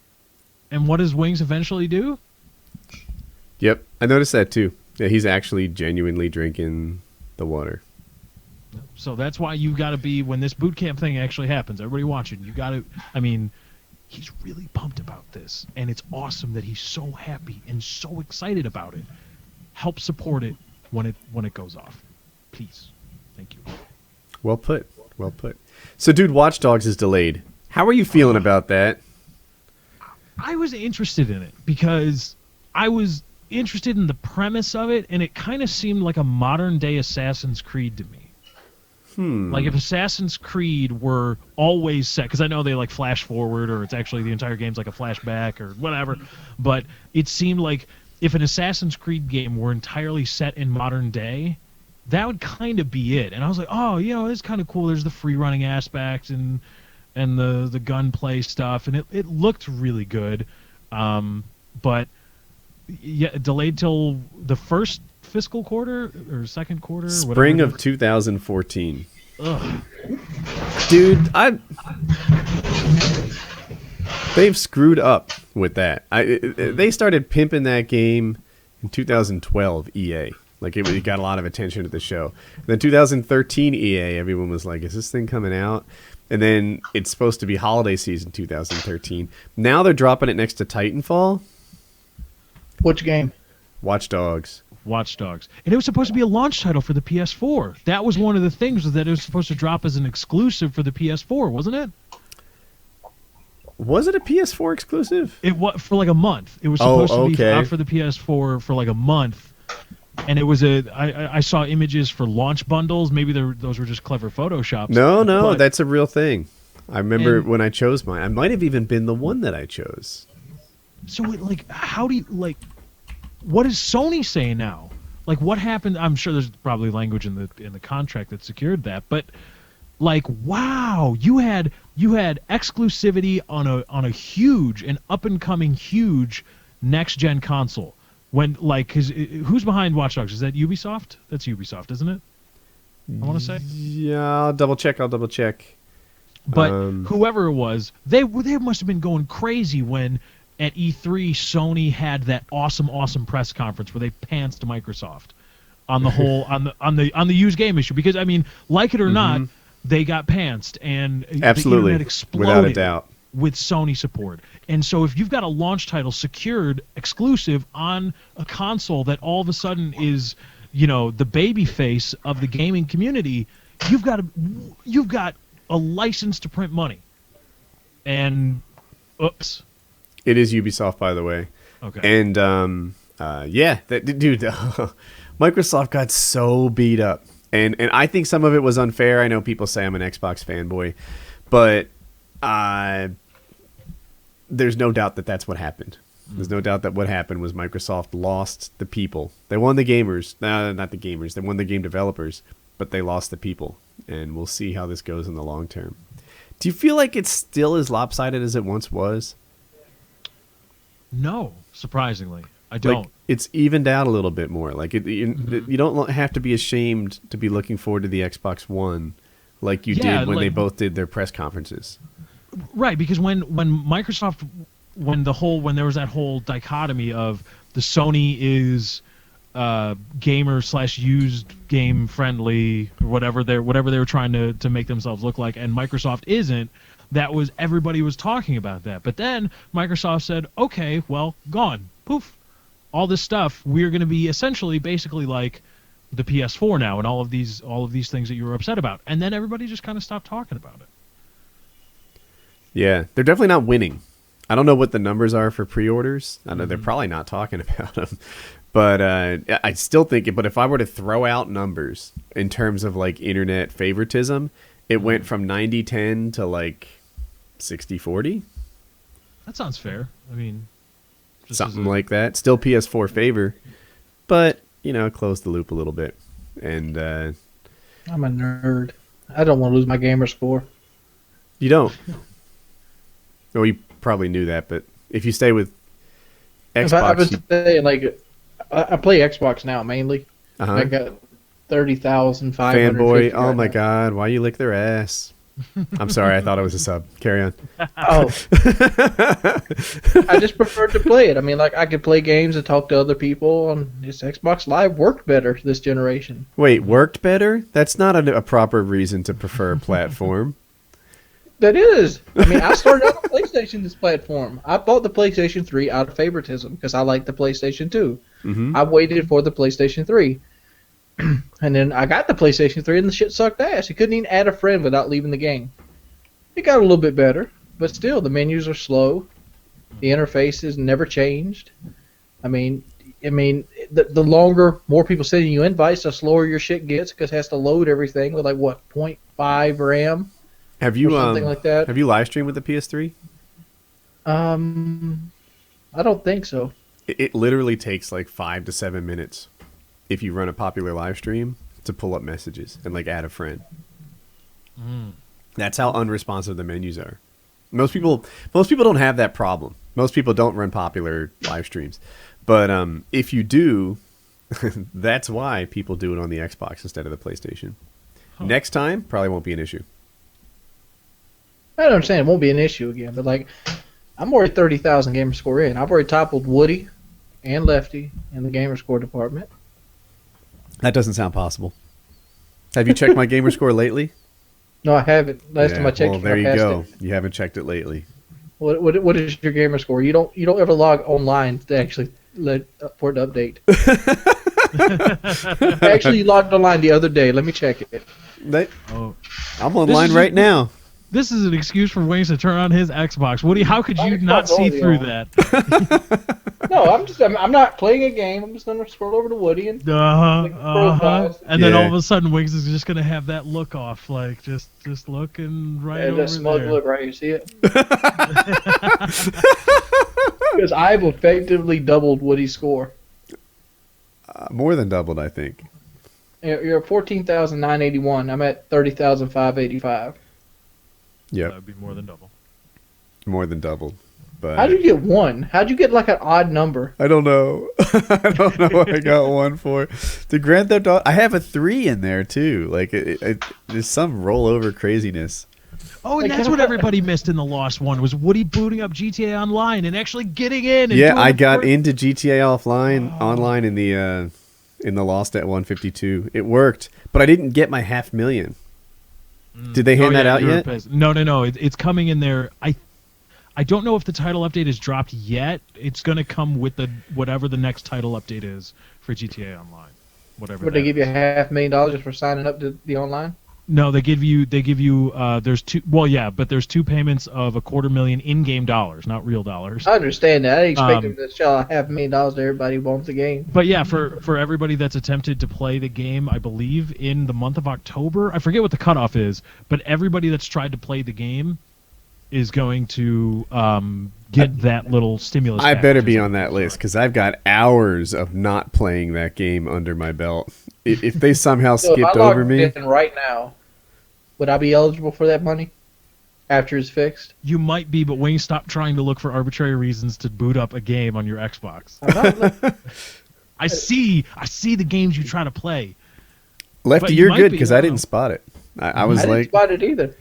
and what does Wings eventually do? Yep, I noticed that too. Yeah, he's actually genuinely drinking the water. So that's why you got to be when this boot camp thing actually happens. Everybody watching, you got to. I mean, he's really pumped about this, and it's awesome that he's so happy and so excited about it. Help support it when it goes off, please. Thank you. Well put. Well put. So, dude, Watch Dogs is delayed. How are you feeling about that? I was interested in it because I was interested in the premise of it, and it kind of seemed like a modern-day Assassin's Creed to me. Like if Assassin's Creed were always set, because I know they like flash forward, or it's actually the entire game's like a flashback or whatever, but it seemed like if an Assassin's Creed game were entirely set in modern day, that would kind of be it. And I was like, oh, it's kind of cool. There's the free running aspect and the gunplay stuff, and it looked really good. But yeah, delayed till the first fiscal quarter or second quarter, Spring of 2014. Ugh. Dude, they've screwed up with that. They started pimping that game in 2012, EA. Like, it got a lot of attention at the show. And then 2013 EA, everyone was like, is this thing coming out? And then it's supposed to be holiday season 2013. Now they're dropping it next to Titanfall. Which game? Watch Dogs. And it was supposed to be a launch title for the PS4. That was one of the things, was that it was supposed to drop as an exclusive for the PS4, wasn't it? Was it a PS4 exclusive? It was for like a month. It was supposed to be out for the PS4 for like a month. And it was I saw images for launch bundles. Maybe those were just clever Photoshops. No, that's a real thing. I remember when I chose mine. I might have even been the one that I chose. So, how do you, what is Sony saying now? Like, what happened? I'm sure there's probably language in the contract that secured that, but wow, you had exclusivity on a huge and up and coming huge next gen console. When who's behind Watch Dogs? Is that Ubisoft? That's Ubisoft, isn't it? I want to say. Yeah, I'll double check. But whoever it was, they must have been going crazy when at E3 Sony had that awesome press conference where they pantsed Microsoft on the whole on the used game issue, because I mean, like it or not, they got pantsed, and absolutely, the internet exploded without a doubt, with Sony support. And so if you've got a launch title secured exclusive on a console that all of a sudden is, the baby face of the gaming community, you've got a license to print money. And oops. It is Ubisoft, by the way. Okay. And yeah, dude, Microsoft got so beat up. And I think some of it was unfair. I know people say I'm an Xbox fanboy, but there's no doubt that that's what happened. There's no doubt that what happened was Microsoft lost the people. They won the gamers. Not the gamers. They won the game developers, but they lost the people. And we'll see how this goes in the long term. Do you feel like it's still as lopsided as it once was? No, surprisingly. I don't. Like, it's evened out a little bit more. Like you don't have to be ashamed to be looking forward to the Xbox One like you did when they both did their press conferences. Right, because when Microsoft, when there was that whole dichotomy of the Sony is gamer / used game friendly, or whatever they were trying to make themselves look like, and Microsoft isn't, that was, everybody was talking about that. But then Microsoft said, okay, well, gone, poof, all this stuff, we're going to be essentially basically like the PS4 now, and all of these things that you were upset about, and then everybody just kind of stopped talking about it. Yeah, they're definitely not winning. I don't know what the numbers are for pre-orders. I know they're probably not talking about them. But I still think it. But if I were to throw out numbers in terms of like internet favoritism, it went from 90-10 to like 60-40. That sounds fair. I mean, something like that. Still PS4 favor, but close the loop a little bit. And I'm a nerd. I don't want to lose my gamer score. You don't. Well, you probably knew that, but if you stay with Xbox, I've been saying, like, I play Xbox now mainly. I got 30,500. Fanboy! Oh my God! Why you lick their ass? I'm sorry, I thought it was a sub. Carry on. Oh, I just preferred to play it. I mean, like, I could play games and talk to other people, and this Xbox Live worked better this generation. Wait, worked better? That's not a proper reason to prefer a platform. That is. I mean, I started out on PlayStation this platform. I bought the PlayStation 3 out of favoritism because I liked the PlayStation 2. I waited for the PlayStation 3. And then I got the PlayStation 3 and the shit sucked ass. You couldn't even add a friend without leaving the game. It got a little bit better, but still, the menus are slow. The interfaces never changed. I mean, the longer more people sending you invites, the slower your shit gets because it has to load everything with, like, what, 0.5 RAM? Have you something like that? Have you live streamed with the PS3? I don't think so. It literally takes like 5 to 7 minutes if you run a popular live stream to pull up messages and like add a friend. That's how unresponsive the menus are. Most people don't have that problem. Most people don't run popular live streams. But if you do, that's why people do it on the Xbox instead of the PlayStation. Next time, probably won't be an issue. I don't understand. It won't be an issue again, but like, I'm already 30,000 gamer score in. I've already toppled Woody and Lefty in the gamer score department. That doesn't sound possible. Have you checked my gamer score lately? No, I haven't. Last time I checked, well, there you I passed go. it. You haven't checked it lately. What is your gamer score? You don't ever log online to actually let for it to update. I actually logged online the other day. Let me check it. I'm online right now. This is an excuse for Wings to turn on his Xbox. Woody, how could you not see through that? No, I'm not playing a game. I'm just gonna scroll over to Woody and and then all of a sudden Wings is just gonna have that look off, like just looking right over that smug there. look right here. See it? Because I've effectively doubled Woody's score. More than doubled, I think. You're at 14,981. I'm at 30,585. Yeah, That would be more than double. more than doubled. But How'd you get one? How'd you get like an odd number? I don't know. I don't know what I got one for. The Grand Theft Auto, I have a 3 in there too. Like there's some rollover craziness. Oh, and that's what everybody missed in the Lost one was Woody booting up GTA Online and actually getting in. And Yeah, doing I the got first- into GTA online in the Lost at 152. It worked, but I didn't get my 500,000. Did they hand that out you were yet? pissed. No. It's coming in there. I don't know if the title update is dropped yet. It's going to come with whatever the next title update is for GTA Online. Whatever. Would they give you $500,000 just for signing up to the online? No, they give you there's two. Well, yeah, but there's 2 payments of $250,000 in-game dollars, not real dollars. I understand that. I didn't expect them to shell out $500,000 to everybody who wants the game. But yeah, for everybody that's attempted to play the game, I believe in the month of October, I forget what the cutoff is, but everybody that's tried to play the game is going to get that little stimulus. I better be package. on that list because I've got hours of not playing that game under my belt. If they somehow So if skipped I over logged me, in right now, would I be eligible for that money after it's fixed? You might be, but Wayne, stop trying to look for arbitrary reasons to boot up a game on your Xbox. I'm not, I see the games you try to play. Lefty, But you you're might good be, because I I don't didn't know. spot it. I was I didn't like, spot it either.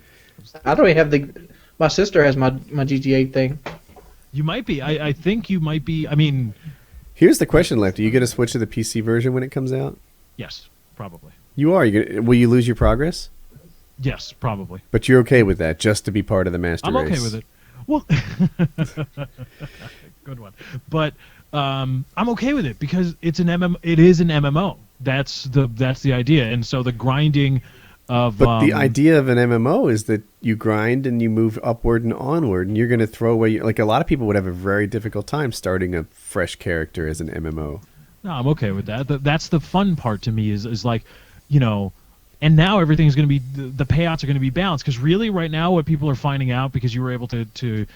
I don't even have the. My sister has my GTA thing. You might be. I think you might be. I mean, here's the question, Lefty. You get to switch to the PC version when it comes out? yes, probably. You are. Will you lose your progress? Yes, probably. But you're okay with that, just to be part of the master I'm race. okay with it. Well, good one. But I'm okay with it because it's an MMO. It is an MMO. That's the idea. And so the grinding of But the idea of an MMO is that you grind and you move upward and onward, and you're going to throw away. Like a lot of people would have a very difficult time starting a fresh character as an MMO. No, I'm okay with that. That's the fun part to me is like, you know, and now everything's going to be the payouts are going to be balanced because really right now what people are finding out because you were able to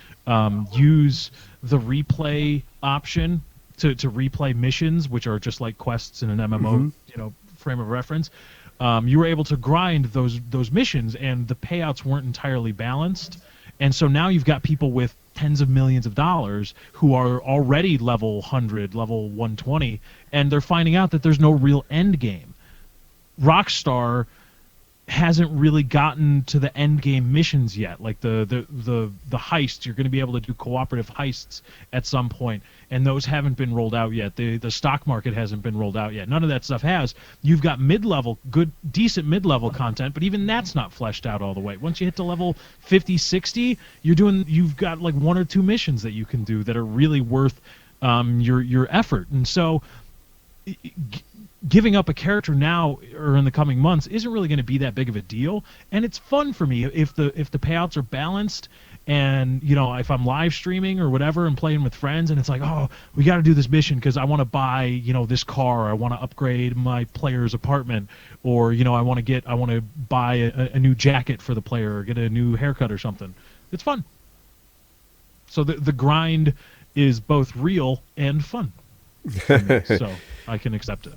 use the replay option to replay missions, which are just like quests in an MMO, you know, frame of reference. You were able to grind those missions, and the payouts weren't entirely balanced. And so now you've got people with tens of millions of dollars who are already level 100, level 120, and they're finding out that there's no real end game. Rockstar hasn't really gotten to the end game missions yet, like the heists. You're going to be able to do cooperative heists at some point, and those haven't been rolled out yet. The stock market hasn't been rolled out yet. None of that stuff has. You've got mid-level, decent mid-level content, but even that's not fleshed out all the way. Once you hit to level 50, 60, you've got like 1 or 2 missions that you can do that are really worth your effort. And so giving up a character now or in the coming months isn't really going to be that big of a deal, and it's fun for me if the payouts are balanced. And you know, if I'm live streaming or whatever and playing with friends, and it's like, oh, we got to do this mission because I want to buy, you know, this car, I want to upgrade my player's apartment, or you know, I want to buy a new jacket for the player or get a new haircut or something. It's fun. So the grind is both real and fun. for me, so I can accept it.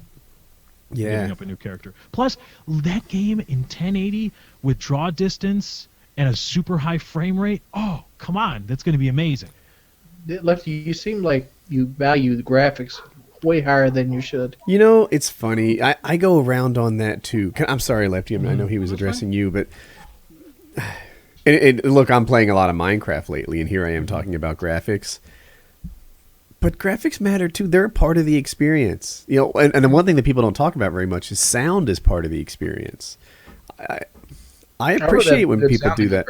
Giving Yeah. up a new character. Plus, that game in 1080 with draw distance and a super high frame rate. Oh, come on, that's going to be amazing. Lefty, you seem like you value the graphics way higher than you should. You know, it's funny. I go around on that too. I'm sorry, Lefty. I know he was addressing you, but look, I'm playing a lot of Minecraft lately, and here I am talking about graphics. But graphics matter too. They're a part of the experience. You know, and the one thing that people don't talk about very much is sound is part of the experience. I appreciate when people do that.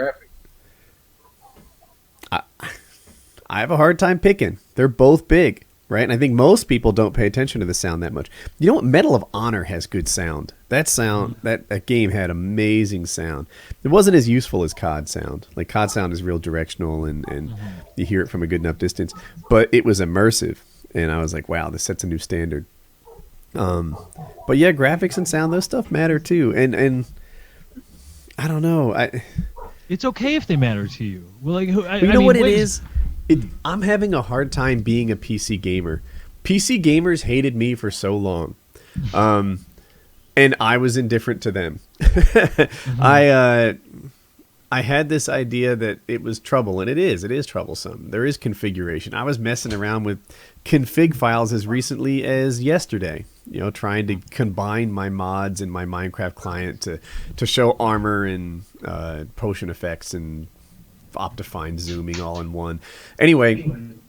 I have a hard time picking. They're both big, right? And I think most people don't pay attention to the sound that much. You know what? Medal of Honor has good sound. That game had amazing sound. It wasn't as useful as COD sound. Like COD sound is real directional and you hear it from a good enough distance. But it was immersive. And I was like, wow, this sets a new standard. But yeah, graphics and sound, those stuff matter too. And I don't know. It's okay if they matter to you. Well, like, you know what it is? I'm having a hard time being a PC gamer. PC gamers hated me for so long. And I was indifferent to them. I had this idea that it was trouble, and it is troublesome. There is configuration. I was messing around with config files as recently as yesterday, you know, trying to combine my mods in my Minecraft client to show armor and potion effects and Optifine zooming all in one. Anyway, in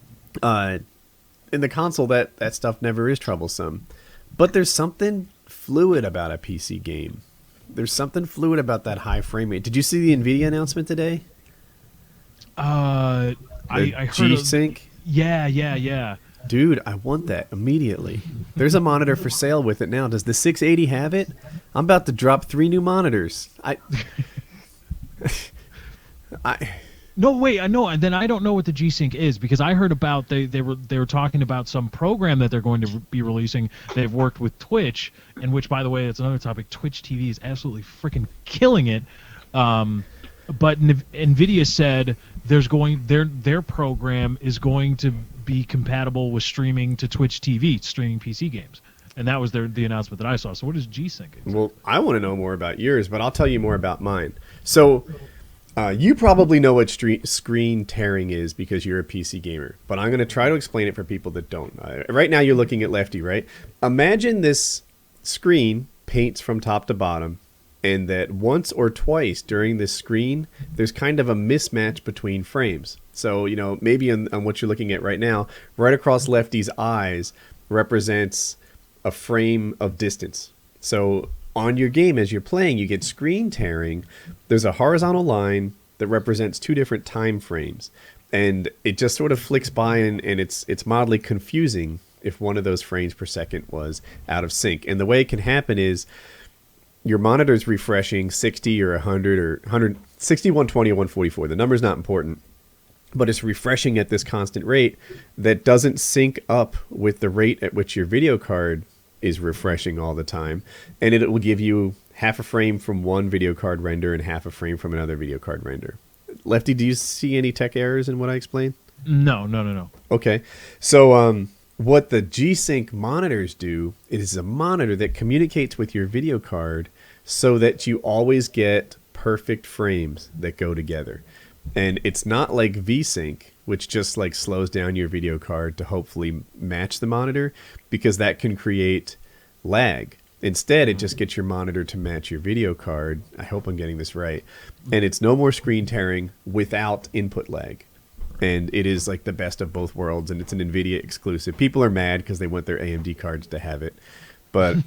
the console, that stuff never is troublesome. But there's something fluid about a PC game. There's something fluid about that high frame rate. Did you see the NVIDIA announcement today? I heard G-Sync? Yeah. Dude, I want that immediately. There's a monitor for sale with it now. Does the 680 have it? I'm about to drop 3 new monitors. No, wait, I know. And then I don't know what the G-Sync is because I heard about they were talking about some program that they're going to be releasing. They've worked with Twitch, and which, by the way, that's another topic. Twitch TV is absolutely freaking killing it. But NVIDIA said their program is going to be compatible with streaming to Twitch TV, streaming PC games. And that was the announcement that I saw. So what is G-Sync? Well, I want to know more about yours, but I'll tell you more about mine. So you probably know what screen tearing is because you're a PC gamer, but I'm going to try to explain it for people that don't. Right now you're looking at Lefty, right? Imagine this screen paints from top to bottom, and that once or twice during this screen, there's kind of a mismatch between frames. So, you know, maybe on what you're looking at right now, right across Lefty's eyes represents a frame of distance. So on your game, as you're playing, you get screen tearing. There's a horizontal line that represents 2 different time frames, and it just sort of flicks by, and it's mildly confusing if one of those frames per second was out of sync. And the way it can happen is your monitor's refreshing 60 or 100 or 160, 120, or 144. The number's not important, but it's refreshing at this constant rate that doesn't sync up with the rate at which your video card is refreshing all the time, and it will give you half a frame from one video card render and half a frame from another video card render. Lefty, do you see any tech errors in what I explained? No. Okay, so what the G-Sync monitors do is a monitor that communicates with your video card so that you always get perfect frames that go together. And it's not like V-Sync, which just like slows down your video card to hopefully match the monitor, because that can create lag. Instead, it just gets your monitor to match your video card. I hope I'm getting this right. And it's no more screen tearing without input lag. And it is like the best of both worlds, and it's an NVIDIA exclusive. People are mad because they want their AMD cards to have it. But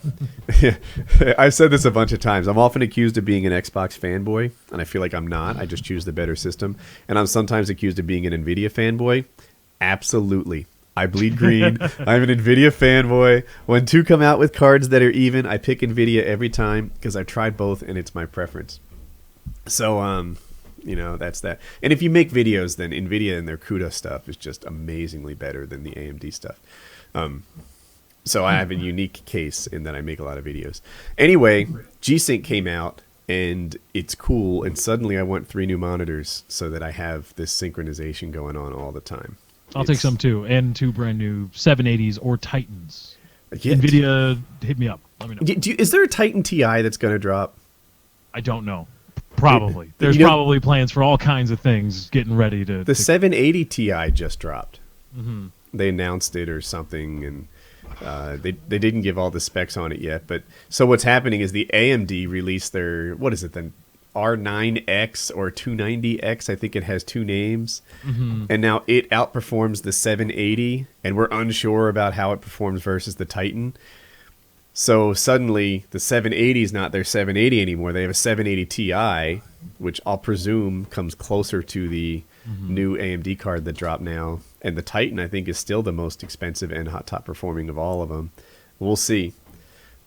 I've said this a bunch of times. I'm often accused of being an Xbox fanboy, and I feel like I'm not. I just choose the better system. And I'm sometimes accused of being an NVIDIA fanboy. Absolutely. I bleed green. I'm an NVIDIA fanboy. When 2 come out with cards that are even, I pick NVIDIA every time because I've tried both, and it's my preference. So, you know, that's that. And if you make videos, then NVIDIA and their CUDA stuff is just amazingly better than the AMD stuff. So I have a unique case in that I make a lot of videos. Anyway, G-Sync came out, and it's cool, and suddenly I want 3 new monitors so that I have this synchronization going on all the time. I'll take some too, and 2 brand new 780s or Titans. Yeah, NVIDIA, hit me up. Let me know. is there a Titan Ti that's going to drop? I don't know. Probably. There's You know- probably plans for all kinds of things getting ready to. The 780 Ti just dropped. Mm-hmm. They announced it or something, and they didn't give all the specs on it yet. But so what's happening is the AMD released their, what is it then, R9X or 290X? I think it has 2 names. Mm-hmm. And now it outperforms the 780, and we're unsure about how it performs versus the Titan. So suddenly the 780 is not their 780 anymore. They have a 780 Ti, which I'll presume comes closer to the new AMD card that dropped now. And the Titan, I think, is still the most expensive and top performing of all of them. We'll see.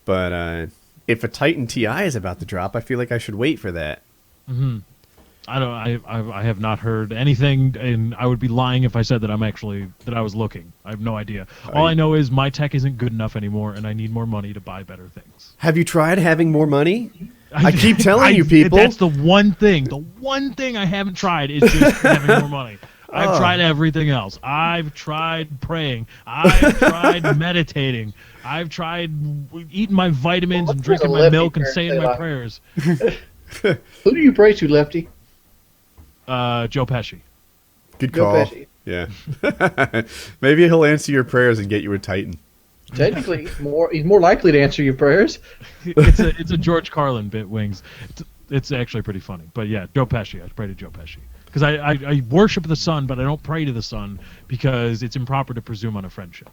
But if a Titan Ti is about to drop, I feel like I should wait for that. Mm-hmm. I have not heard anything, and I would be lying if I said that I was looking. I have no idea. All I know is my tech isn't good enough anymore, and I need more money to buy better things. Have you tried having more money? I keep telling you people. That's the one thing. The one thing I haven't tried is just having more money. I've tried everything else. I've tried praying. I've tried meditating. I've tried eating my vitamins and drinking my milk and saying my prayers. Who do you pray to, Lefty? Joe Pesci. Good Joe call. Pesci. Yeah. Maybe he'll answer your prayers and get you a Titan. Technically, he's more likely to answer your prayers. It's a George Carlin bit, Wings. It's actually pretty funny. But yeah, Joe Pesci. I pray to Joe Pesci. Because I worship the sun, but I don't pray to the sun because it's improper to presume on a friendship.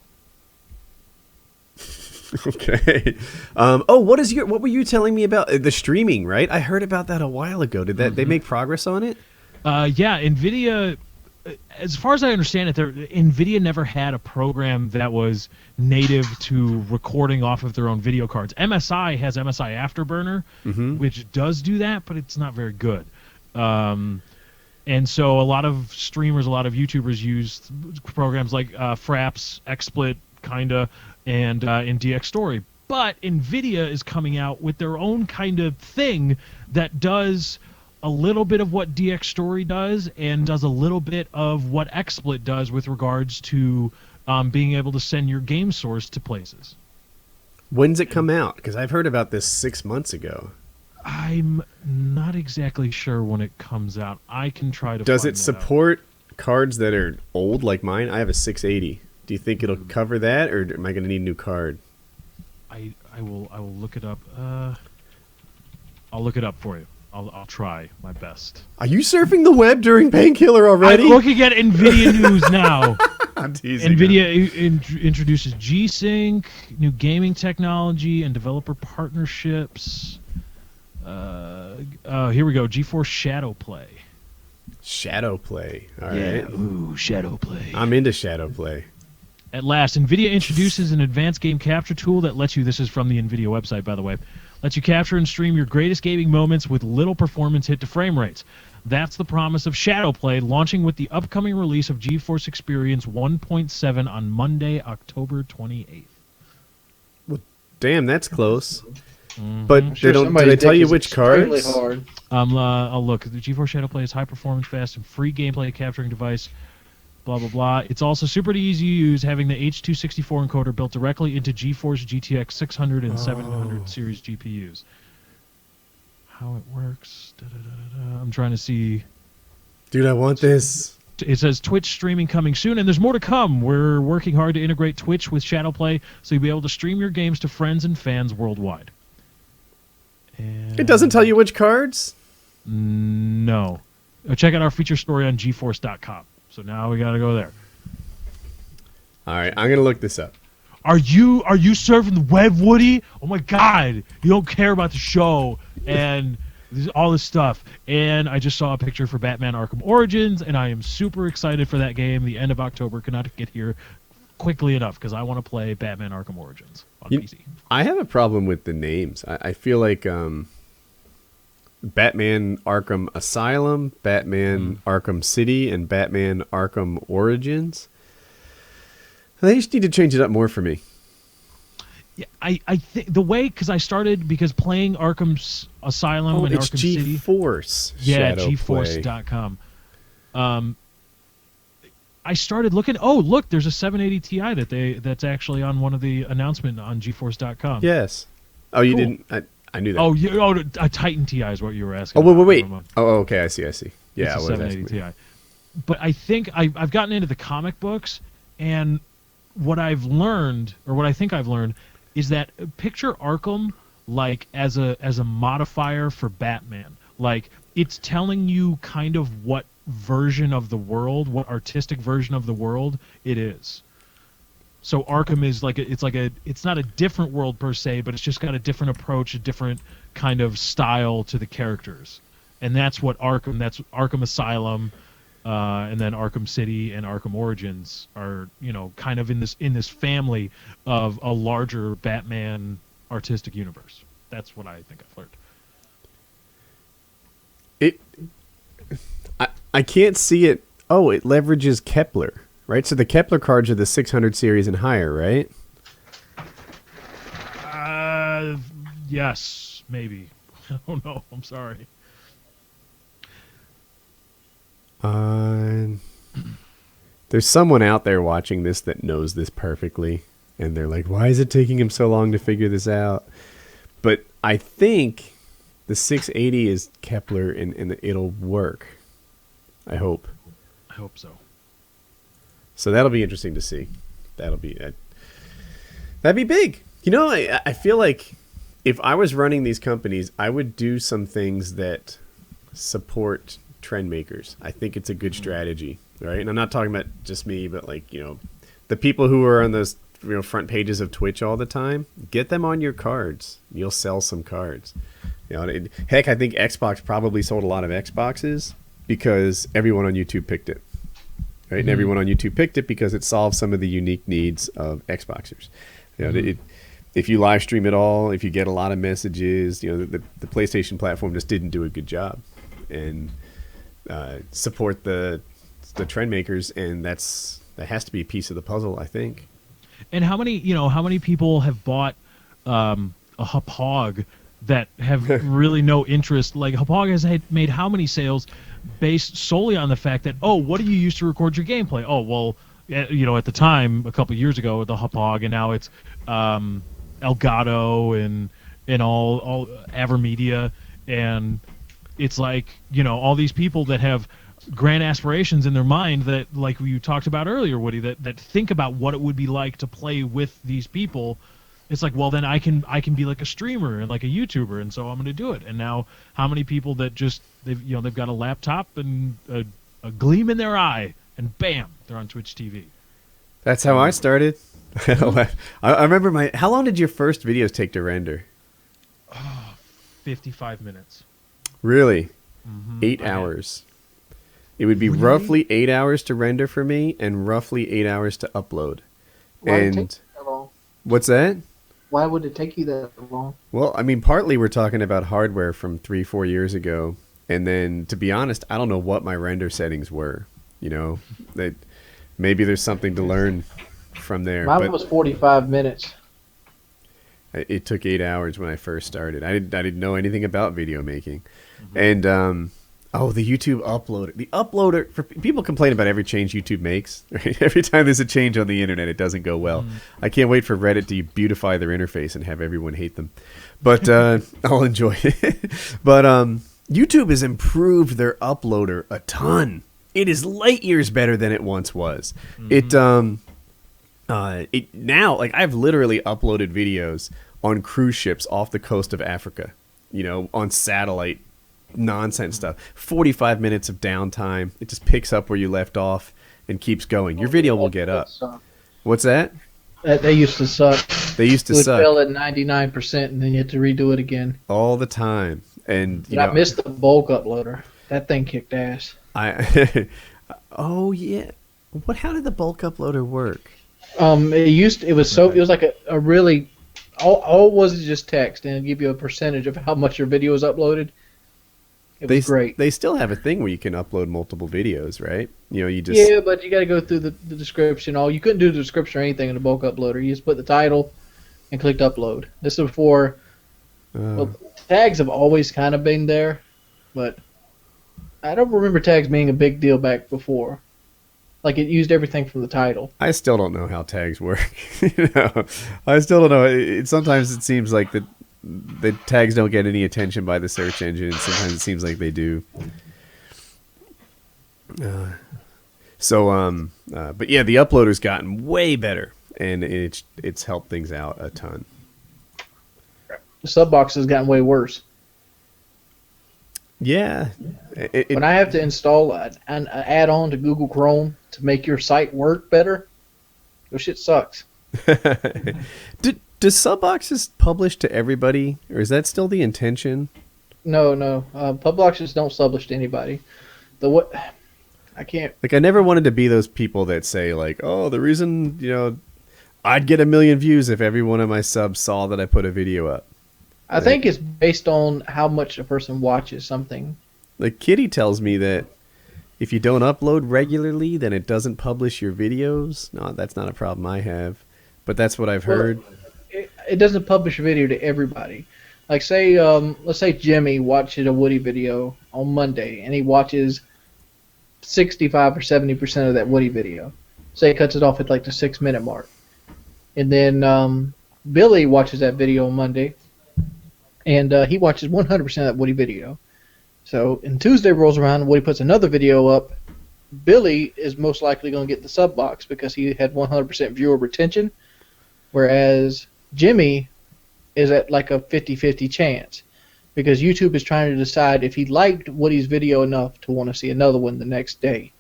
Okay. What were you telling me about the streaming? Right, I heard about that a while ago. Did they make progress on it? Yeah, NVIDIA. As far as I understand it, NVIDIA never had a program that was native to recording off of their own video cards. MSI has MSI Afterburner, which does do that, but it's not very good. And so a lot of streamers, a lot of YouTubers use programs like Fraps, XSplit, kinda, and in DX Story. But NVIDIA is coming out with their own kind of thing that does a little bit of what DX Story does and does a little bit of what XSplit does with regards to being able to send your game source to places. When's it come out? Because I've heard about this 6 months ago. I'm not exactly sure when it comes out. I can try to Does find it that support cards that are old like mine? I have a 680. Do you think it'll cover that, or am I going to need a new card? I will look it up. I'll look it up for you. I'll try my best. Are you surfing the web during Painkiller Already? I'm looking at NVIDIA news now. I'm teasing. NVIDIA introduces G-Sync, new gaming technology, and developer partnerships. Here we go. GeForce Shadow Play. Shadow Play. All right. Ooh, Shadow Play. I'm into Shadow Play. At last, NVIDIA introduces an advanced game capture tool that lets you, this is from the NVIDIA website, by the way, lets you capture and stream your greatest gaming moments with little performance hit to frame rates. That's the promise of Shadow Play, launching with the upcoming release of GeForce Experience 1.7 on Monday, October 28th. Well, damn, that's close. Mm-hmm. But do they tell you which cards? Hard. I'll look. The GeForce Shadow Play is high performance, fast, and free gameplay capturing device. Blah, blah, blah. It's also super easy to use, having the H.264 encoder built directly into GeForce GTX 600 and 700 series GPUs. How it works. I'm trying to see. Dude, I want this. It says Twitch streaming coming soon, and there's more to come. We're working hard to integrate Twitch with Shadow Play so you'll be able to stream your games to friends and fans worldwide. And It doesn't tell you which cards? No. Check out our feature story on GeForce.com. So now we got to go there. All right, I'm going to look this up. Are you surfing the web, Woody? Oh my God! You don't care about the show and all this stuff. And I just saw a picture for Batman: Arkham Origins, and I am super excited for that game. The end of October cannot get here quickly enough because I want to play Batman: Arkham Origins on PC. I have a problem with the names. I feel like Batman: Arkham Asylum, Batman: Arkham City, and Batman: Arkham Origins. They just need to change it up more for me. Yeah, I think the way because playing Arkham's Asylum and it's Arkham City. GeForce. Yeah, Shadow GeForce.com. I started looking. Oh, look, there's a 780 Ti that's actually on one of the announcement on GeForce.com. Yes. Oh, you Cool. didn't. I knew that. Oh, a Titan Ti is what you were asking. Oh, wait, about. wait, Never wait. mind. Oh, okay. I see. Yeah, It's I a was 780 asking. Ti. But I think I've gotten into the comic books, and what I've learned, or what I think I've learned, is that picture Arkham like as a modifier for Batman. Like it's telling you kind of what version of the world, what artistic version of the world it is. So Arkham is it's not a different world per se, but it's just got a different approach, a different kind of style to the characters, and that's what Arkham. That's Arkham Asylum, and then Arkham City and Arkham Origins are kind of in this family of a larger Batman artistic universe. That's what I think I've learned. I can't see it. Oh, it leverages Kepler, right? So the Kepler cards are the 600 series and higher, right? Yes, maybe. I don't know. I'm sorry. There's someone out there watching this that knows this perfectly, and they're like, "Why is it taking him so long to figure this out?" But I think the 680 is Kepler, and it'll work. I hope. I hope so. So that'll be interesting to see. That'd be big. I feel like if I was running these companies, I would do some things that support trend makers. I think it's a good strategy, right? And I'm not talking about just me, but the people who are on those front pages of Twitch all the time, get them on your cards. You'll sell some cards. Heck, I think Xbox probably sold a lot of Xboxes because everyone on YouTube picked it. Right? And everyone on YouTube picked it because it solves some of the unique needs of Xboxers. If you live stream at all, if you get a lot of messages, the PlayStation platform just didn't do a good job and support the trend makers, and that has to be a piece of the puzzle, I think. And how many people have bought a Hauppauge that have really no interest? Like Hauppauge has made how many sales based solely on the fact that, oh, what do you use to record your gameplay? Oh, well, at the time, a couple years ago, the Hauppauge, and now it's Elgato and all Avermedia, and it's like all these people that have grand aspirations in their mind that, like you talked about earlier, Woody, that think about what it would be like to play with these people. It's like, well, then I can be like a streamer and like a YouTuber, and so I'm going to do it. And now, how many people that just they've got a laptop and a gleam in their eye, and bam, they're on Twitch TV. That's how I started. I remember how long did your first videos take to render? 55 minutes. Really? 8 I had- hours. It would be Really? roughly 8 hours to render for me and roughly 8 hours to upload. Why did it And take that long? what's that? Why would it take you that long? Well, I mean, partly we're talking about hardware from 3-4 years ago. And then, to be honest, I don't know what my render settings were. That maybe there's something to learn from there. Mine but was 45 minutes. it took 8 hours when I first started. I didn't know anything about video making. And the YouTube uploader. The uploader, for people complain about every change YouTube makes. Right? Every time there's a change on the internet, it doesn't go well. I can't wait for Reddit to beautify their interface and have everyone hate them. But I'll enjoy it. But YouTube has improved their uploader a ton. It is light years better than it once was. It now, like, I've literally uploaded videos on cruise ships off the coast of Africa, on satellite nonsense stuff. 45 minutes of downtime. It just picks up where you left off and keeps going. Your video will get up. What's that? They used to suck. They used to It would suck fail at 99%, and then you had to redo it again. all the time. And I missed the bulk uploader. That thing kicked ass. Oh yeah. How did the bulk uploader work? It was like a really all it was just text, and it'd give you a percentage of how much your video was uploaded. It was great. They still have a thing where you can upload multiple videos, right? You just Yeah, but you got to go through the description. You couldn't do the description or anything in the bulk uploader. You just put the title and clicked upload. This is before. Well, tags have always kind of been there, but I don't remember tags being a big deal back before. Like it used everything from the title. I still don't know how tags work. I still don't know. Sometimes it seems like the tags don't get any attention by the search engine, and sometimes it seems like they do. But yeah, the uploader's gotten way better, and it's helped things out a ton. The sub box has gotten way worse. Yeah. When I have to install an add-on to Google Chrome to make your site work better, your shit sucks. Does sub boxes publish to everybody, or is that still the intention? No. Pub boxes don't publish to anybody. I can't. Like, I never wanted to be those people that say, like, oh, the reason, I'd get 1 million views if every one of my subs saw that I put a video up. I think it's based on how much a person watches something. Like, Kitty tells me that if you don't upload regularly, then it doesn't publish your videos. No, that's not a problem I have. But that's what I've heard. It doesn't publish a video to everybody. Like, say, let's say Jimmy watches a Woody video on Monday, and he watches 65 or 70% of that Woody video. Say he cuts it off at like the 6-minute mark. And then Billy watches that video on Monday, and he watches 100% of that Woody video. So, and Tuesday rolls around, and Woody puts another video up. Billy is most likely going to get the sub box because he had 100% viewer retention, whereas Jimmy is at like a 50-50 chance because YouTube is trying to decide if he liked Woody's video enough to want to see another one the next day.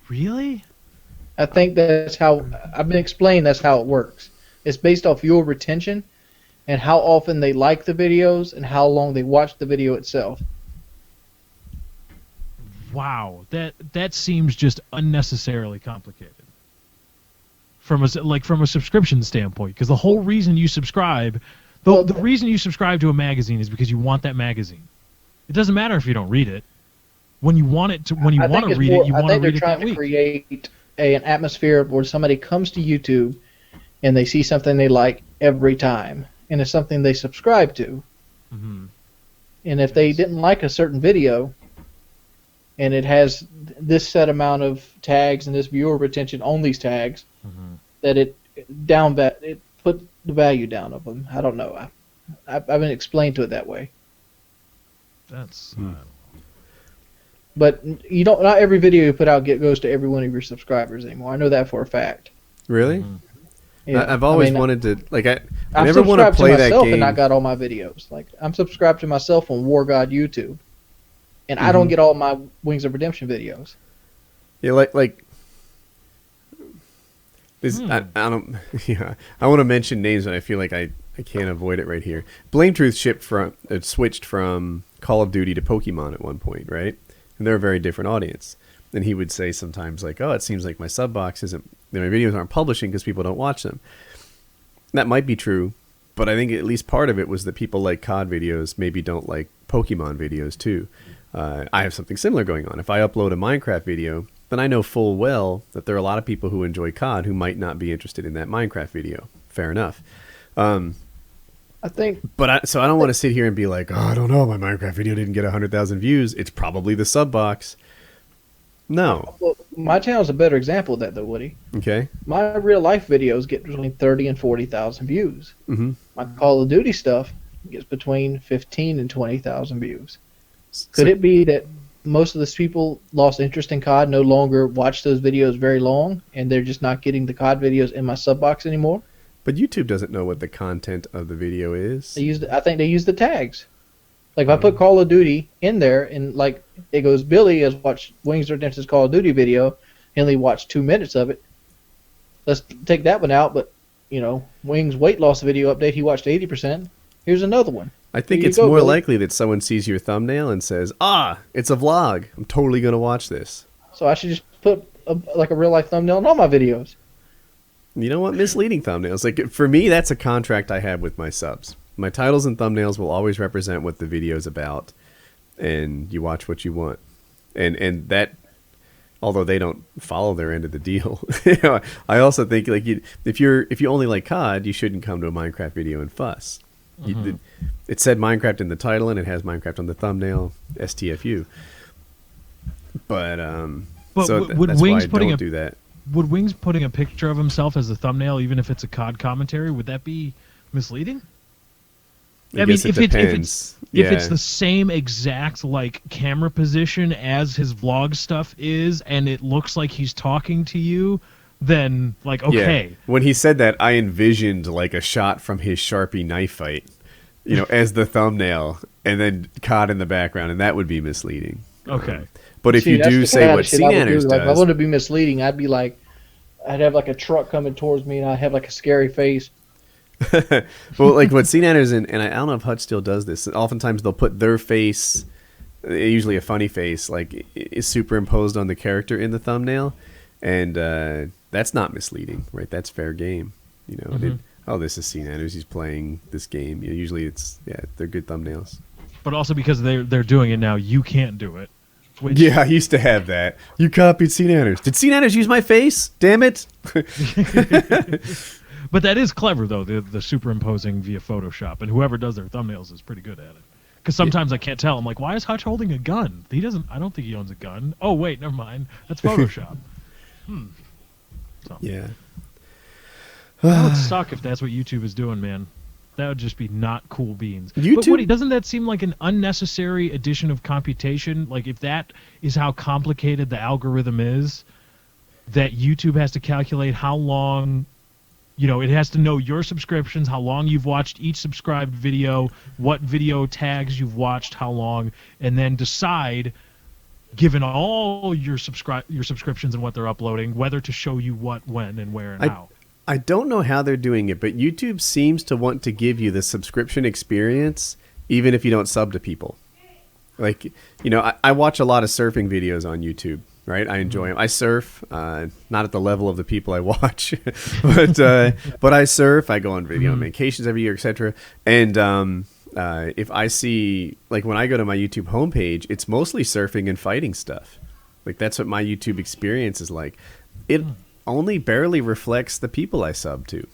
Really? I think that's how I've been explained. That's how it works. It's based off viewer retention and how often they like the videos and how long they watch the video itself. Wow, that seems just unnecessarily complicated. From a subscription standpoint, because the whole reason you subscribe, the reason you subscribe to a magazine is because you want that magazine. It doesn't matter if you don't read it. When you want to read it, you want to read it that week. I think they're trying to create an atmosphere where somebody comes to YouTube and they see something they like every time, and it's something they subscribe to. Mm-hmm. And if they didn't like a certain video, and it has this set amount of tags and this viewer retention on these tags, that it put the value down of them. I don't know. I've been explained to it that way. That's. But you don't. Not every video you put out goes to every one of your subscribers anymore. I know that for a fact. Really? Yeah. I've always wanted to. Like, I I'm never want to play that game. And I got all my videos. Like, I'm subscribed to myself on War God YouTube, and I don't get all my Wings of Redemption videos. Yeah, like. This, I don't. Yeah, I want to mention names, and I feel like I can't avoid it right here. Blame Truth switched from Call of Duty to Pokemon at one point, right? And they're a very different audience. And he would say sometimes like, "Oh, it seems like my sub box isn't. My videos aren't publishing because people don't watch them." That might be true, but I think at least part of it was that people like COD videos maybe don't like Pokemon videos too. I have something similar going on. If I upload a Minecraft video, then I know full well that there are a lot of people who enjoy COD who might not be interested in that Minecraft video. Fair enough. I think. So I don't want to sit here and be like, oh, I don't know, my Minecraft video didn't get 100,000 views. It's probably the sub box. No. Well, my channel's a better example of that, though, Woody. Okay. My real life videos get between 30 and 40,000 views. Mm-hmm. My Call of Duty stuff gets between 15 and 20,000 views. Could it be that most of those people lost interest in COD, no longer watch those videos very long, and they're just not getting the COD videos in my sub box anymore? But YouTube doesn't know what the content of the video is. I think they use the tags. Like, if I put Call of Duty in there, and, like, it goes, Billy has watched Wings of Redemption's Call of Duty video, he only watched 2 minutes of it. Let's take that one out, but, Wings weight loss video update, he watched 80%. Here's another one. I think it's more likely that someone sees your thumbnail and says, it's a vlog. I'm totally going to watch this. So I should just put, a real-life thumbnail on all my videos. You don't want misleading thumbnails. Like, for me, that's a contract I have with my subs. My titles and thumbnails will always represent what the video is about, and you watch what you want. And that, although they don't follow their end of the deal, I also think like if you only like COD, you shouldn't come to a Minecraft video and fuss. It said Minecraft in the title, and it has Minecraft on the thumbnail. STFU. But But so would that's Wings why I putting don't do that. would Wings putting a picture of himself as the thumbnail, even if it's a COD commentary, would that be misleading? I guess it depends. If it's the same exact like camera position as his vlog stuff is, and it looks like he's talking to you, then like okay. Yeah. When he said that, I envisioned like a shot from his Sharpie knife fight, as the thumbnail, and then COD in the background, and that would be misleading. Okay. But if you that's do the say kind of what shit I would do. CNanners Like, if I does, wanted to be misleading, I'd be like, I'd have like a truck coming towards me, and I'd have like a scary face. well, like what CNanners and I don't know if Hutch still does this. Oftentimes they'll put their face, usually a funny face, like is superimposed on the character in the thumbnail, and that's not misleading, right? That's fair game. This is CNanners. He's playing this game. Usually they're good thumbnails. But also because they're doing it now, you can't do it. Which, Yeah, I used to have that. You copied CNanners. Did CNanners use my face? Damn it! But that is clever though, the superimposing via Photoshop, and whoever does their thumbnails is pretty good at it. Because sometimes I can't tell. I'm like, why is Hutch holding a gun? He doesn't. I don't think he owns a gun. Oh wait, never mind. That's Photoshop. So. Yeah. That would suck if that's what YouTube is doing, man. That would just be not cool beans. But YouTube- Woody, doesn't that seem like an unnecessary addition of computation? Like if that is how complicated the algorithm is, that YouTube has to calculate how long, it has to know your subscriptions, how long you've watched each subscribed video, what video tags you've watched, how long, and then decide, given all your subscriptions and what they're uploading, whether to show you what, when, and where, and how. I don't know how they're doing it, but YouTube seems to want to give you the subscription experience even if you don't sub to people. Like, I watch a lot of surfing videos on YouTube, right? I enjoy them. I surf, not at the level of the people I watch, but I surf. I go on vacations every year, etc. And if I see, like when I go to my YouTube homepage, it's mostly surfing and fighting stuff. Like that's what my YouTube experience is like. It only barely reflects the people I sub to.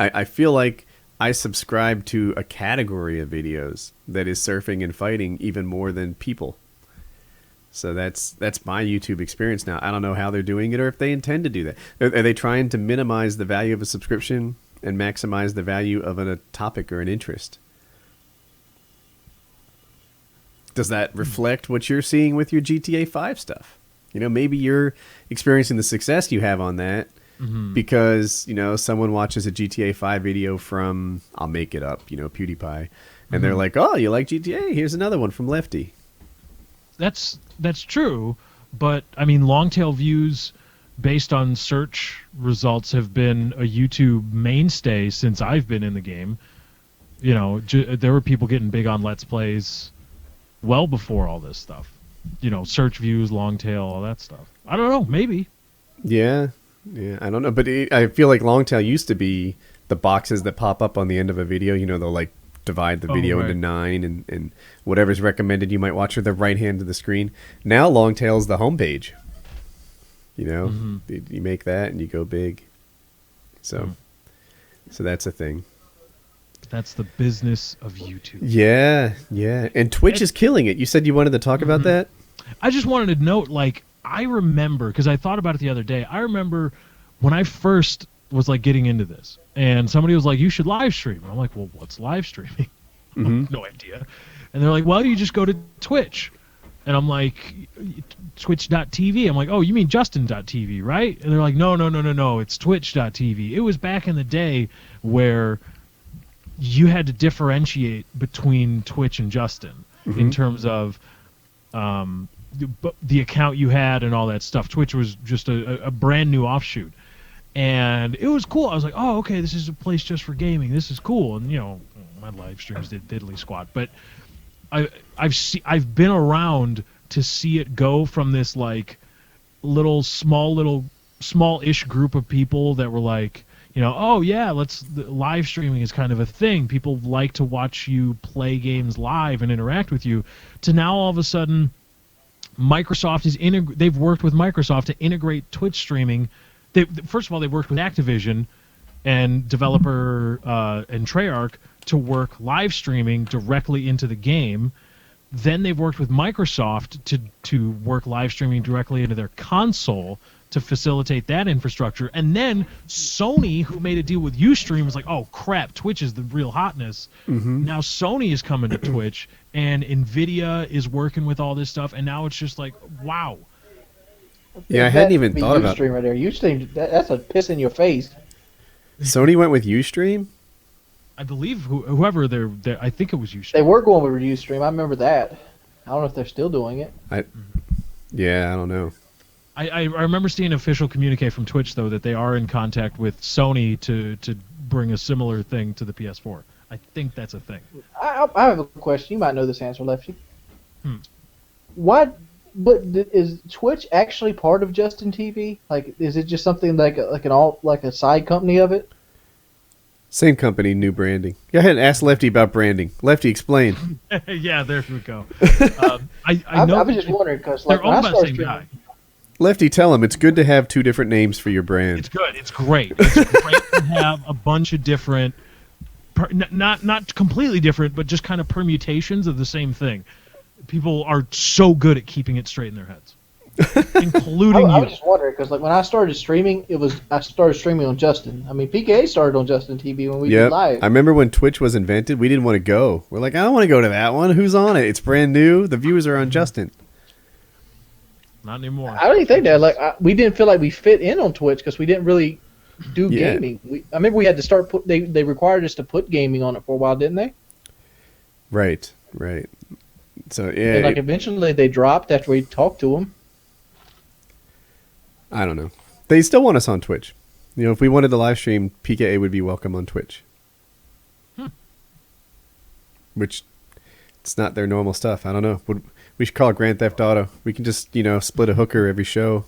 I feel like I subscribe to a category of videos that is surfing and fighting even more than people. So that's my YouTube experience now. I don't know how they're doing it or if they intend to do that. Are they trying to minimize the value of a subscription and maximize the value of a topic or an interest? Does that reflect what you're seeing with your GTA 5 stuff? Maybe you're experiencing the success you have on that because, someone watches a GTA 5 video from, I'll make it up, PewDiePie. And they're like, oh, you like GTA? Here's another one from Lefty. That's true. But, I mean, long tail views based on search results have been a YouTube mainstay since I've been in the game. There were people getting big on Let's Plays well before all this stuff. Search views, long tail, all that stuff. I don't know, maybe. Yeah, I don't know. But I feel like long tail used to be the boxes that pop up on the end of a video. They'll like divide the video into 9 and whatever's recommended you might watch with the right hand of the screen. Now long tail's the homepage. You make that and you go big. So that's a thing. That's the business of YouTube. Yeah. And Twitch is killing it. You said you wanted to talk about that? I just wanted to note, like, I remember, because I thought about it the other day, I remember when I first was, like, getting into this, and somebody was like, you should live stream. And I'm like, well, what's live streaming? No idea. And they're like, well, you just go to Twitch. And I'm like, twitch.tv. I'm like, oh, you mean justin.tv, right? And they're like, no, it's twitch.tv. It was back in the day where you had to differentiate between Twitch and Justin in terms of the account you had and all that stuff. Twitch was just a brand new offshoot. And it was cool. I was like, oh, okay, this is a place just for gaming. This is cool. And, my live streams did diddly squat. But I've been around to see it go from this, like, small-ish group of people that were like, oh yeah, live streaming is kind of a thing. People like to watch you play games live and interact with you. To now all of a sudden, Microsoft they've worked with Microsoft to integrate Twitch streaming. First of all, they've worked with Activision and developer and Treyarch to work live streaming directly into the game. Then they've worked with Microsoft to work live streaming directly into their console to facilitate that infrastructure. And then Sony, who made a deal with Ustream, was like, oh crap, Twitch is the real hotness. Now Sony is coming to Twitch, and Nvidia is working with all this stuff, and now it's just like, wow. Yeah, I hadn't even thought about Ustream right there. Ustream, that's a piss in your face. Sony went with Ustream? I believe whoever they're, I think it was Ustream. They were going with Ustream. I remember that. I don't know if they're still doing it. Yeah, I don't know. I remember seeing an official communique from Twitch, though, that they are in contact with Sony to bring a similar thing to the PS4. I think that's a thing. I have a question. You might know this answer, Lefty. Why? But is Twitch actually part of Justin TV? Like, is it just something like a side company of it? Same company, new branding. Go ahead and ask Lefty about branding. Lefty, explain. Yeah, there we go. I was just wondering because they're when I owned by the started same streaming, guy. Lefty, tell him it's good to have two different names for your brand. It's good. It's great. It's great to have a bunch of different, not completely different, but just kind of permutations of the same thing. People are so good at keeping it straight in their heads, including I you. was just wondering because like when I started streaming, I started streaming on Justin. I mean, PKA started on Justin TV when we did live. I remember when Twitch was invented, we didn't want to go. We're like, I don't want to go to that one. Who's on it? It's brand new. The viewers are on Justin. Not anymore. I don't even think that. Like, we didn't feel like we fit in on Twitch because we didn't really do gaming. I remember we had to start. They required us to put gaming on it for a while, didn't they? Right. So yeah. And like eventually they dropped after we talked to them. I don't know. They still want us on Twitch. You know, if we wanted to live stream, PKA would be welcome on Twitch. Which, it's not their normal stuff. I don't know. We should call it Grand Theft Auto. We can just, split a hooker every show.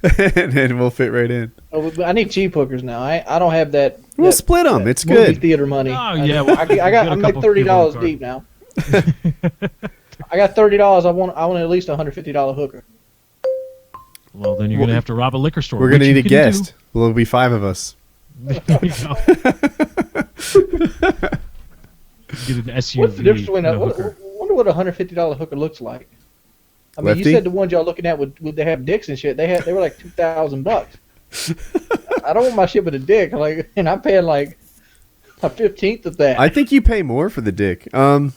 And then we'll fit right in. Oh, but I need cheap hookers now. I don't have that. We'll split them. It's movie good. Theater money. Oh, yeah. Well, I'm like $30 deep now. I got $30. I want at least $150 hooker. Well, then you're going to have to rob a liquor store. We're going to need a guest. Well, it'll be 5 of us. There we go. Get an SUV. What's the difference between and a hooker. wonder what a $150 hooker looks like? I mean, Lefty? you said the ones y'all looking at would they have dicks and shit? They were like $2,000. I don't want my shit with a dick. Like, and I'm paying like a 15th of that. I think you pay more for the dick. Well,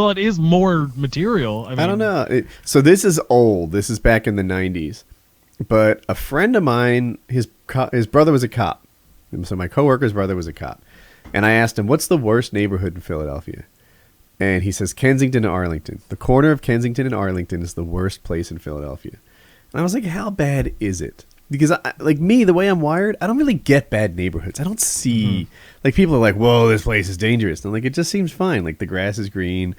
it is more material. I don't know. So this is old. This is back in the 90s. But a friend of mine, his brother was a cop. And so my coworker's brother was a cop. And I asked him, what's the worst neighborhood in Philadelphia? And he says Kensington and Arlington. The corner of Kensington and Arlington is the worst place in Philadelphia. And I was like, how bad is it? Because, like me, the way I'm wired, I don't really get bad neighborhoods. I don't see... Like, people are like, whoa, this place is dangerous. And I'm like, it just seems fine. Like, the grass is green.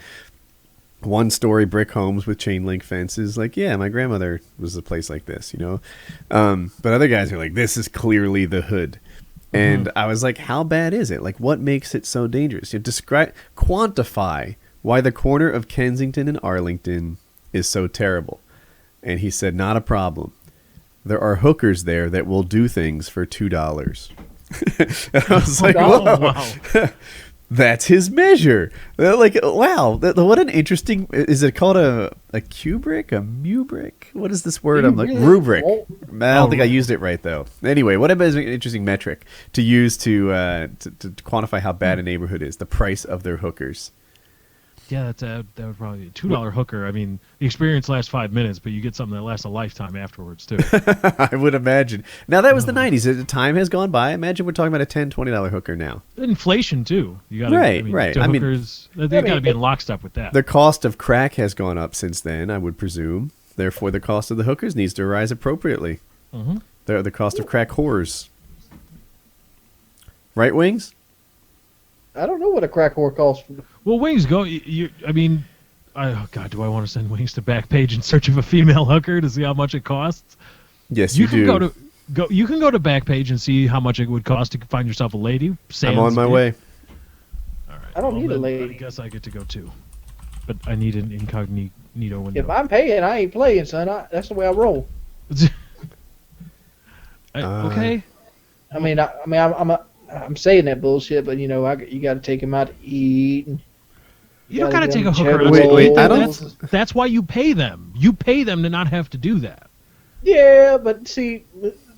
1-story brick homes with chain link fences. Like, yeah, my grandmother was a place like this, But other guys are like, this is clearly the hood. And I was like, how bad is it? Like, what makes it so dangerous? Quantify why the corner of Kensington and Arlington is so terrible. And he said, not a problem. There are hookers there that will do things for $2. And I was like, whoa. Wow. That's his measure. Like, wow. What an interesting... Is it called a cubric? A mubric? What is this word? I'm like, rubric. I don't think I used it right, though. Anyway, what is an interesting metric to use to quantify how bad a neighborhood is? The price of their hookers. Yeah, that would probably be a $2 hooker. I mean, the experience lasts 5 minutes, but you get something that lasts a lifetime afterwards, too. I would imagine. Now, that was the 90s. The time has gone by. Imagine we're talking about a $10, $20 hooker now. Inflation, too. You gotta, Right. Hookers, they got to be in lockstep with that. The cost of crack has gone up since then, I would presume. Therefore, the cost of the hookers needs to rise appropriately. The cost of crack whores. Right, Wings? I don't know what a crack whore costs. Well, Wings go. I mean, oh God, do I want to send Wings to Backpage in search of a female hooker to see how much it costs? Yes, you do. You can go to Backpage and see how much it would cost to find yourself a lady. I'm on my way. All right. I don't need a lady. I guess I get to go too, but I need an incognito window. If I'm paying, I ain't playing, son. That's the way I roll. Okay. I'm saying that bullshit, but you got to take him out to eat. And You don't Gotta gotta get take a them hooker. Wait, wait, I don't- That's why you pay them. You pay them to not have to do that. Yeah, but see,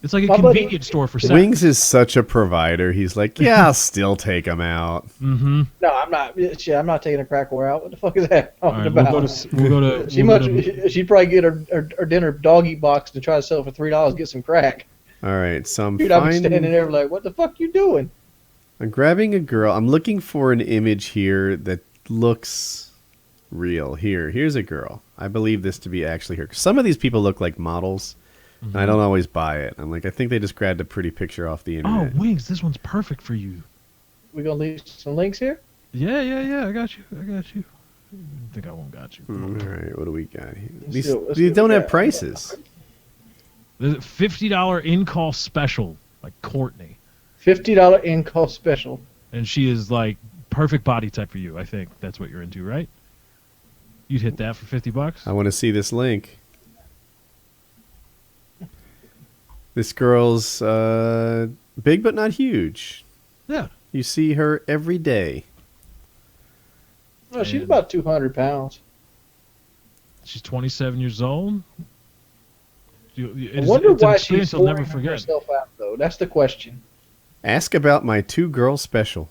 It's like a My buddy- convenience store for sex. Wings is such a provider. He's like, yeah, I'll still take him out. Mm-hmm. no, I'm not. Shit, I'm not taking a crack whore out. What the fuck is that All talking right, about? we'll go to. She'd probably get her dinner doggy boxed and try to sell it for $3, get some crack. All right, so I'm Dude, I'm standing there like, what the fuck you doing? I'm grabbing a girl. I'm looking for an image here that looks real. Here's a girl. I believe this to be actually her. Some of these people look like models, and I don't always buy it. I'm like, I think they just grabbed a pretty picture off the internet. Oh, Wings, this one's perfect for you. We gonna leave some links here? Yeah. I got you. I think I won't got you. All right, what do we got here? Let's These see what these we don't have got. prices. There's a $50 in-call special, like Courtney, $50 in-call special. and she is like perfect body type for you. I think that's what you're into, right? You'd hit that for $50. I want to see this link. This girl's big but not huge. Yeah. You see her every day. No, she's And- about 200 pounds. She's 27 years old. I wonder it's an why experience she's you'll never pouring forget. herself out, though. That's the question. Ask about my 2-girl special.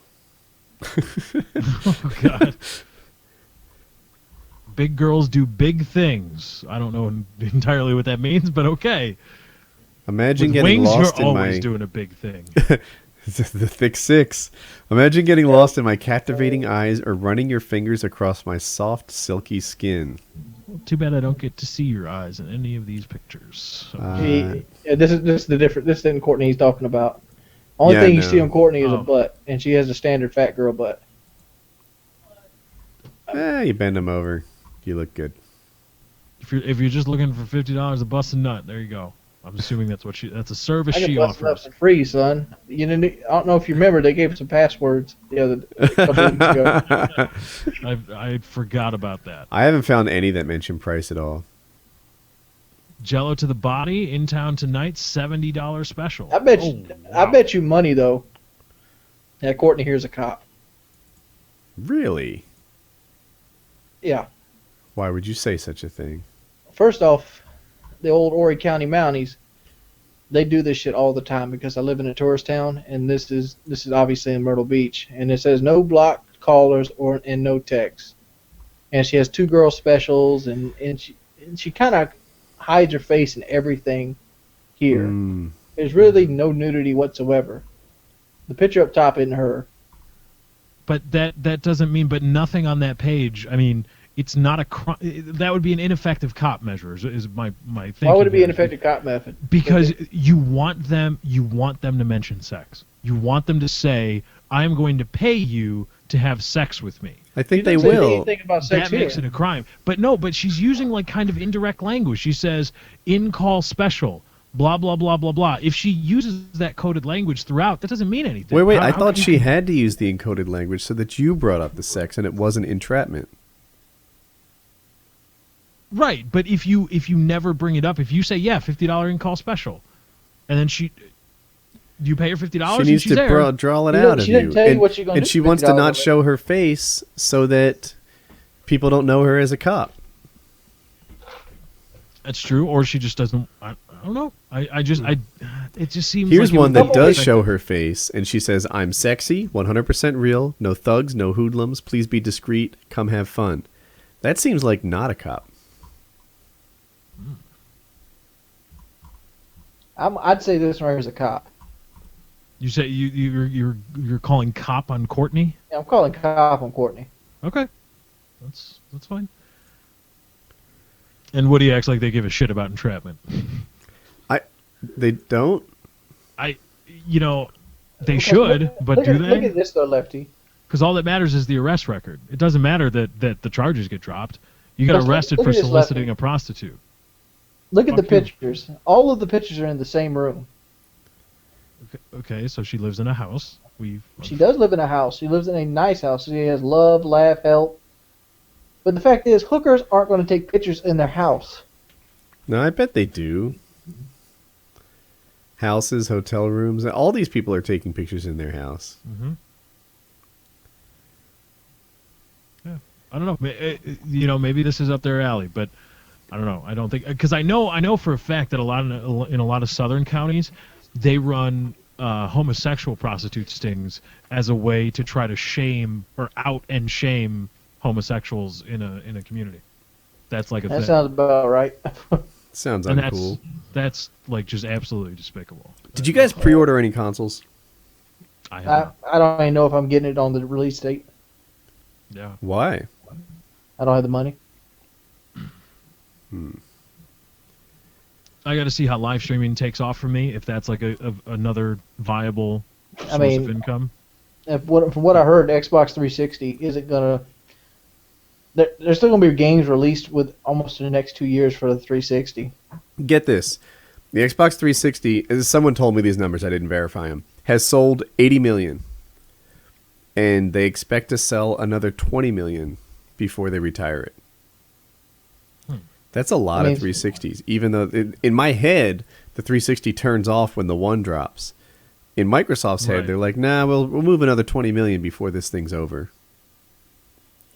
Oh, God. Big girls do big things. I don't know entirely what that means, but okay. Imagine With getting Wings, lost you're in always my doing a big thing. the thick six. Imagine getting lost in my captivating eyes or running your fingers across my soft, silky skin. Too bad I don't get to see your eyes in any of these pictures. So. Yeah, this is the different. This isn't Courtney he's talking about. Only Yeah, thing you no. see on Courtney is a Oh. butt, and she has a standard fat girl butt. You bend them over. You look good. If you're just looking for $50 a bust a nut, there you go. I'm assuming that's a service I can she bust it up offers. for free, son. You know, I don't know if you remember, they gave us some passwords the other a couple weeks ago. I forgot about that. I haven't found any that mention price at all. Jello to the body in town tonight, $70 special. I bet Oh, you, wow. I bet you money though. That Courtney here's a cop. Really? Yeah. Why would you say such a thing? First off, the old Horry County Mounties, they do this shit all the time because I live in a tourist town, and this is obviously in Myrtle Beach, and it says no blocked callers and no texts. And she has 2-girl specials, and she kind of hides her face in everything here. Mm. There's really no nudity whatsoever. The picture up top isn't her. But that doesn't mean. But nothing on that page. I mean, it's not a crime. That would be an ineffective cop measure. Is my thinking. Why would it be here. an effective cop method? Because you want them to mention sex. You want them to say, "I'm going to pay you to have sex with me." I think You they didn't say will. anything about sex That makes here. it a crime. But no, but she's using like kind of indirect language. She says, "In-call special." Blah blah blah blah blah. If she uses that coded language throughout, that doesn't mean anything. Wait, How- I how thought can she you- had to use the encoded language so that you brought up the sex and it wasn't entrapment. Right, but if you never bring it up, if you say $50 in call special, and then you pay her $50 She and needs she's to there. draw it She out didn't- of she you. didn't tell you and, what you're gonna and do she for wants to $50 not of it. show her face so that people don't know her as a cop. That's true, or she just doesn't. I don't know. It just seems. Here's like it one would that be does effective. show her face, and she says, "I'm sexy, 100% real, no thugs, no hoodlums, please be discreet, come have fun." That seems like not a cop. I'd say this one is a cop. You say you're calling cop on Courtney? Yeah, I'm calling cop on Courtney. Okay, that's fine. And Woody acts like they give a shit about entrapment. They don't? They should, but do Look they? at this though, Lefty. Because all that matters is the arrest record. It doesn't matter that the charges get dropped. You got Look- arrested look for at this soliciting lefty. a prostitute. Look at the Fuck you. pictures. All of the pictures are in the same room. Okay, so she lives in a house. She does live in a house. She lives in a nice house. She has love, laugh, help. But the fact is, hookers aren't going to take pictures in their house. No, I bet they do. Houses, hotel rooms, all these people are taking pictures in their house. Mm-hmm. Yeah. I don't know. Maybe this is up their alley, but I don't know. I don't think because I know for a fact that in a lot of southern counties, they run homosexual prostitute stings as a way to try to shame or out and shame homosexuals in a community. That's like a That thing. sounds about right. Sounds And uncool. that's like just absolutely despicable. Did you guys pre-order any consoles? I have I don't even know if I'm getting it on the release date. yeah. Why? I don't have the money. I got to see how live streaming takes off for me. If that's like another viable source of mean, income. From what I heard, Xbox 360 isn't gonna. There's still gonna be games released with almost the next 2 years for the 360. Get this. The Xbox 360, as someone told me these numbers, I didn't verify them, has sold 80 million. And they expect to sell another 20 million before they retire it. That's a lot of 360s, even though in my head, the 360 turns off when the one drops. In Microsoft's head, Right. they're like, nah, we'll move another 20 million before this thing's over.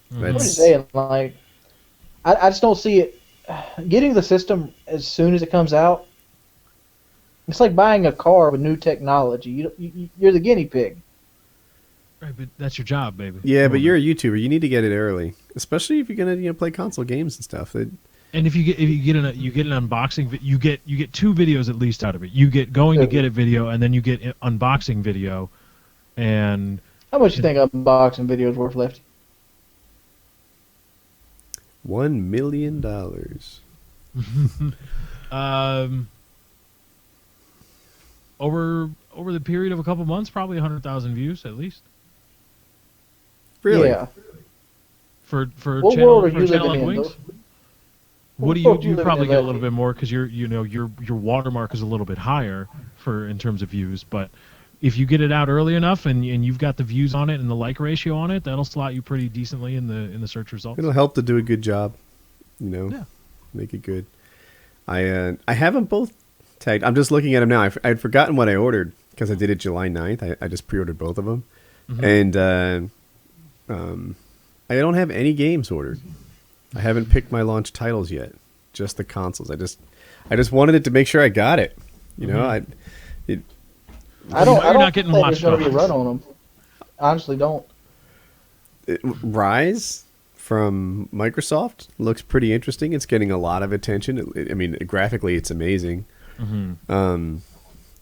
What are you That's, saying? Like, I just don't see it getting the system as soon as it comes out. It's like buying a car with new technology. You're the guinea pig. Right, but that's your job, baby. yeah, Come but on, you're a man. YouTuber. You need to get it early, especially if you're gonna play console games and stuff. And if you get an unboxing, you get 2 videos at least out of it. You get going to get it video, and then you get unboxing video, and How much you think unboxing videos worth, Lefty? $1 million. Over the period of a couple months, probably 100,000 views at least Really? Yeah. for What channel world are for you channel living on in? Wings. What What do world you living probably in, get a Lefty? little bit more because your watermark is a little bit higher in terms of views, but if you get it out early enough and you've got the views on it and the like ratio on it, that'll slot you pretty decently in the search results. It'll help to do a good job. Yeah. Make it good. I have them both tagged. I'm just looking at them now. I'd forgotten what I ordered because I did it July 9th. I just pre-ordered both of them. And I don't have any games ordered. I haven't picked my launch titles yet. Just the consoles. I just wanted it to make sure I got it. You know, I don't. You're I not don't getting think watched there's going to be a dogs. run on them. Honestly, don't. Rise from Microsoft looks pretty interesting. It's getting a lot of attention. I mean, graphically, it's amazing. Of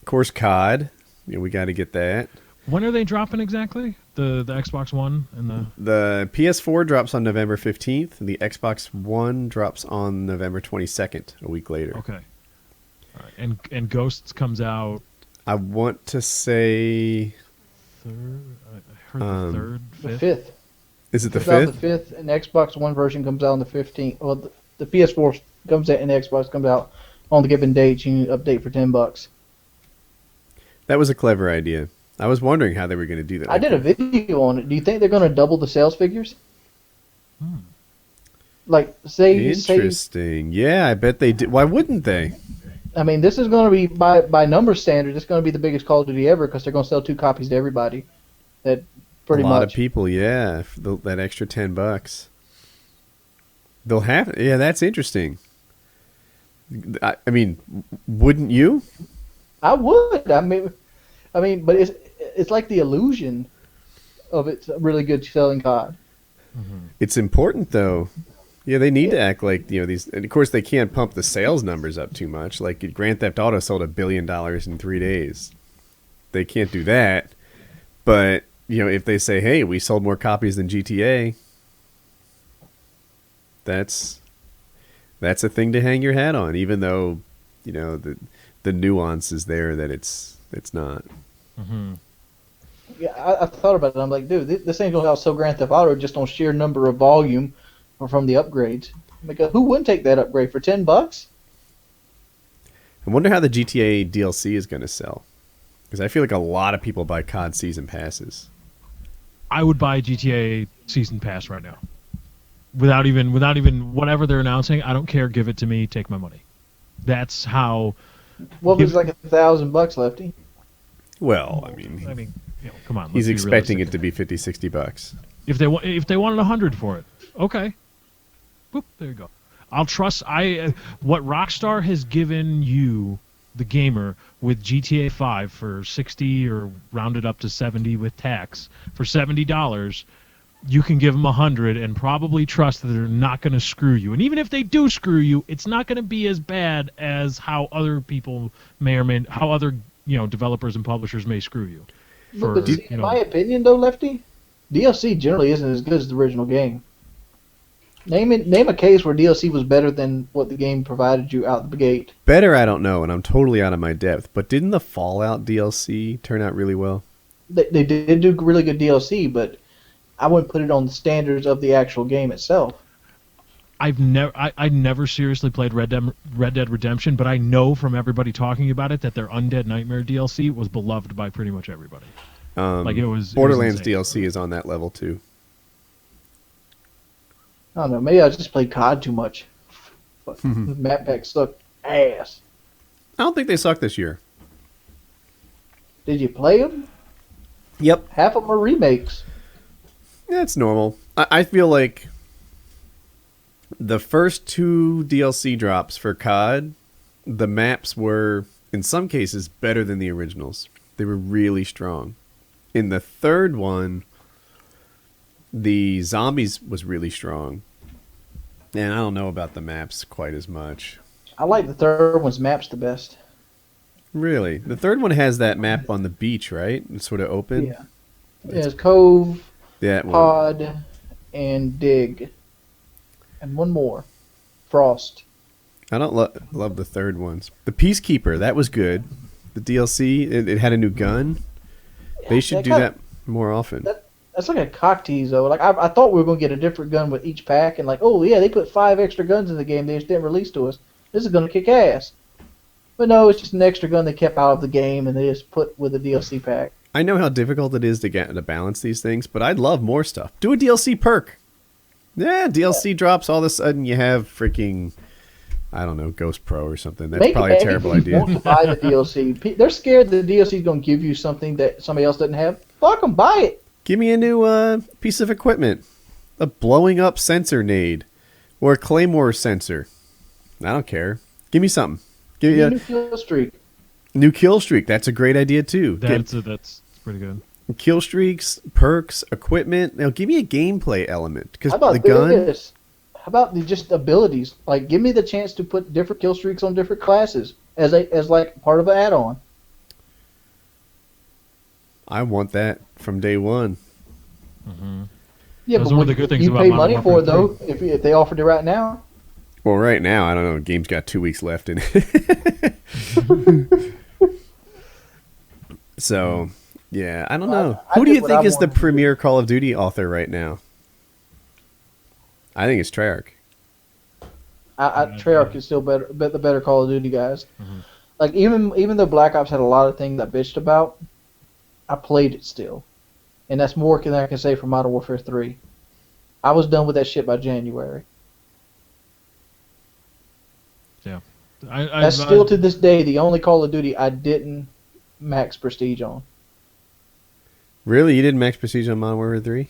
course, COD. We got to get that. When are they dropping exactly? The Xbox One and The PS4 drops on November 15th, and the Xbox One drops on November 22nd, a week later. okay. All right. And Ghosts comes out I want to say, third. I heard the third, The fifth. 5th. is it the Comes out 5th? the 5th, and the Xbox One version comes out on the 15th. Well, the PS4 comes out, and the Xbox comes out on the given date. You can update for $10. That was a clever idea. I was wondering how they were going to do that. I did a video on it. Do you think they're going to double the sales figures? Like, say, Interesting. Yeah, I bet they did. Why wouldn't they? I mean, this is going to be by number standards. It's going to be the biggest Call of Duty ever because they're going to sell 2 copies to everybody. That pretty a lot much. of people, yeah, for that extra $10. They'll have. Yeah, that's interesting. I mean, wouldn't you? I would. I mean, but it's like the illusion of it's a really good selling COD. It's important though. Yeah, they need to act like these. And of course, they can't pump the sales numbers up too much. Like Grand Theft Auto sold $1 billion in 3 days. They can't do that. But if they say, "Hey, we sold more copies than GTA," that's a thing to hang your hat on. Even though the nuance is there that it's not. Yeah, I thought about it. I'm like, dude, this thing's going to sell Grand Theft Auto just on sheer number of volume or from the upgrades. Like, who wouldn't take that upgrade for $10? I wonder how the GTA DLC is going to sell. Because I feel like a lot of people buy COD season passes. I would buy GTA Season Pass right now. Without even whatever they're announcing, I don't care. Give it to me. Take my money. That's how. What was like $1,000, Lefty? Well, I mean, Come on. he's let's be expecting realistic. it to be $50, $60. If they wanted 100 for it, okay. Boop, there you go. I'll trust. What Rockstar has given you, the gamer, with GTA 5 for 60 or rounded up to 70 with tax for $70, you can give them 100 and probably trust that they're not going to screw you. And even if they do screw you, it's not going to be as bad as how other people how other developers and publishers may screw you. But see, in my opinion, though, Lefty, DLC generally isn't as good as the original game. Name a case where DLC was better than what the game provided you out the gate. Better, I don't know, and I'm totally out of my depth. But didn't the Fallout DLC turn out really well? They did do really good DLC, but I wouldn't put it on the standards of the actual game itself. I never seriously played Red Dead Redemption, but I know from everybody talking about it that their Undead Nightmare DLC was beloved by pretty much everybody. Borderlands DLC is on that level too. I don't know. Maybe I just played COD too much. But map packs suck ass. I don't think they suck this year. Did you play them? Yep. Half of them are remakes. Yeah, it's normal. I feel like the first 2 DLC drops for COD, the maps were, in some cases, better than the originals. They were really strong. In the third one, the zombies was really strong. And I don't know about the maps quite as much. I like the third one's maps the best. Really? The third one has that map on the beach, right? It's sort of open? Yeah. There's Cove, That one. Pod, and Dig. And one more. Frost. I don't love the third ones. The Peacekeeper, that was good. The DLC, it had a new gun. They should do that more often. That's like a cock tease, though. Like I thought we were going to get a different gun with each pack, and like, oh yeah, they put 5 extra guns in the game they just didn't release to us. This is going to kick ass. But no, it's just an extra gun they kept out of the game, and they just put with a DLC pack. I know how difficult it is to get to balance these things, but I'd love more stuff. Do a DLC perk. Yeah, DLC drops, all of a sudden you have freaking, I don't know, Ghost Pro or something. That's probably a terrible idea. Want to buy the DLC. They're scared the DLC is going to give you something that somebody else doesn't have. Fuck them, buy it. Give me a new piece of equipment. A blowing up sensor nade. Or a claymore sensor. I don't care. Give me something. Give me a new kill streak. New kill streak. That's a great idea too. That's pretty good. Kill streaks, perks, equipment. Now give me a gameplay element. Because How about the gun. this? How about just abilities? Like, give me the chance to put different kill streaks on different classes as like part of an add-on. I want that from day one. Mm-hmm. Yeah, Those but are the good things you about pay Modern money for it Warfare though. If they offered it right now. Well, right now, I don't know. The game's got 2 weeks left in it. So, yeah, I don't know. Who do you think is the premier Call of Duty author right now? I think it's Treyarch. Treyarch is still the better Call of Duty guys. Mm-hmm. Like even though Black Ops had a lot of things I bitched about, I played it still, and that's more than I can say for Modern Warfare 3. I was done with that shit by January. Yeah, that's still to this day the only Call of Duty I didn't max prestige on. Really, you didn't max prestige on Modern Warfare 3?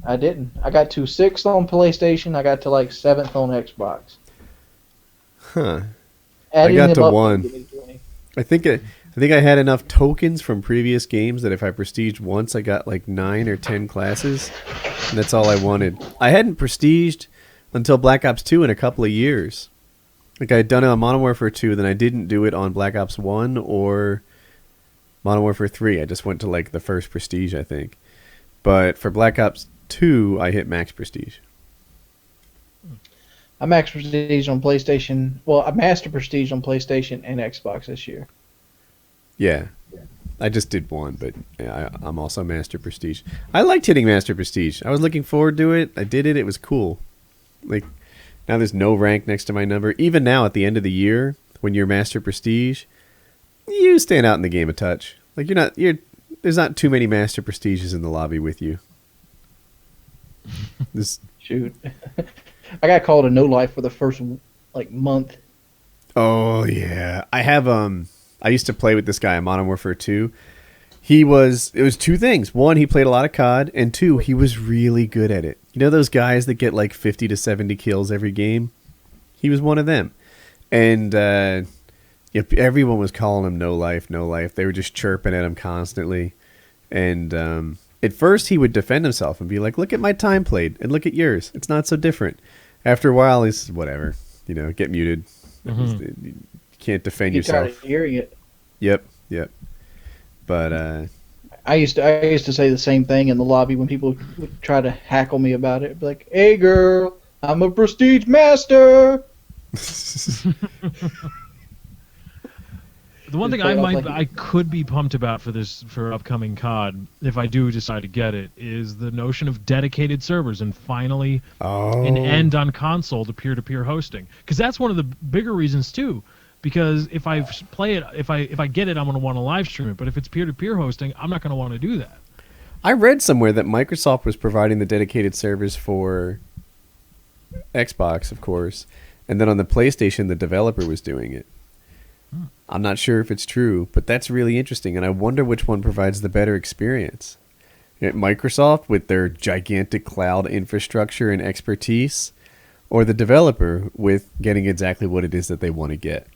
I didn't. I got to 6th on PlayStation. I got to like 7th on Xbox. Huh. I got to 1. I think I had enough tokens from previous games that if I prestiged once, I got like 9 or 10 classes. And that's all I wanted. I hadn't prestiged until Black Ops 2 in a couple of years. Like I had done it on Modern Warfare 2, then I didn't do it on Black Ops 1 or Modern Warfare 3. I just went to like the first prestige, I think. But for Black Ops 2, I hit max prestige. I max prestige on PlayStation. Well, I master prestige on PlayStation and Xbox this year. Yeah. I just did 1, but yeah, I'm also master prestige. I liked hitting master prestige. I was looking forward to it. I did it. It was cool. Like now there's no rank next to my number. Even now at the end of the year, when you're master prestige, you stand out in the game a touch. Like there's not too many master prestiges in the lobby with you. Shoot. I got called a no life for the first like month. Oh yeah. I have I used to play with this guy in Modern Warfare 2. It was two things. One, he played a lot of COD, and two, he was really good at it. You know those guys that get like 50 to 70 kills every game? He was one of them. And everyone was calling him no life, no life. They were just chirping at him constantly. And at first he would defend himself and be like, look at my time played and look at yours. It's not so different. After a while, he's whatever. Get muted. You can't defend You get tired yourself. of hearing it. Yep. But I used to say the same thing in the lobby when people would try to hackle me about it. Be like, "Hey, girl, I'm a prestige master." The one Just thing play it off like I could be pumped about for upcoming COD, if I do decide to get it, is the notion of dedicated servers and finally an end on console to peer-to-peer hosting. Because that's one of the bigger reasons too. Because if I play it, if I get it, I'm going to want to live stream it. But if it's peer-to-peer hosting, I'm not going to want to do that. I read somewhere that Microsoft was providing the dedicated servers for Xbox, of course, and then on the PlayStation, the developer was doing it. I'm not sure if it's true, but that's really interesting, and I wonder which one provides the better experience. Microsoft with their gigantic cloud infrastructure and expertise, or the developer with getting exactly what it is that they want to get.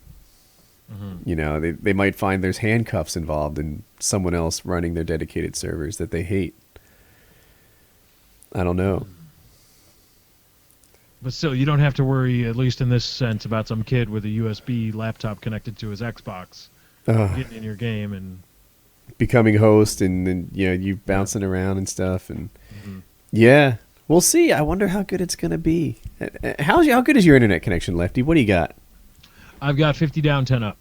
They might find there's handcuffs involved in someone else running their dedicated servers that they hate. I don't know. But still, you don't have to worry, at least in this sense, about some kid with a USB laptop connected to his Xbox getting in your game and becoming host and you bouncing around and stuff. And yeah, we'll see. I wonder how good it's going to be. How good is your internet connection, Lefty? What do you got? I've got 50 down, 10 up.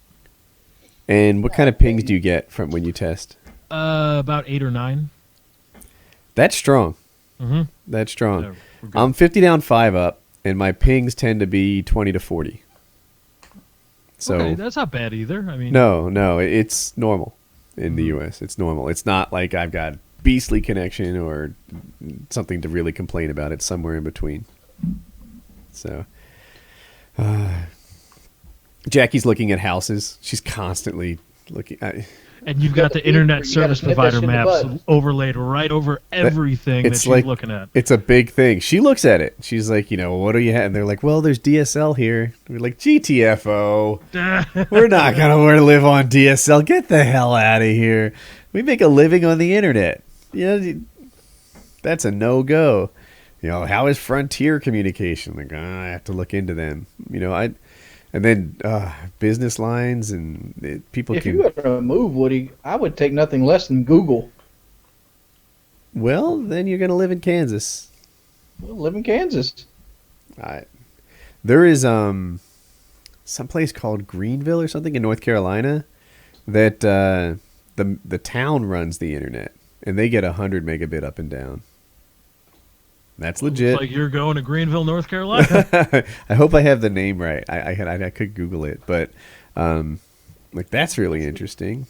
And what kind of pings do you get from when you test? About 8 or 9. That's strong. Mm-hmm. That's strong. Yeah, I'm 50 down, 5 up, and my pings tend to be 20 to 40. So okay, that's not bad either. I mean, no, it's normal in the U.S. It's normal. It's not like I've got beastly connection or something to really complain about. It's somewhere in between. So, Jackie's looking at houses. She's constantly looking at. And you've got the internet service nip that provider shit in the maps bud. overlaid right over everything that It's she's like- looking at. It's a big thing. She looks at it. She's like, what do you have? And they're like, well, there's DSL here. We're like, GTFO. We're not going to live on DSL. Get the hell out of here. We make a living on the internet. That's a no-go. How is Frontier Communication? Like, I have to look into them. And then business lines and people If can. you were to move, Woody, I would take nothing less than Google. Well, then you're going to live in Kansas. We'll live in Kansas. There is some place called Greenville or something in North Carolina that the town runs the internet, and they get 100 megabit up and down. That's legit. Like you're going to Greenville, North Carolina. I hope I have the name right. I could Google it, but that's really interesting.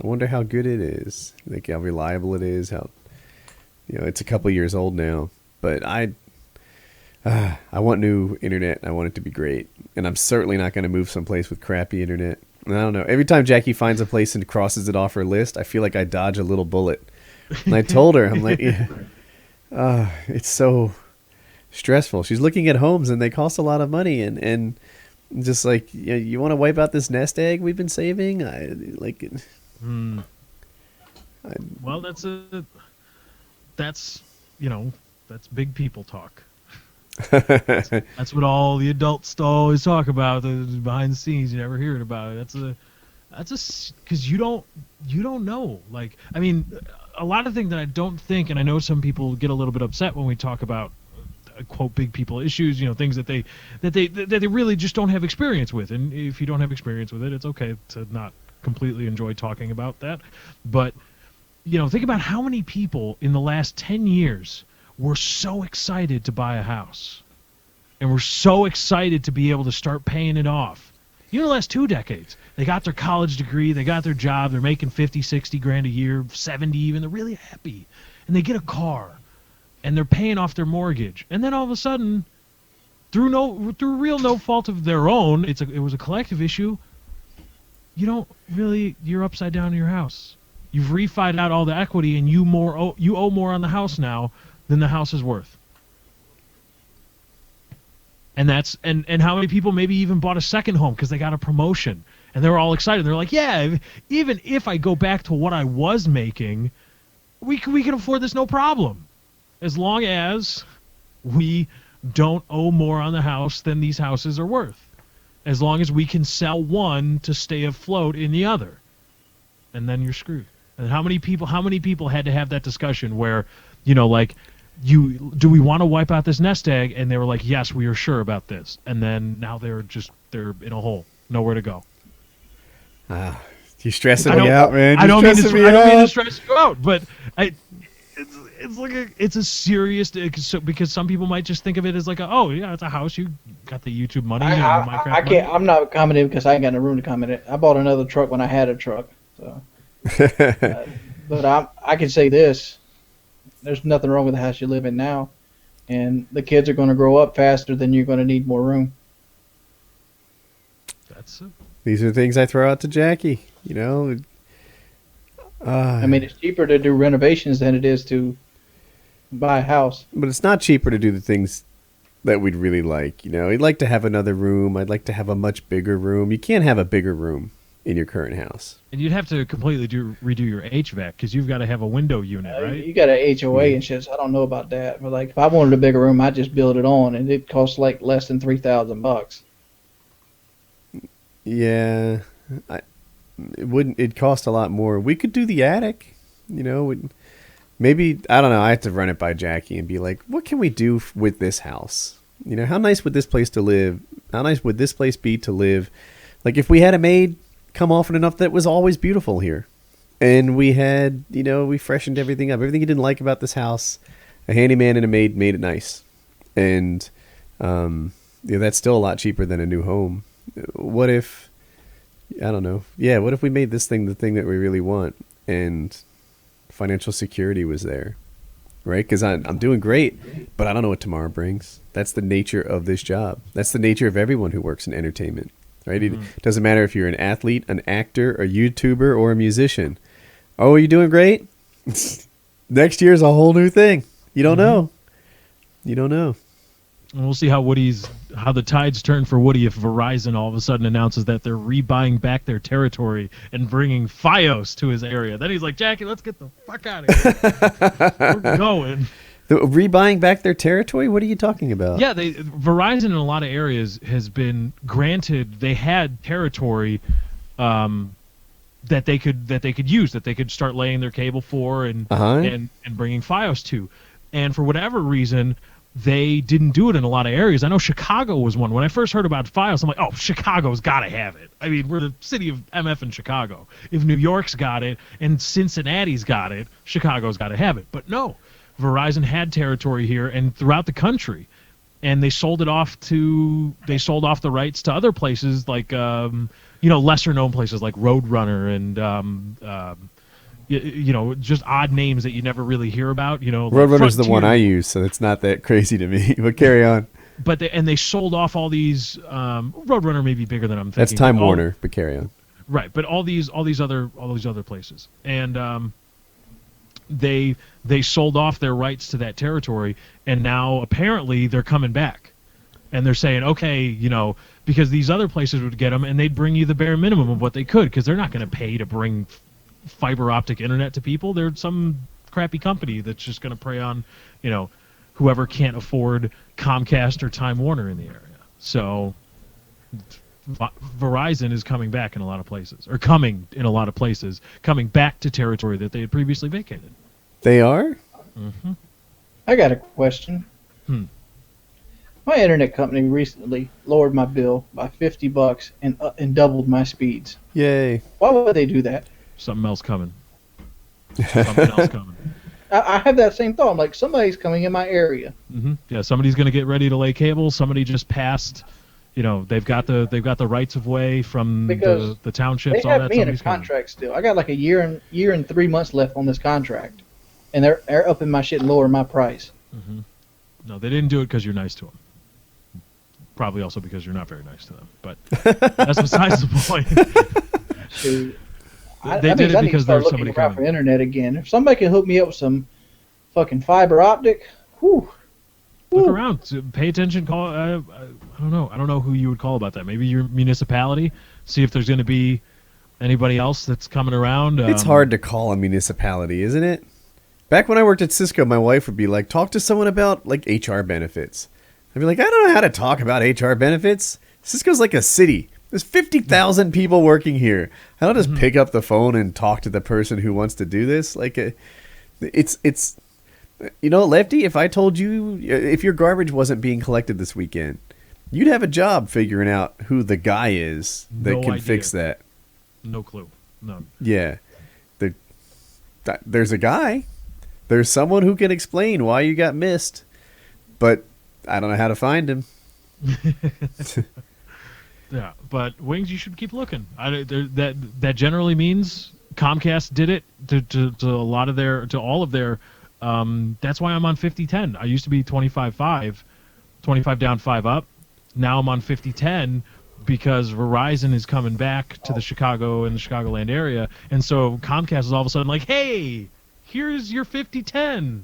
I wonder how good it is. Like how reliable it is. How it's a couple years old now, but I want new internet. I want it to be great, and I'm certainly not going to move someplace with crappy internet. And I don't know. Every time Jackie finds a place and crosses it off her list, I feel like I dodge a little bullet. And I told her, I'm like, it's so stressful. She's looking at homes and they cost a lot of money, and just like you want to wipe out this nest egg we've been saving. Well, that's big people talk. That's what all the adults always talk about. The behind the scenes, you never hear it about it. That's because you don't know. Like, I mean, a lot of things that I don't think, and I know some people get a little bit upset when we talk about quote big people issues, things that they really just don't have experience with. And if you don't have experience with it, it's okay to not completely enjoy talking about that. But think about how many people in the last 10 years were so excited to buy a house, and were so excited to be able to start paying it off. The last 2 decades, they got their college degree, they got their job, they're making 50, 60 grand a year, 70 even, they're really happy. And they get a car, and they're paying off their mortgage. And then all of a sudden, through real no fault of their own, it was a collective issue, you're upside down in your house. You've refied out all the equity, and you owe more on the house now than the house is worth. And that's and how many people maybe even bought a second home because they got a promotion and they were all excited. They're like, yeah, even if I go back to what I was making, we can afford this no problem, as long as we don't owe more on the house than these houses are worth. As long as we can sell one to stay afloat in the other, and then you're screwed. And how many people had to have that discussion where, like, do we want to wipe out this nest egg? And they were like, yes, we are sure about this. And then now they're in a hole, nowhere to go. You're stressing me out, man. I don't mean to stress you out, but it's a serious, because some people might just think of it as like, oh yeah, it's a house. You got the YouTube money. Minecraft I can't. money. I'm not commenting because I ain't got no room to comment it. I bought another truck when I had a truck. So, but I can say this: there's nothing wrong with the house you live in now, and the kids are going to grow up faster than you're going to need more room. That's it. These are things I throw out to Jackie. I mean, it's cheaper to do renovations than it is to buy a house. But it's not cheaper to do the things that we'd really like. We'd like to have another room. I'd like to have a much bigger room. You can't have a bigger room in your current house. And you'd have to completely redo your HVAC because you've got to have a window unit, right? You got a HOA and shit. So I don't know about that, but like if I wanted a bigger room, I'd just build it on, and it costs like less than $3,000. Yeah, it wouldn't. It'd cost a lot more. We could do the attic. Maybe, I don't know. I have to run it by Jackie and be like, what can we do with this house? How nice would this place to live? How nice would this place be to live? Like if we had a maid come often enough that was always beautiful here, and we had, we freshened everything up. Everything you didn't like about this house, a handyman and a maid made it nice. And that's still a lot cheaper than a new home. What if, I don't know. Yeah, what if we made this thing the thing that we really want, and financial security was there, right? Because I'm doing great, but I don't know what tomorrow brings. That's the nature of this job. That's the nature of everyone who works in entertainment, right? It doesn't matter if you're an athlete, an actor, a YouTuber, or a musician. Oh, are you doing great? Next year's a whole new thing. You don't know. You don't know. And we'll see how the tides turn for Woody if Verizon all of a sudden announces that they're rebuying back their territory and bringing Fios to his area. Then he's like, Jackie, let's get the fuck out of here. We're going. Rebuying back their territory? What are you talking about? Yeah, Verizon in a lot of areas has been granted. They had territory that they could use, that they could start laying their cable for and bringing Fios to. And for whatever reason, they didn't do it in a lot of areas. I know Chicago was one. When I first heard about Fios, I'm like, oh, Chicago's got to have it. I mean, we're the city of MF in Chicago. If New York's got it and Cincinnati's got it, Chicago's got to have it. But no, Verizon had territory here and throughout the country, and they sold off the rights to other places like lesser known places like Roadrunner and just odd names that you never really hear about. Roadrunner's the one I use, so it's not that crazy to me. But carry on. But they sold off all these. Roadrunner may be bigger than I'm thinking. That's Time Warner, but carry on. Right, but all these other places, and they sold off their rights to that territory, and now apparently they're coming back, and they're saying, okay, because these other places would get them, and they'd bring you the bare minimum of what they could, because they're not going to pay to bring fiber optic internet to people. They're some crappy company that's just going to prey on, whoever can't afford Comcast or Time Warner in the area. So Verizon is coming back in a lot of places, coming back to territory that they had previously vacated. They are? Mm-hmm. I got a question. My internet company recently lowered my bill by $50 and doubled my speeds. Yay. Why would they do that? Something else coming. I have that same thought. I'm like, somebody's coming in my area. Mm-hmm. Yeah, somebody's going to get ready to lay cable. Somebody just passed. They've got the rights of way from the townships. They have me in a contract still. I got like a year and 3 months left on this contract, and they're upping my shit and lowering my price. Mm-hmm. No, they didn't do it because you're nice to them. Probably also because you're not very nice to them. But that's besides the point. Shoot. They did it I need to because start there's looking somebody around for coming. internet again. If somebody can hook me up with some fucking fiber optic, whew. Look Whew. around. Pay attention. Call. I don't know. I don't know who you would call about that. Maybe your municipality. See if there's going to be anybody else that's coming around. It's hard to call a municipality, isn't it? Back when I worked at Cisco, my wife would be like, talk to someone about like HR benefits. I'd be like, I don't know how to talk about HR benefits. Cisco's like a city. There's 50,000 people working here. I don't just pick up the phone and talk to the person who wants to do this. Like, it's you know, Lefty, if I told you, if your garbage wasn't being collected this weekend, you'd have a job figuring out who the guy is that No can idea. fix that. No clue. None. Yeah. There's a guy. There's someone who can explain why you got missed, but I don't know how to find him. Yeah, but Wings, you should keep looking. That generally means Comcast did it to a lot of their, to all of their. That's why I'm on 50-10. I used to be 25-5, 25 down, 5 up. Now I'm on 50-10 because Verizon is coming back to the Chicago and the Chicagoland area, and so Comcast is all of a sudden like, hey, here's your 50-10.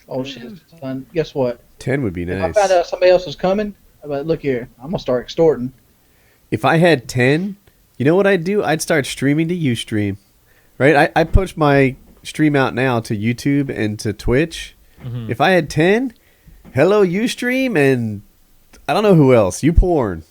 Oh shit, son. Guess what? 10 would be If I nice. found out somebody else was coming, I'm like, look here, I'm gonna start extorting. If I had 10, you know what I'd do? I'd start streaming to Ustream. Right? I push my stream out now to YouTube and to Twitch. Mhm. If I had 10, hello Ustream and I don't know who else. YouPorn.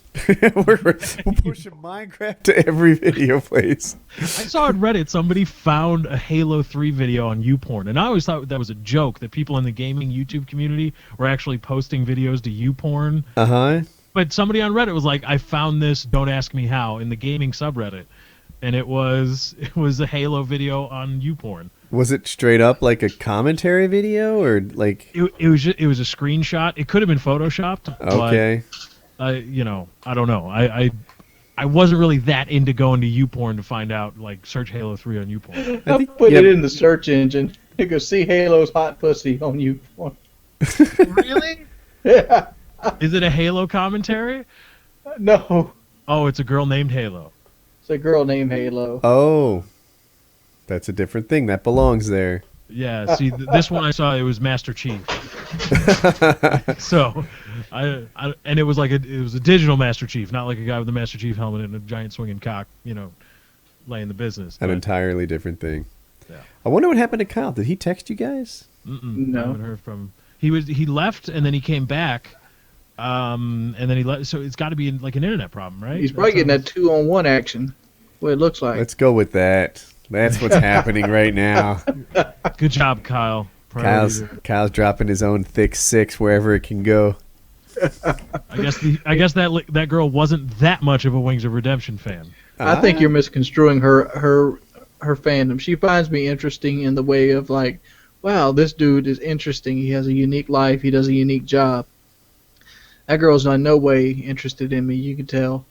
we're pushing Minecraft to every video place. I saw on Reddit somebody found a Halo 3 video on YouPorn, and I always thought that was a joke that people in the gaming YouTube community were actually posting videos to YouPorn. Uh-huh. But somebody on Reddit was like, I found this, don't ask me how, in the gaming subreddit. And it was a Halo video on YouPorn. Was it straight up like a commentary video or like It was a screenshot. It could have been photoshopped. okay. But, I don't know. I wasn't really that into going to YouPorn to find out, like, search Halo 3 on YouPorn. I I think- put yeah. it in the search engine. You go see Halo's hot pussy on you. Really? Yeah. Is it a Halo commentary? No, Oh, it's a girl named Halo. it's a girl named Halo. Oh. That's a different thing. That belongs there. Yeah, see, this one I saw, it was Master Chief. So, and it was like it was a digital Master Chief, not like a guy with a Master Chief helmet and a giant swinging cock, laying the business. An But, entirely different thing. Yeah. I wonder what happened to Kyle. Did he text you guys? No. I haven't heard from him. He left and then he came back, and then he left. So it's got to be like an internet problem, right? He's probably getting that 2-on-1 action. What it looks like. Let's go with that. That's what's happening right now. Good job, Kyle. Priority Kyle's dropping his own thick six wherever it can go. I guess that girl wasn't that much of a Wings of Redemption fan. I think you're misconstruing her fandom. She finds me interesting in the way of like, wow, this dude is interesting. He has a unique life. He does a unique job. That girl's in no way interested in me. You can tell.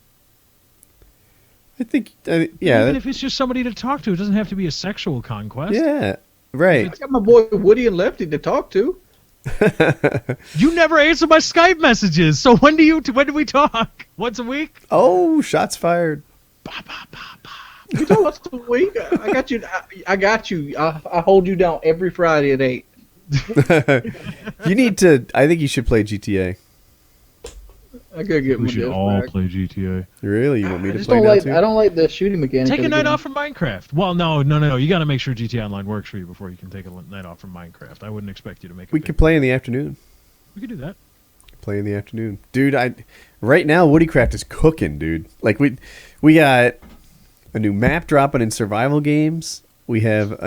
I think, yeah. Even if it's just somebody to talk to, it doesn't have to be a sexual conquest. Yeah, right. I got my boy Woody and Lefty to talk to. You never answer my Skype messages. So when do we talk? Once a week? Oh, shots fired. You talk once a week. I got you. I got you. I hold you down every Friday at 8. You need to, I think you should play GTA. I gotta get my We should disc all back. play GTA. Really? You want me I to just play don't now like. too? I don't like the shooting mechanic. Take of a the night game. off from Minecraft. Well, no. You got to make sure GTA Online works for you before you can take a night off from Minecraft. I wouldn't expect you to make. We could play in the afternoon. We could do that. Play in the afternoon, dude. Right now WoodyCraft is cooking, dude. Like we got a new map dropping in survival games. We have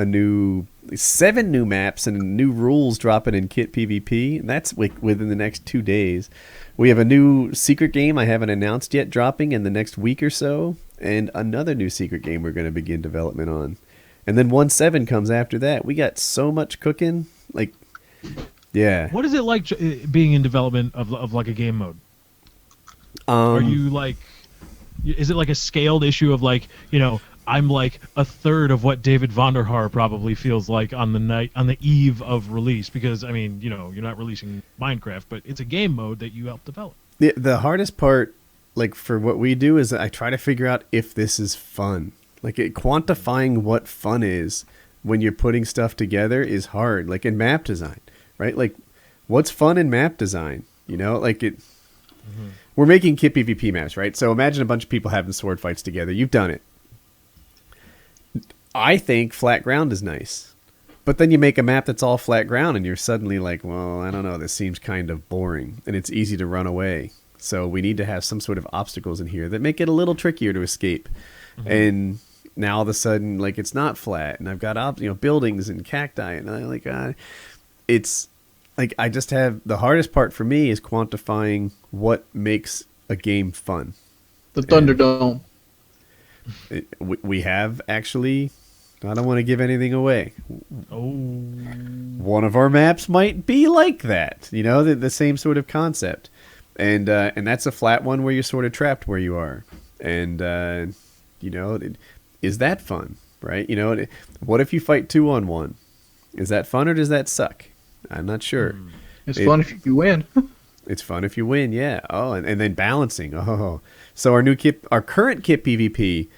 7 new maps and new rules dropping in Kit PvP. And that's within the next 2 days. We have a new secret game I haven't announced yet dropping in the next week or so, and another new secret game we're going to begin development on. And then 1.7 comes after that. We got so much cooking. Like, yeah. What is it like being in development of like a game mode? Are you like, is it like a scaled issue of like, I'm like a third of what David Vonderhaar probably feels like on the eve of release, because I mean, you're not releasing Minecraft, but it's a game mode that you help develop. The hardest part, like for what we do, is I try to figure out if this is fun. Like quantifying what fun is when you're putting stuff together is hard. Like in map design, right? Like what's fun in map design? You know, like it. We're making kit PvP maps, right? So imagine a bunch of people having sword fights together. You've done it. I think flat ground is nice. But then you make a map that's all flat ground and you're suddenly like, well, I don't know, this seems kind of boring and it's easy to run away. So we need to have some sort of obstacles in here that make it a little trickier to escape. And now all of a sudden, like, it's not flat and I've got, buildings and cacti and I like, it's like, I just have, the hardest part for me is quantifying what makes a game fun. The Thunderdome. We have actually, I don't want to give anything away. Oh. One of our maps might be like that, you know, the same sort of concept. And that's a flat one where you're sort of trapped where you are. And, is that fun, right? You know, what if you fight 2-on-1? Is that fun or does that suck? I'm not sure. It's fun if you win. It's fun if you win, yeah. Oh, and then balancing. Oh, so our current kit PvP,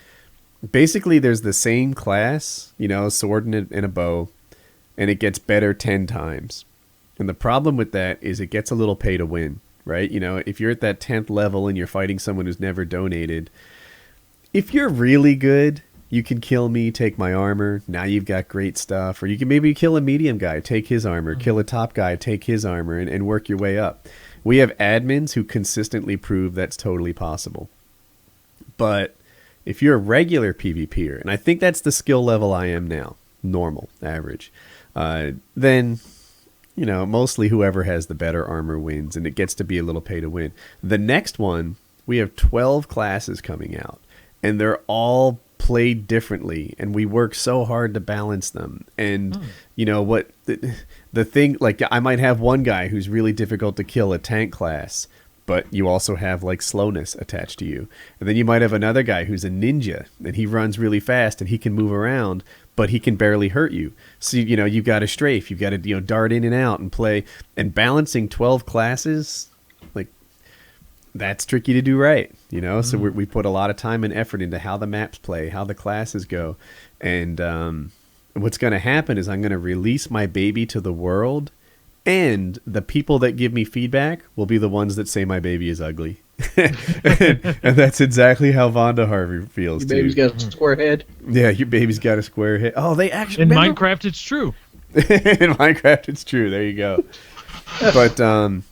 basically there's the same class, you know, sword and a bow, and it gets better 10 times. And the problem with that is it gets a little pay to win, right? You know, if you're at that 10th level and you're fighting someone who's never donated, if you're really good, you can kill me, take my armor. Now you've got great stuff. Or you can maybe kill a medium guy, take his armor. Kill a top guy, take his armor, and work your way up. We have admins who consistently prove that's totally possible. But if you're a regular PvPer, and I think that's the skill level I am now, normal, average, then, you know, mostly whoever has the better armor wins, and it gets to be a little pay to win. The next one, we have 12 classes coming out, and they're all played differently, and we work so hard to balance them. And you know what, the thing, like, I might have one guy who's really difficult to kill, a tank class, but you also have like slowness attached to you. And then you might have another guy who's a ninja and he runs really fast and he can move around, but he can barely hurt you. So, you know, you've got to strafe, you've got to, you know, dart in and out and play. And balancing 12 classes, like, that's tricky to do right, you know? So we put a lot of time and effort into how the maps play, how the classes go. And what's going to happen is I'm going to release my baby to the world, and the people that give me feedback will be the ones that say my baby is ugly. and that's exactly how Vonda Harvey feels, Your baby's got a square head. Yeah, your baby's got a square head. Oh, they actually... In Minecraft, it's true. In Minecraft, it's true. There you go.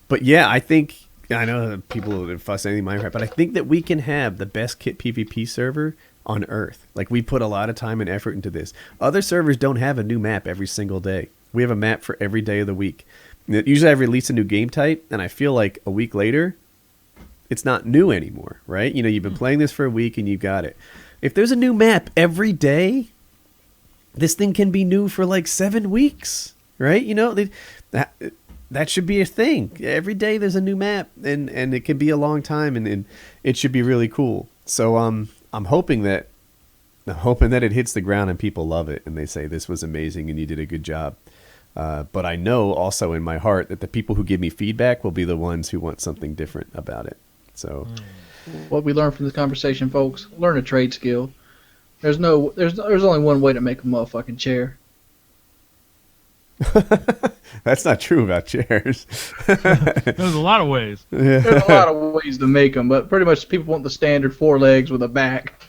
But yeah, I think... I know people fuss anything Minecraft, but I think that we can have the best kit PvP server on Earth. Like, we put a lot of time and effort into this. Other servers don't have a new map every single day. We have a map for every day of the week. Usually I release a new game type, and I feel like a week later, it's not new anymore, right? You know, you've been playing this for a week, and you got it. If there's a new map every day, this thing can be new for like 7 weeks, right? You know, that should be a thing. Every day there's a new map, and it can be a long time, and it should be really cool. So I'm hoping that it hits the ground and people love it, and they say this was amazing and you did a good job. But I know also in my heart that the people who give me feedback will be the ones who want something different about it. So, what we learned from this conversation, folks: learn a trade skill. There's only one way to make a motherfucking chair. That's not true about chairs. There's a lot of ways. Yeah. There's a lot of ways to make them, but pretty much people want the standard 4 legs with a back.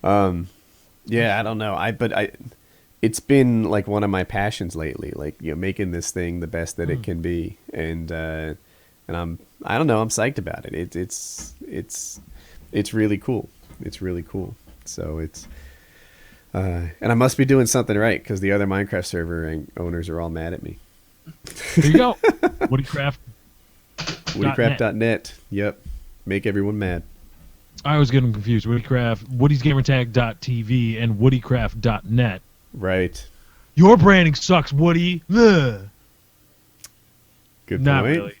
Yeah, I don't know. It's been like one of my passions lately, like, you know, making this thing the best that it can be, and I don't know, I'm psyched about it. It's really cool. It's really cool. So it's and I must be doing something right, because the other Minecraft server owners are all mad at me. There you go. WoodyCraft. WoodyCraft.net. Yep. Make everyone mad. I was getting confused. WoodyCraft, Woody'sGamertag.tv, and WoodyCraft.net. Right. Your branding sucks, Woody. Ugh. Good Not point. really.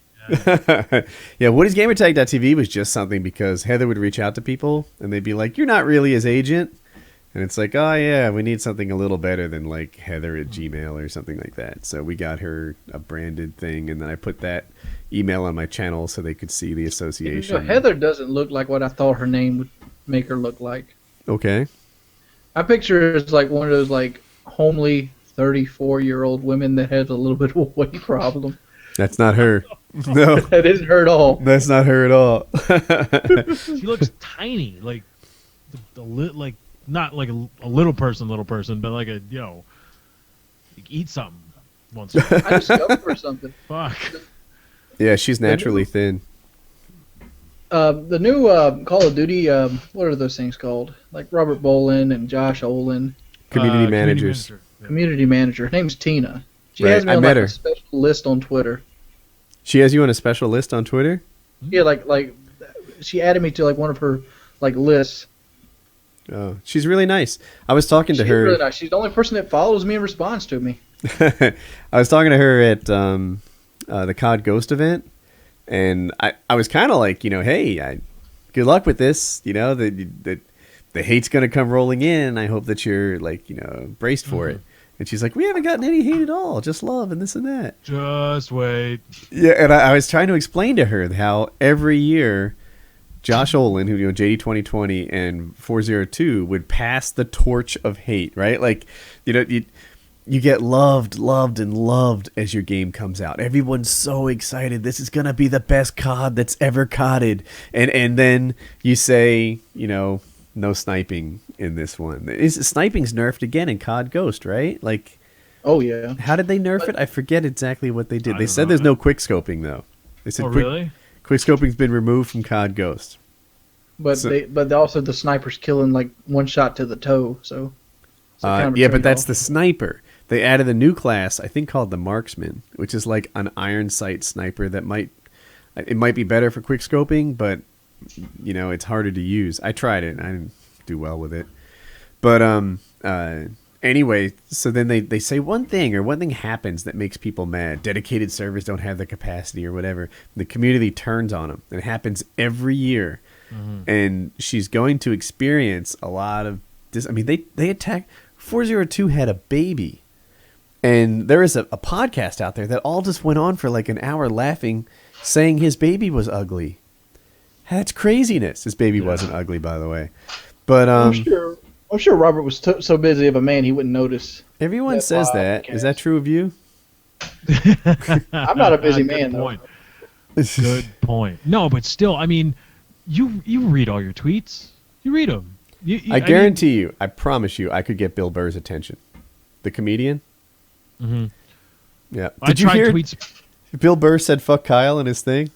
Yeah, Woody'sGamertag.tv was just something because Heather would reach out to people and they'd be like, "You're not really his agent." And it's like, "Oh yeah, we need something a little better than like Heather at Gmail or something like that." So we got her a branded thing, and then I put that email on my channel so they could see the association. You know, Heather doesn't look like what I thought her name would make her look like. Okay. I picture her as like one of those like homely 34-year-old women that has a little bit of a weight problem. That's not her. No, That isn't her at all. that's not her at all. She looks tiny, like like not like a little person, but like a like eat something once. In a while. I just go for something. Fuck. Yeah, she's naturally thin. The new Call of Duty, what are those things called? Like Robert Bolin and Josh Olin, Community managers. manager. Yeah. community manager. Her name's Tina. She Right, has me I on met like her. a special list on Twitter. She has you on a special list on Twitter? Yeah, like she added me to like one of her like lists. Oh, she's really nice. I was talking to She's her. really nice. She's the only person that follows me and responds to me. I was talking to her at the COD Ghost event, and I was kind of like, hey, good luck with this. The hate's gonna come rolling in. I hope that you're like, braced for it. And she's like, we haven't gotten any hate at all, just love and this and that. Just wait. Yeah, and I was trying to explain to her how every year Josh Olin, who JD 2020 and 402 would pass the torch of hate, right? Like, you get loved and loved as your game comes out. Everyone's so excited. This is gonna be the best COD that's ever CODed. And then you say, no sniping in this one. Sniping's nerfed again in COD Ghost, right? Like, Oh yeah. how did they nerf it? I forget exactly what they did. I They don't said know. there's no quick scoping though. They said Oh really? quick scoping's been removed from COD Ghost. But So- but also the sniper's killing like one shot to the toe. So it's kind of a Yeah, but that's trade-off. the sniper. They added a new class, I think, called the Marksman, which is like an iron sight sniper that might be better for quick scoping, but it's harder to use. I tried it, and I didn't do well with it. But anyway, so then they say one thing happens that makes people mad. Dedicated servers don't have the capacity or whatever. The community turns on them. It happens every year, and she's going to experience a lot of this. I mean, they attack. 402 had a baby. And there is a podcast out there that all just went on for like an hour laughing, saying his baby was ugly. That's craziness. His baby wasn't ugly, by the way. But I'm sure Robert was so busy of a man he wouldn't notice. everyone that says that. Is that true of you? I'm not a busy Good man though. point. Good point. No, but still, I mean, you read all your tweets. You read them. I guarantee you, I promise you, I could get Bill Burr's attention. The comedian? Mhm. Yeah. I Did you tried hear tweets. Bill Burr said fuck Kyle in his thing?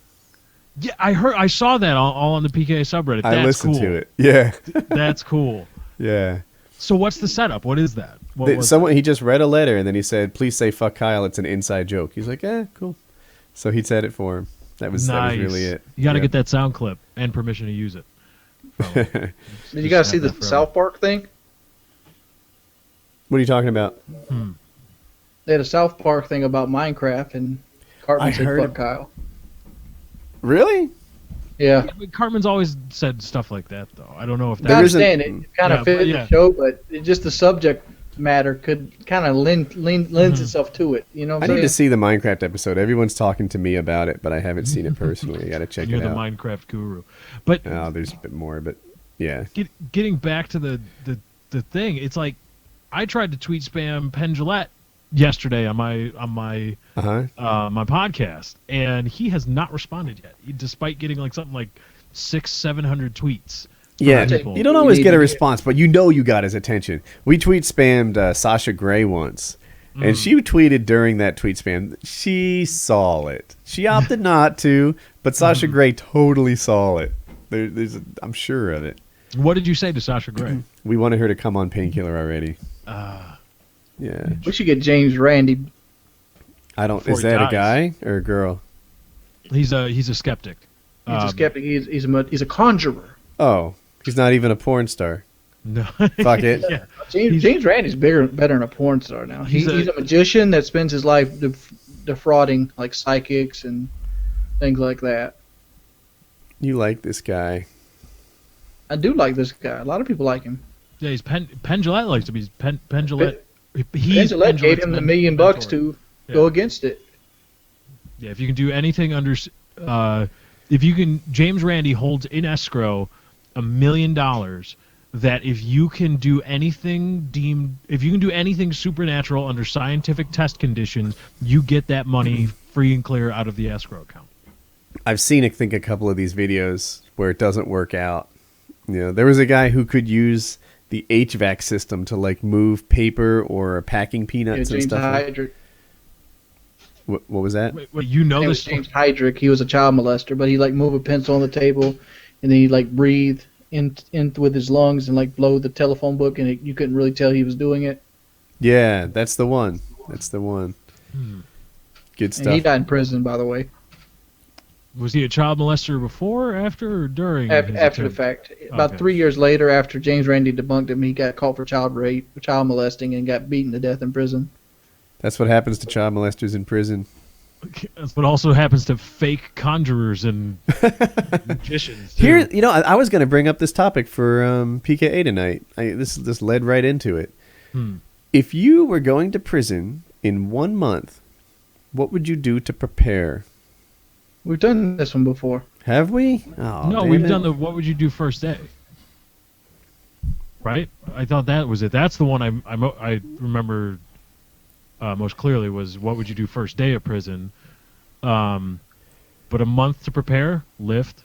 Yeah, I saw that all on the PK subreddit. That's I listened cool. to it. Yeah. That's cool. Yeah. So what's the setup? What is that? What was He just read a letter and then he said, please say fuck Kyle. It's an inside joke. He's like, cool. So he said it for him. That was really it. You got to Yeah. get that sound clip and permission to use it. Did you guys see the South Park thing? What are you talking about? They had a South Park thing about Minecraft, and Cartman I said heard fuck it. Kyle. Really? Yeah. Cartman's always said stuff like that, though. I don't know if I that. understand it kind of Yeah, fit but yeah. the show, but just the subject matter could kind of lends itself to it. You know what I I'm need to saying? see the Minecraft episode. Everyone's talking to me about it, but I haven't seen it personally. I got to check You're it the out. Minecraft guru. But Oh, there's a bit more, but yeah. getting back to the thing, it's like I tried to tweet spam Penn Jillette yesterday on my Uh-huh. my podcast, and he has not responded yet, despite getting like something like 600-700 tweets. from Yeah, people. you don't always get a Yeah. response, but you got his attention. We tweet spammed Sasha Grey once, and she tweeted during that tweet spam. She saw it. She opted not to, but Sasha Grey totally saw it. I'm sure of it. What did you say to Sasha Grey? We wanted her to come on Painkiller Already. uh, Yeah, We should get James Randi. I don't. Before Is he that a dies. guy or a girl? he's a skeptic. He's a skeptic. He's a conjurer. Oh, he's not even a porn star. No. Fuck it. Yeah. James Randi's better than a porn star now. He's He's a magician that spends his life defrauding like psychics and things like that. You like this guy? I do like this guy. A lot of people like him. Yeah, he's Penn Jillette likes to be Penn Jillette. Angela gave him the $1 million to go Yeah. against it. Yeah, if you can do anything under, if you can, James Randi holds in escrow $1 million that if you can do anything supernatural under scientific test conditions, you get that money free and clear out of the escrow account. I've seen, I think, a couple of these videos where it doesn't work out. You know, there was a guy who could use the HVAC system to like move paper or packing peanuts and James stuff. Hydrick. What was that? Wait, you know It this? was James Hydrick. He was a child molester, but he like move a pencil on the table, and then he like breathe in with his lungs and like blow the telephone book, and you couldn't really tell he was doing it. Yeah, that's the one. That's the one. Good stuff. And he died in prison, by the way. Was he a child molester before, after, or during? After the attempt? fact, about Okay. 3 years later, after James Randi debunked him, he got caught for child rape, child molesting, and got beaten to death in prison. That's what happens to child molesters in prison. That's what also happens to fake conjurers and magicians. Too. Here, you know, I was going to bring up this topic for PKA tonight. This led right into it. If you were going to prison in 1 month, what would you do to prepare? We've done this one before. Have we? Oh, No, damn we've it. done the what would you do first day? Right? I thought that was it. That's the one I remember most clearly was what would you do first day of prison? But a month to prepare, lift.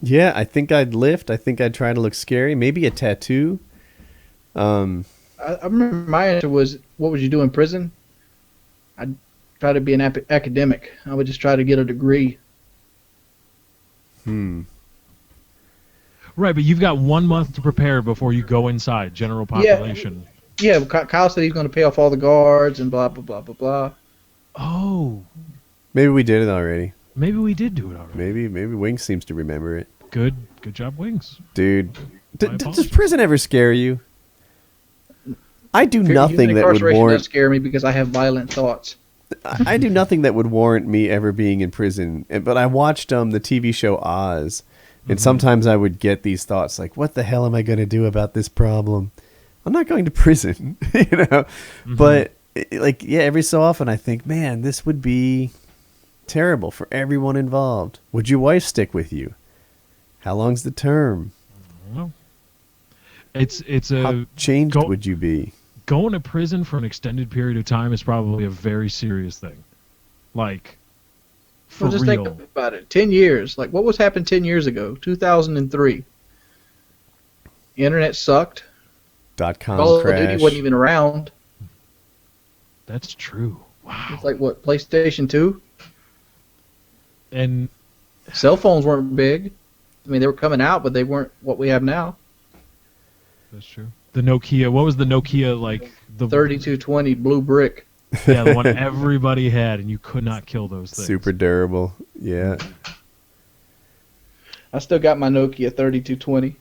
Yeah, I think I'd lift. I think I'd try to look scary. Maybe a tattoo. I remember my answer was, what would you do in prison? I'd try to be an academic. I would just try to get a degree. Right, but you've got 1 month to prepare before you go inside. General population. Yeah, Kyle said he's going to pay off all the guards and blah, blah, blah, blah, blah. Oh, Maybe we did it already. maybe we did do it already. Maybe Wings seems to remember it. Good job, Wings. Dude, My does apologies. prison ever scare you? I do nothing Human that would incarceration warrant. does scare me because I have violent thoughts. I do nothing that would warrant me ever being in prison. But I watched the TV show Oz, and sometimes I would get these thoughts like, "What the hell am I going to do about this problem? I'm not going to prison," you know. But like, yeah, every so often I think, man, this would be terrible for everyone involved. Would your wife stick with you? How long's the term? Well, it's How changed go- would you be? going to prison for an extended period of time is probably a very serious thing. Like, for Well, just real. think about it. 10 years. Like, what was happened 10 years ago? 2003. The internet sucked. .com Call of Duty crash. wasn't even around. That's true. Wow. It's like, what, PlayStation 2? And Cell phones weren't big. I mean, they were coming out, but they weren't what we have now. that's true. The Nokia, what was the Nokia, like, the 3220 blue brick. Yeah, the one everybody had, and you could not kill those things. Super durable. Yeah. I still got my Nokia 3220.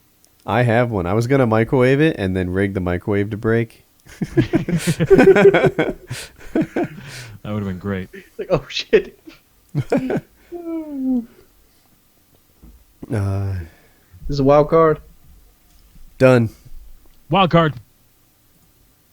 I have one. I was going to microwave it and then rig the microwave to break. That would have been great. Like, oh, shit. Uh, This is a wild card. done. Wild card.